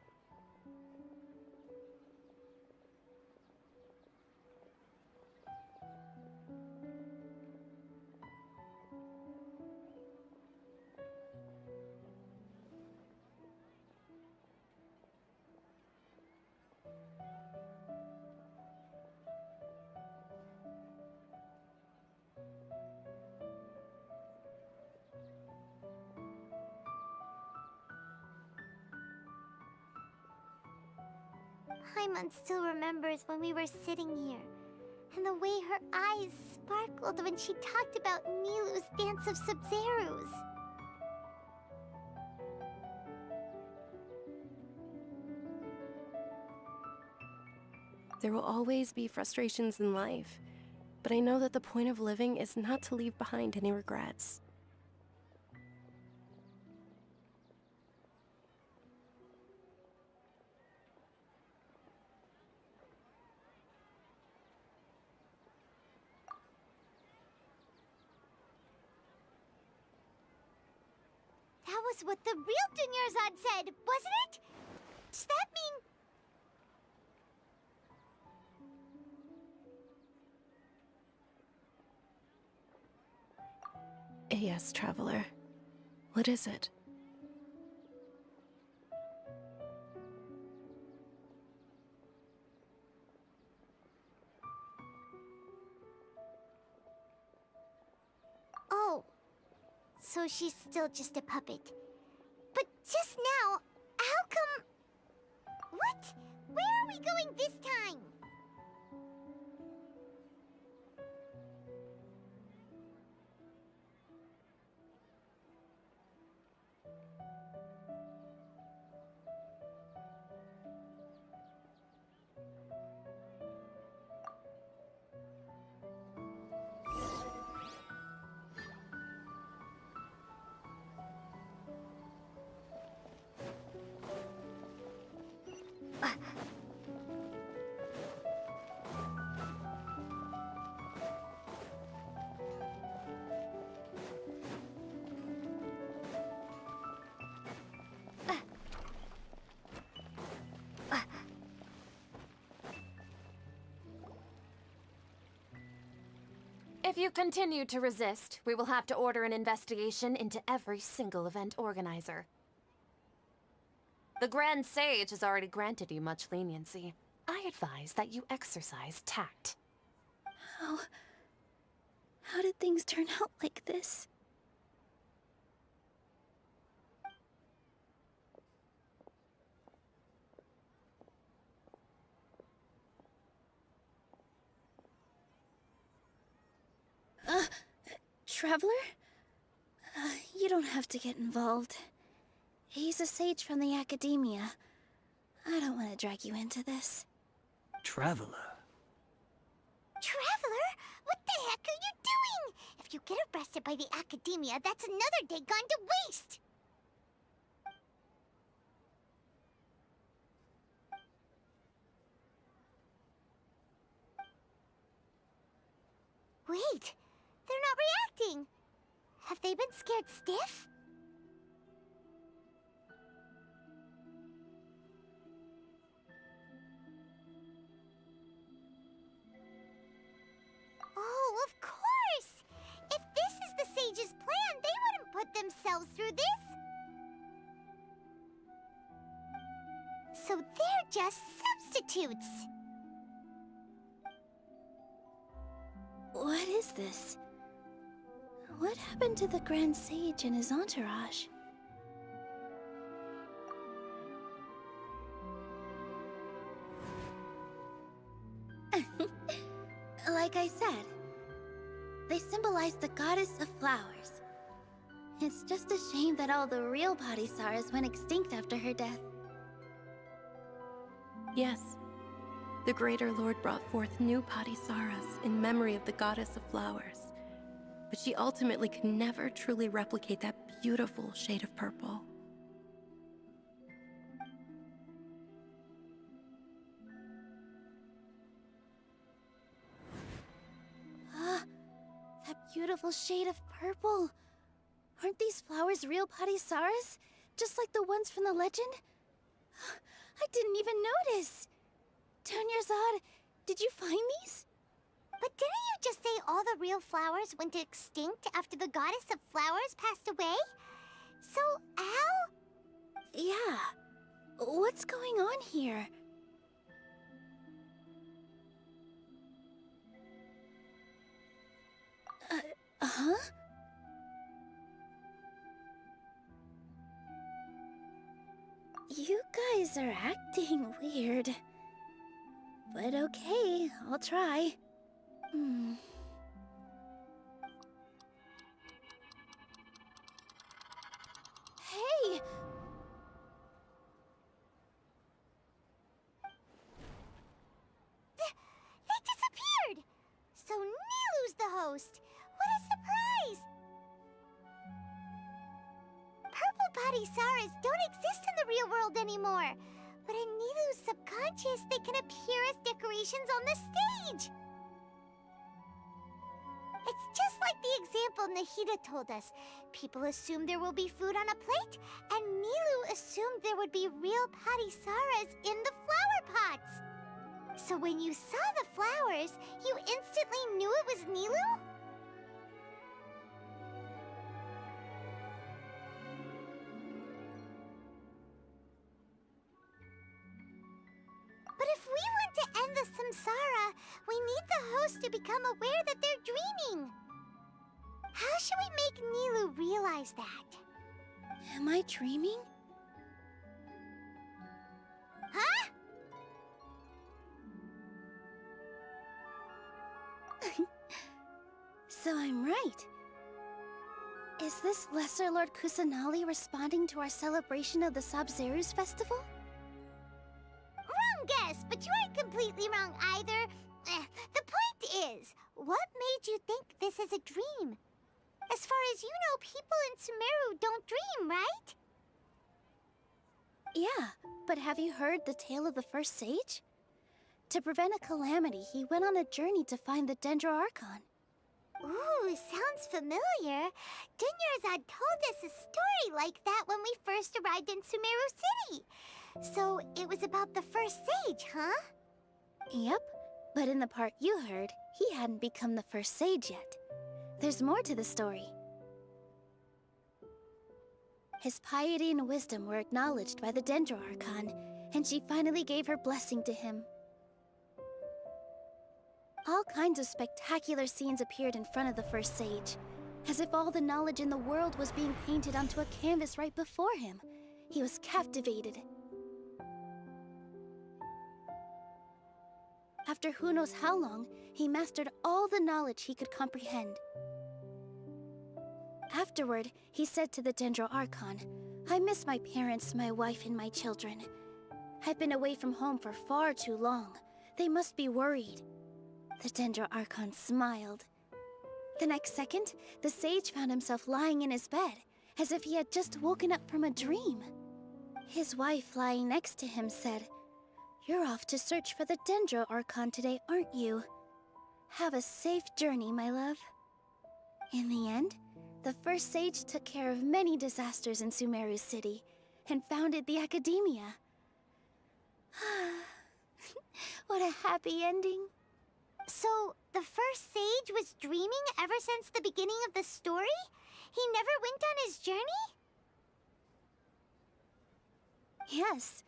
Paimon still remembers when we were sitting here, and the way her eyes sparkled when she talked about Nilu's Dance of Sabzeruz. There will always be frustrations in life, but I know that the point of living is not to leave behind any regrets. That was what the real Dunyarzad said, wasn't it? Does that mean... Yes, Traveler. What is it? Oh, so she's still just a puppet. But just now, how come... What? Where are we going this time? If you continue to resist, we will have to order an investigation into every single event organizer. The Grand Sage has already granted you much leniency. I advise that you exercise tact. How How did things turn out like this? Traveler? You don't have to get involved. He's a sage from the academia. I don't want to drag you into this. Traveler? Traveler? What the heck are you doing? If you get arrested by the academia, that's another day gone to waste! Wait, they're not reacting. Have they been scared stiff? Oh, of course! If this is the sage's plan, they wouldn't put themselves through this. So they're just substitutes. What is this? What happened to the Grand Sage and his entourage? Like I said, they symbolize the goddess of flowers. It's just a shame that all the real Bodhisattvas went extinct after her death. Yes. The Greater Lord brought forth new Bodhisattvas in memory of the goddess of flowers. But she ultimately could never truly replicate that beautiful shade of purple. That beautiful shade of purple. Aren't these flowers real Bodhisattvas? Just like the ones from the legend? I didn't even notice. Dunyarzad, did you find these? But didn't you just say all the real flowers went extinct after the goddess of flowers passed away? So, how? Yeah. What's going on here? Huh? You guys are acting weird. But okay, I'll try. Hey! They disappeared! So Nilu's the host! What a surprise! Purple Bodhisattvas don't exist in the real world anymore. But in Nilu's subconscious, they can appear as decorations on the stage. It's just like the example Nahida told us. People assume there will be food on a plate, and Nilu assumed there would be real Bodhisattvas in the flower pots. So when you saw the flowers, you instantly knew it was Nilu? But if we want to end the samsara, we need the host to become aware that they're dreaming. How should we make Nilu realize that? Am I dreaming? Huh? So I'm right. Is this Lesser Lord Kusanali responding to our celebration of the Sabzeruz festival? Wrong guess, but you aren't completely wrong either. The point is, what made you think this is a dream? As far as you know, people in Sumeru don't dream, right? Yeah, but have you heard the tale of the first sage? To prevent a calamity, he went on a journey to find the Dendroarchon. Ooh, sounds familiar. Dunyarzad told us a story like that when we first arrived in Sumeru City. So, it was about the first sage, huh? Yep, but in the part you heard, he hadn't become the first sage yet. There's more to the story. His piety and wisdom were acknowledged by the Dendroarchon, and she finally gave her blessing to him. All kinds of spectacular scenes appeared in front of the first sage, as if all the knowledge in the world was being painted onto a canvas right before him. He was captivated. After who knows how long, he mastered all the knowledge he could comprehend. Afterward, he said to the Dendro Archon, "I miss my parents, my wife, and my children. I've been away from home for far too long. They must be worried." The Dendro Archon smiled. The next second, the sage found himself lying in his bed, as if he had just woken up from a dream. His wife, lying next to him, said, "You're off to search for the Dendro Archon today, aren't you? Have a safe journey, my love." In the end, the first sage took care of many disasters in Sumeru City and founded the Academia. What a happy ending. So, the first sage was dreaming ever since the beginning of the story? He never went on his journey? Yes,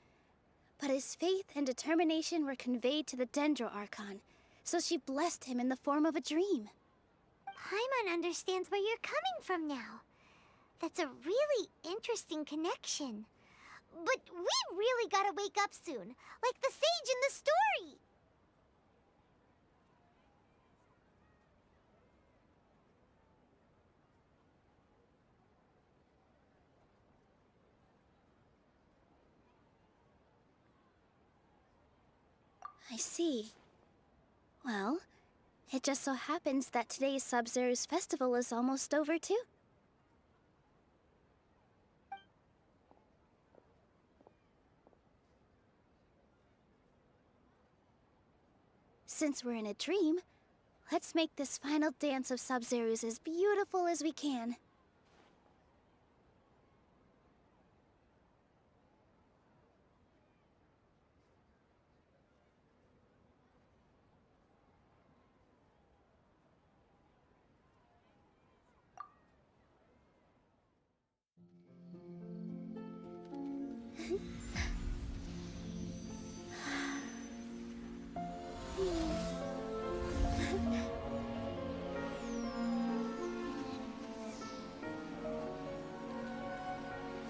but his faith and determination were conveyed to the Dendro Archon, so she blessed him in the form of a dream. Paimon understands where you're coming from now. That's a really interesting connection. But we really gotta wake up soon, like the sage in the story! I see. Well, it just so happens that today's Sub-Zero's festival is almost over too. Since we're in a dream, let's make this final dance of Sub-Zero's as beautiful as we can.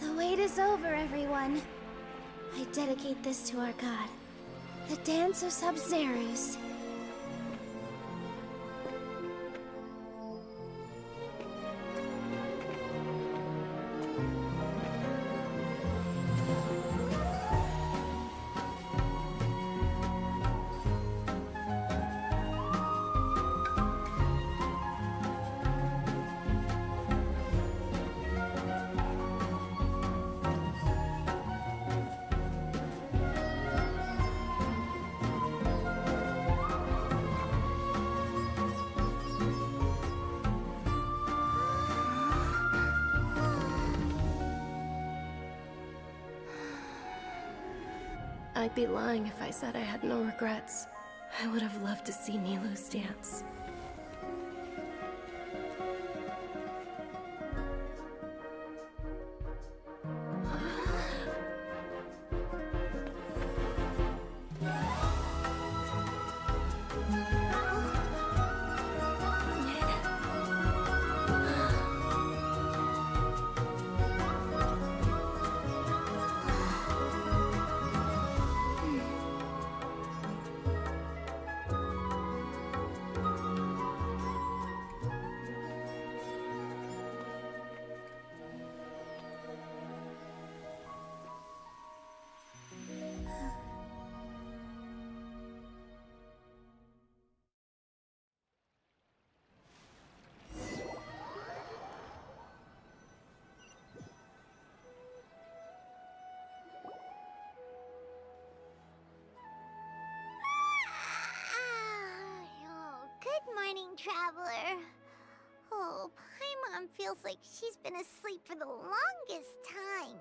The wait is over, everyone. I dedicate this to our god, the Dance of Sub-Zeros. I'd be lying if I said I had no regrets. I would have loved to see Nilou's dance. Good morning, traveler. Oh, Paimon feels like she's been asleep for the longest time.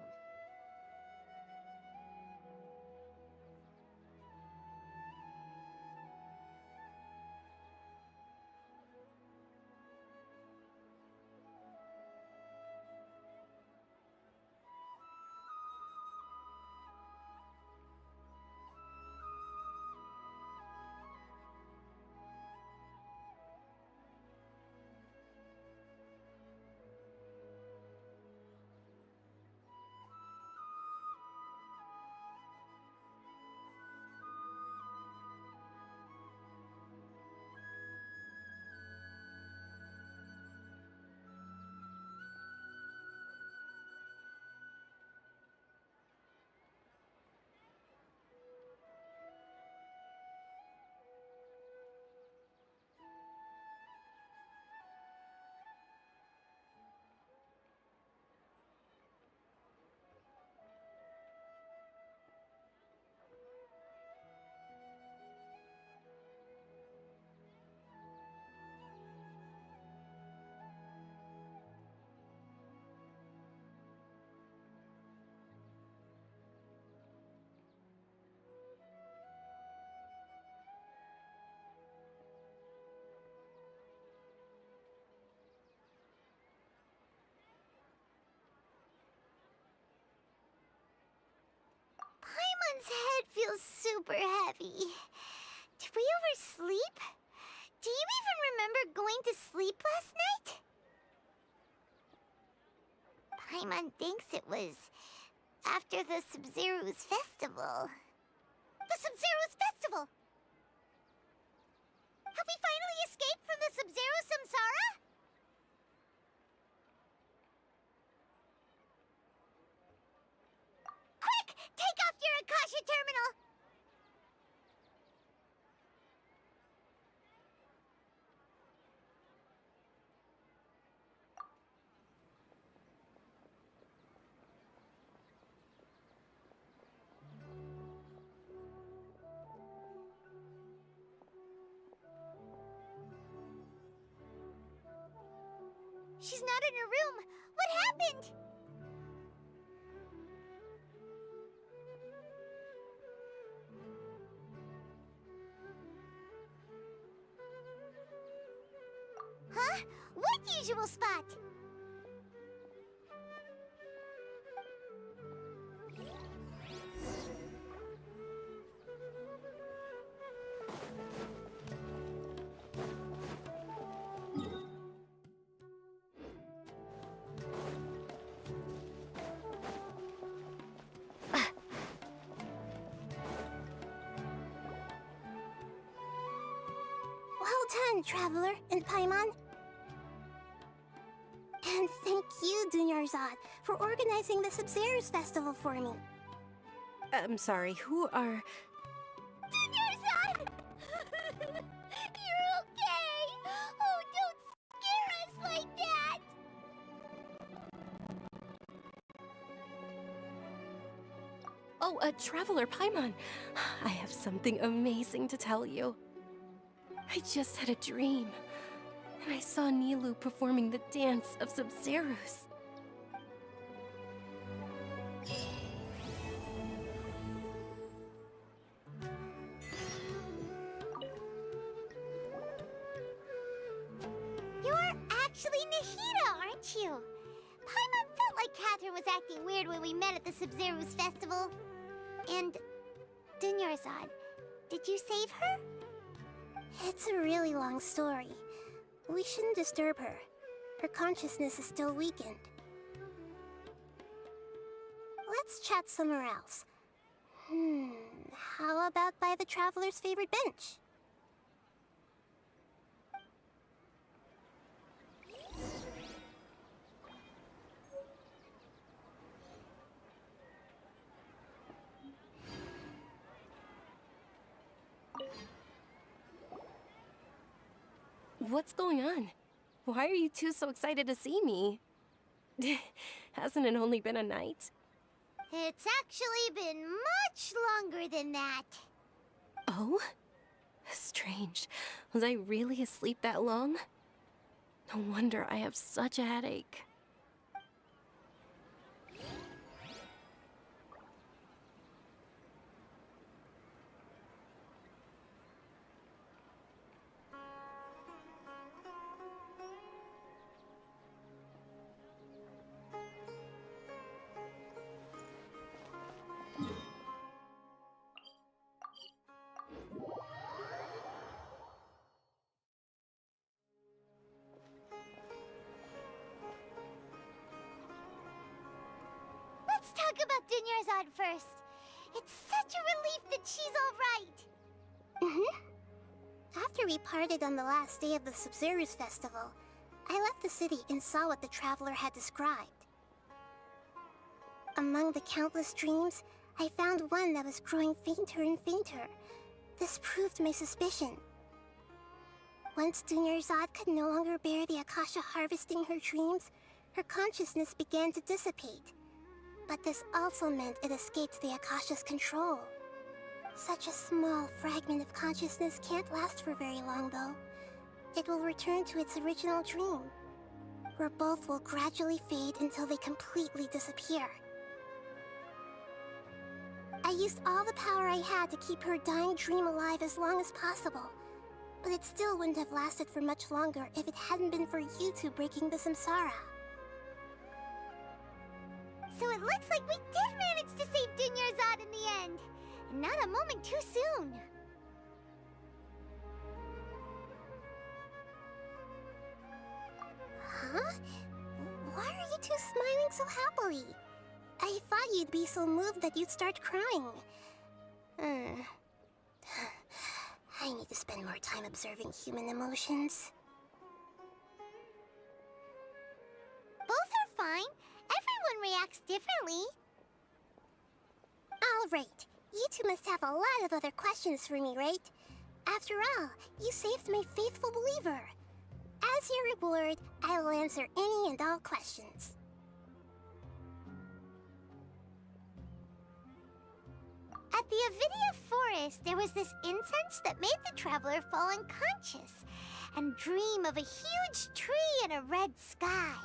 Paimon's head feels super heavy. Did we oversleep? Do you even remember going to sleep last night? Paimon thinks it was after the Sub-Zero's festival. The Sub-Zero's festival! Have we finally escaped from the Sub-Zero samsara? Quick! Take off your Akasha terminal! She's not in her room. What happened? Huh? What usual spot? Well done, Traveler and Paimon. And thank you, Dunyarzad, for organizing the Sub-Zero's festival for me. I'm sorry, who are... Dunyarzad! You're okay! Oh, don't scare us like that! Oh, Traveler Paimon. I have something amazing to tell you. I just had a dream, and I saw Nilou performing the dance of Sub-Zero's. You're actually Nahida, aren't you? Paimon felt like Catherine was acting weird when we met at the Sub-Zero's festival. And Dunyarzad, did you save her? It's a really long story. We shouldn't disturb her. Her consciousness is still weakened. Let's chat somewhere else. How about by the Traveler's favorite bench? What's going on? Why are you two so excited to see me? Hasn't it only been a night? It's actually been much longer than that. Oh? Strange. Was I really asleep that long? No wonder I have such a headache. Let's talk about Dunyarzad first. It's such a relief that she's all right. After we parted on the last day of the Sub-Zero's festival, I left the city and saw what the Traveler had described. Among the countless dreams, I found one that was growing fainter and fainter. This proved my suspicion. Once Dunyarzad could no longer bear the Akasha harvesting her dreams, her consciousness began to dissipate. But this also meant it escaped the Akasha's control. Such a small fragment of consciousness can't last for very long, though. It will return to its original dream, where both will gradually fade until they completely disappear. I used all the power I had to keep her dying dream alive as long as possible, but it still wouldn't have lasted for much longer if it hadn't been for you two breaking the samsara. So it looks like we did manage to save Dunyarzad in the end. and not a moment too soon. Huh? Why are you two smiling so happily? I thought you'd be so moved that you'd start crying. I need to spend more time observing human emotions. Both are fine. Everyone reacts differently. All right. You two must have a lot of other questions for me, right? After all, you saved my faithful believer. As your reward, I will answer any and all questions. At the Avidia forest, there was this incense that made the traveler fall unconscious and dream of a huge tree and a red sky.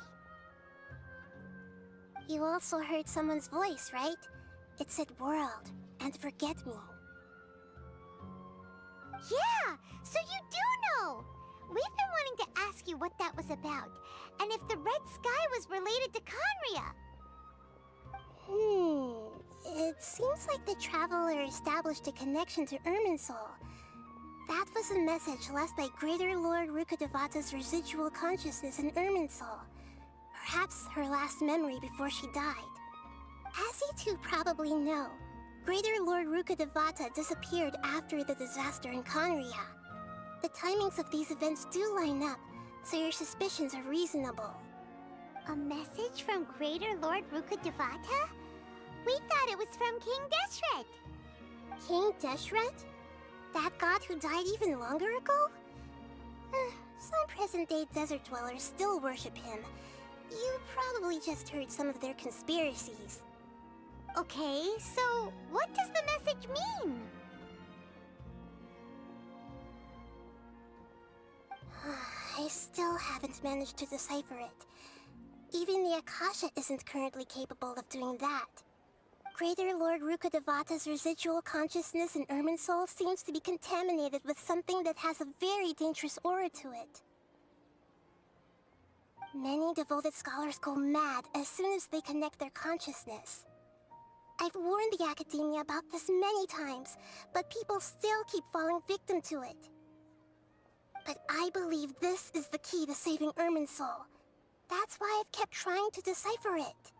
You also heard someone's voice, right? It said world and forget me. Yeah, so you do know! We've been wanting to ask you what that was about, and if the red sky was related to Conria. It seems like the traveler established a connection to Irminsul. That was a message left by Greater Lord Rukkhadevata's residual consciousness in Irminsul. Perhaps her last memory before she died. As you two probably know, Greater Lord Rukkhadevata disappeared after the disaster in Conria. The timings of these events do line up, so your suspicions are reasonable. A message from Greater Lord Rukkhadevata? We thought it was from King Deshret. King Deshret? That god who died even longer ago? Some present-day desert dwellers still worship him. You probably just heard some of their conspiracies. Okay, so what does the message mean? I still haven't managed to decipher it. Even the Akasha isn't currently capable of doing that. Greater Lord Rukkhadevata's residual consciousness in Irminsul seems to be contaminated with something that has a very dangerous aura to it. Many devoted scholars go mad as soon as they connect their consciousness. I've warned the Academia about this many times, but people still keep falling victim to it. But I believe this is the key to saving Irminsul. That's why I've kept trying to decipher it.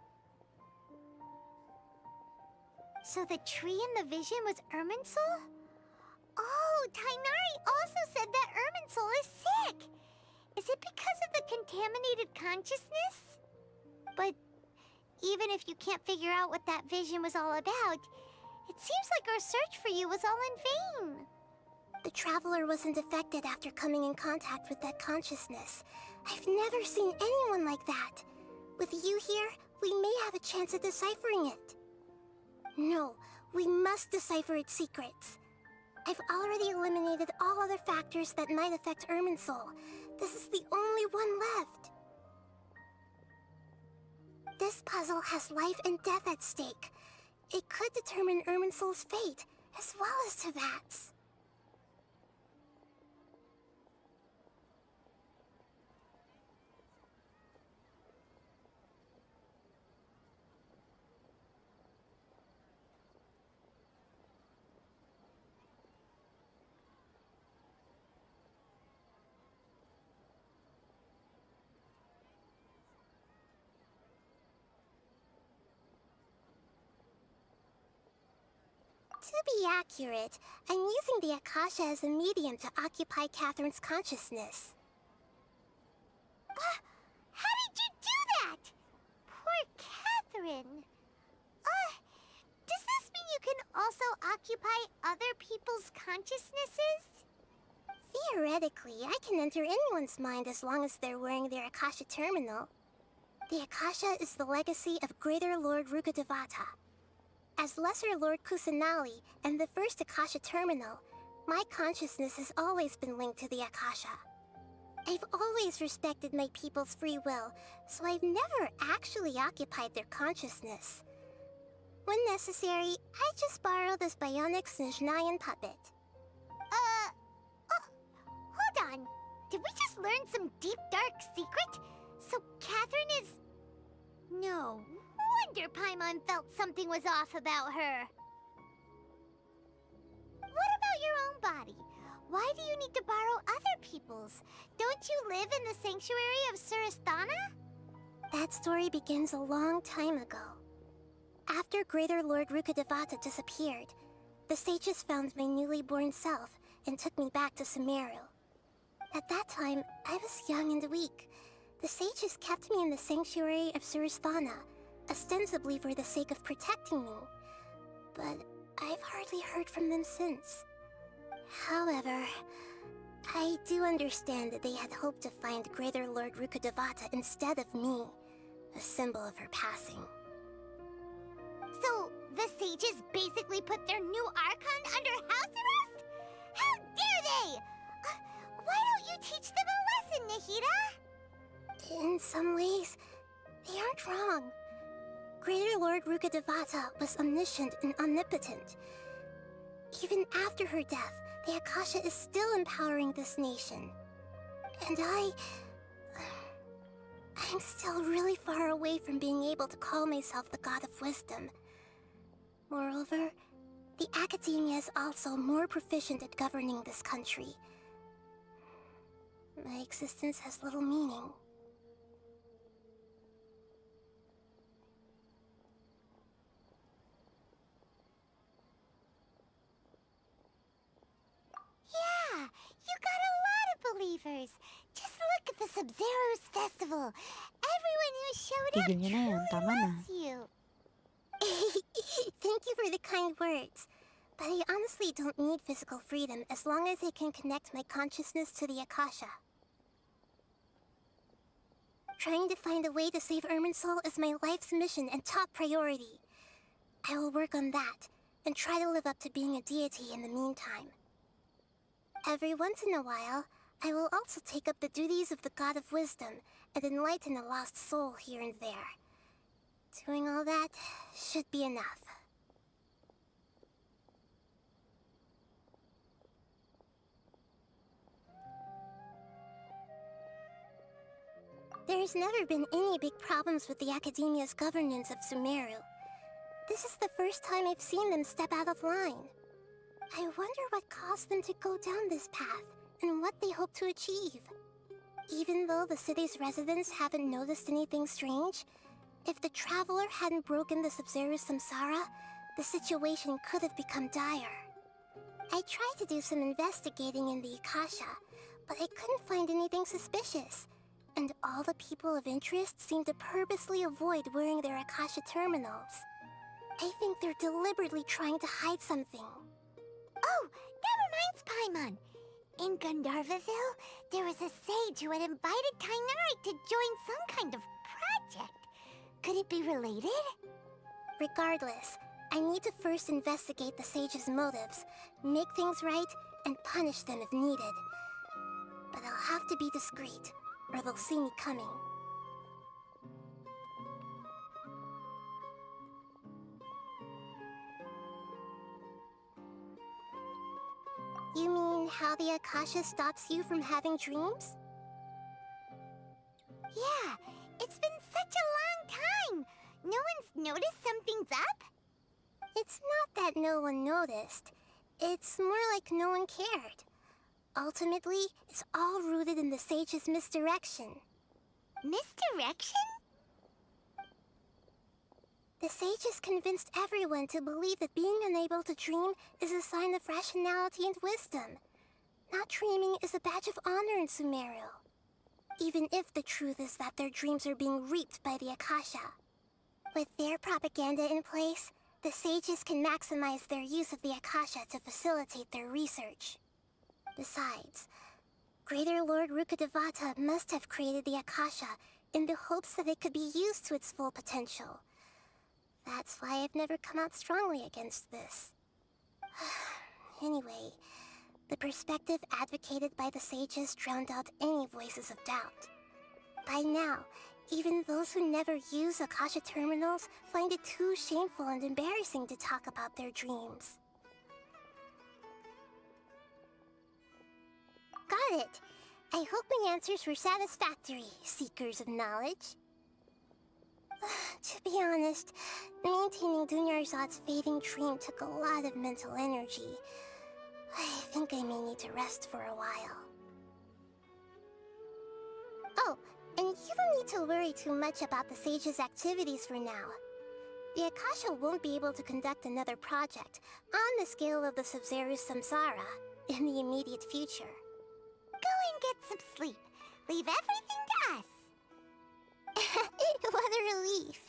So the tree in the vision was Irminsul? Oh, Tainari also said that Irminsul is sick! Is it because of the contaminated consciousness? But even if you can't figure out what that vision was all about, it seems like our search for you was all in vain. The Traveler wasn't affected after coming in contact with that consciousness. I've never seen anyone like that. With you here, we may have a chance at deciphering it. No, we must decipher its secrets. I've already eliminated all other factors that might affect Irminsul. This is the only one left. This puzzle has life and death at stake. It could determine Irminsul's fate, as well as Tevat's. To be accurate, I'm using the Akasha as a medium to occupy Catherine's consciousness. How did you do that? Poor Catherine. Does this mean you can also occupy other people's consciousnesses? Theoretically, I can enter anyone's mind as long as they're wearing their Akasha terminal. The Akasha is the legacy of Greater Lord Rukkhadevata. As Lesser Lord Kusanali and the first Akasha terminal, my consciousness has always been linked to the Akasha. I've always respected my people's free will, so I've never actually occupied their consciousness. When necessary, I just borrow this bionic Snezhnayan puppet. Hold on. Did we just learn some deep, dark secret? So Catherine is... No wonder Paimon felt something was off about her. body. Why do you need to borrow other people's? Don't you live in the sanctuary of Surasthana? That story begins a long time ago. After Greater Lord Rukkhadevata disappeared, the sages found my newly born self and took me back to Sumeru. At that time, I was young and weak. The sages kept me in the sanctuary of Surasthana, ostensibly for the sake of protecting me. But I've hardly heard from them since. However, I do understand that they had hoped to find Greater Lord Rukkhadevata instead of me, a symbol of her passing. So, the sages basically put their new Archon under house arrest? How dare they! Why don't you teach them a lesson, Nahida? In some ways, they aren't wrong. Greater Lord Rukkhadevata was omniscient and omnipotent. Even after her death, the Akasha is still empowering this nation. And I'm still really far away from being able to call myself the God of Wisdom. Moreover, the Academia is also more proficient at governing this country. My existence has little meaning. Yeah, you got a lot of believers. Just look at the Sub-Zero's festival. Everyone who showed up Tigil nyo na yan, tama na. loves you. Thank you for the kind words. But I honestly don't need physical freedom as long as I can connect my consciousness to the Akasha. Trying to find a way to save Irminsul is my life's mission and top priority. I will work on that, and try to live up to being a deity in the meantime. Every once in a while, I will also take up the duties of the God of Wisdom and enlighten a lost soul here and there. Doing all that should be enough. There's never been any big problems with the Academia's governance of Sumeru. This is the first time I've seen them step out of line. I wonder what caused them to go down this path, and what they hope to achieve. Even though the city's residents haven't noticed anything strange, if the Traveler hadn't broken the Sub-Zero's samsara, the situation could have become dire. I tried to do some investigating in the Akasha, but I couldn't find anything suspicious. And all the people of interest seem to purposely avoid wearing their Akasha terminals. I think they're deliberately trying to hide something. Oh, that reminds Paimon. In Gandharvaville, there was a sage who had invited Tainari to join some kind of project. Could it be related? Regardless, I need to first investigate the sage's motives, make things right, and punish them if needed. But I'll have to be discreet, or they'll see me coming. You mean how the Akasha stops you from having dreams? Yeah, it's been such a long time. No one's noticed something's up? It's not that no one noticed. It's more like no one cared. Ultimately, it's all rooted in the sage's misdirection. Misdirection? The sages convinced everyone to believe that being unable to dream is a sign of rationality and wisdom. Not dreaming is a badge of honor in Sumeru. Even if the truth is that their dreams are being reaped by the Akasha. With their propaganda in place, the sages can maximize their use of the Akasha to facilitate their research. Besides, Greater Lord Rukkhadevata must have created the Akasha in the hopes that it could be used to its full potential. That's why I've never come out strongly against this. Anyway, the perspective advocated by the sages drowned out any voices of doubt. By now, even those who never use Akasha terminals find it too shameful and embarrassing to talk about their dreams. Got it! I hope my answers were satisfactory, seekers of knowledge. To be honest, maintaining Dunyarzad's fading dream took a lot of mental energy. I think I may need to rest for a while. Oh, and you don't need to worry too much about the Sage's activities for now. The Akasha won't be able to conduct another project on the scale of the Sub-Zero Samsara in the immediate future. Go and get some sleep. Leave everything to us. What a relief.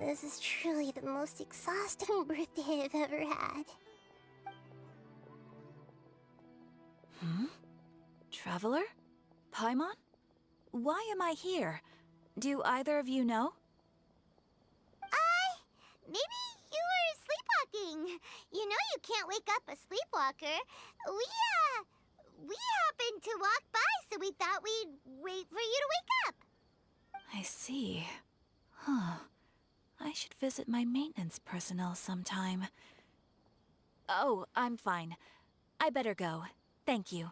This is truly the most exhausting birthday I've ever had. Traveler? Paimon? Why am I here? Do either of you know? Maybe you were sleepwalking. You know you can't wake up a sleepwalker. We happened to walk by, so we thought we'd wait for you to wake up. I see. Huh. I should visit my maintenance personnel sometime. Oh, I'm fine. I better go. Thank you.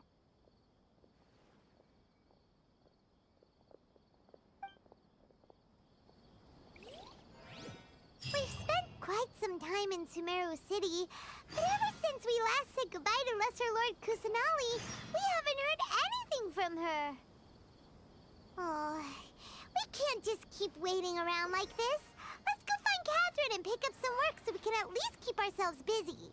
We've spent quite some time in Sumeru City, but ever since we last said goodbye to Lesser Lord Kusanali, we haven't heard anything from her. Oh, we can't just keep waiting around like this. Let's go find Catherine and pick up some work so we can at least keep ourselves busy.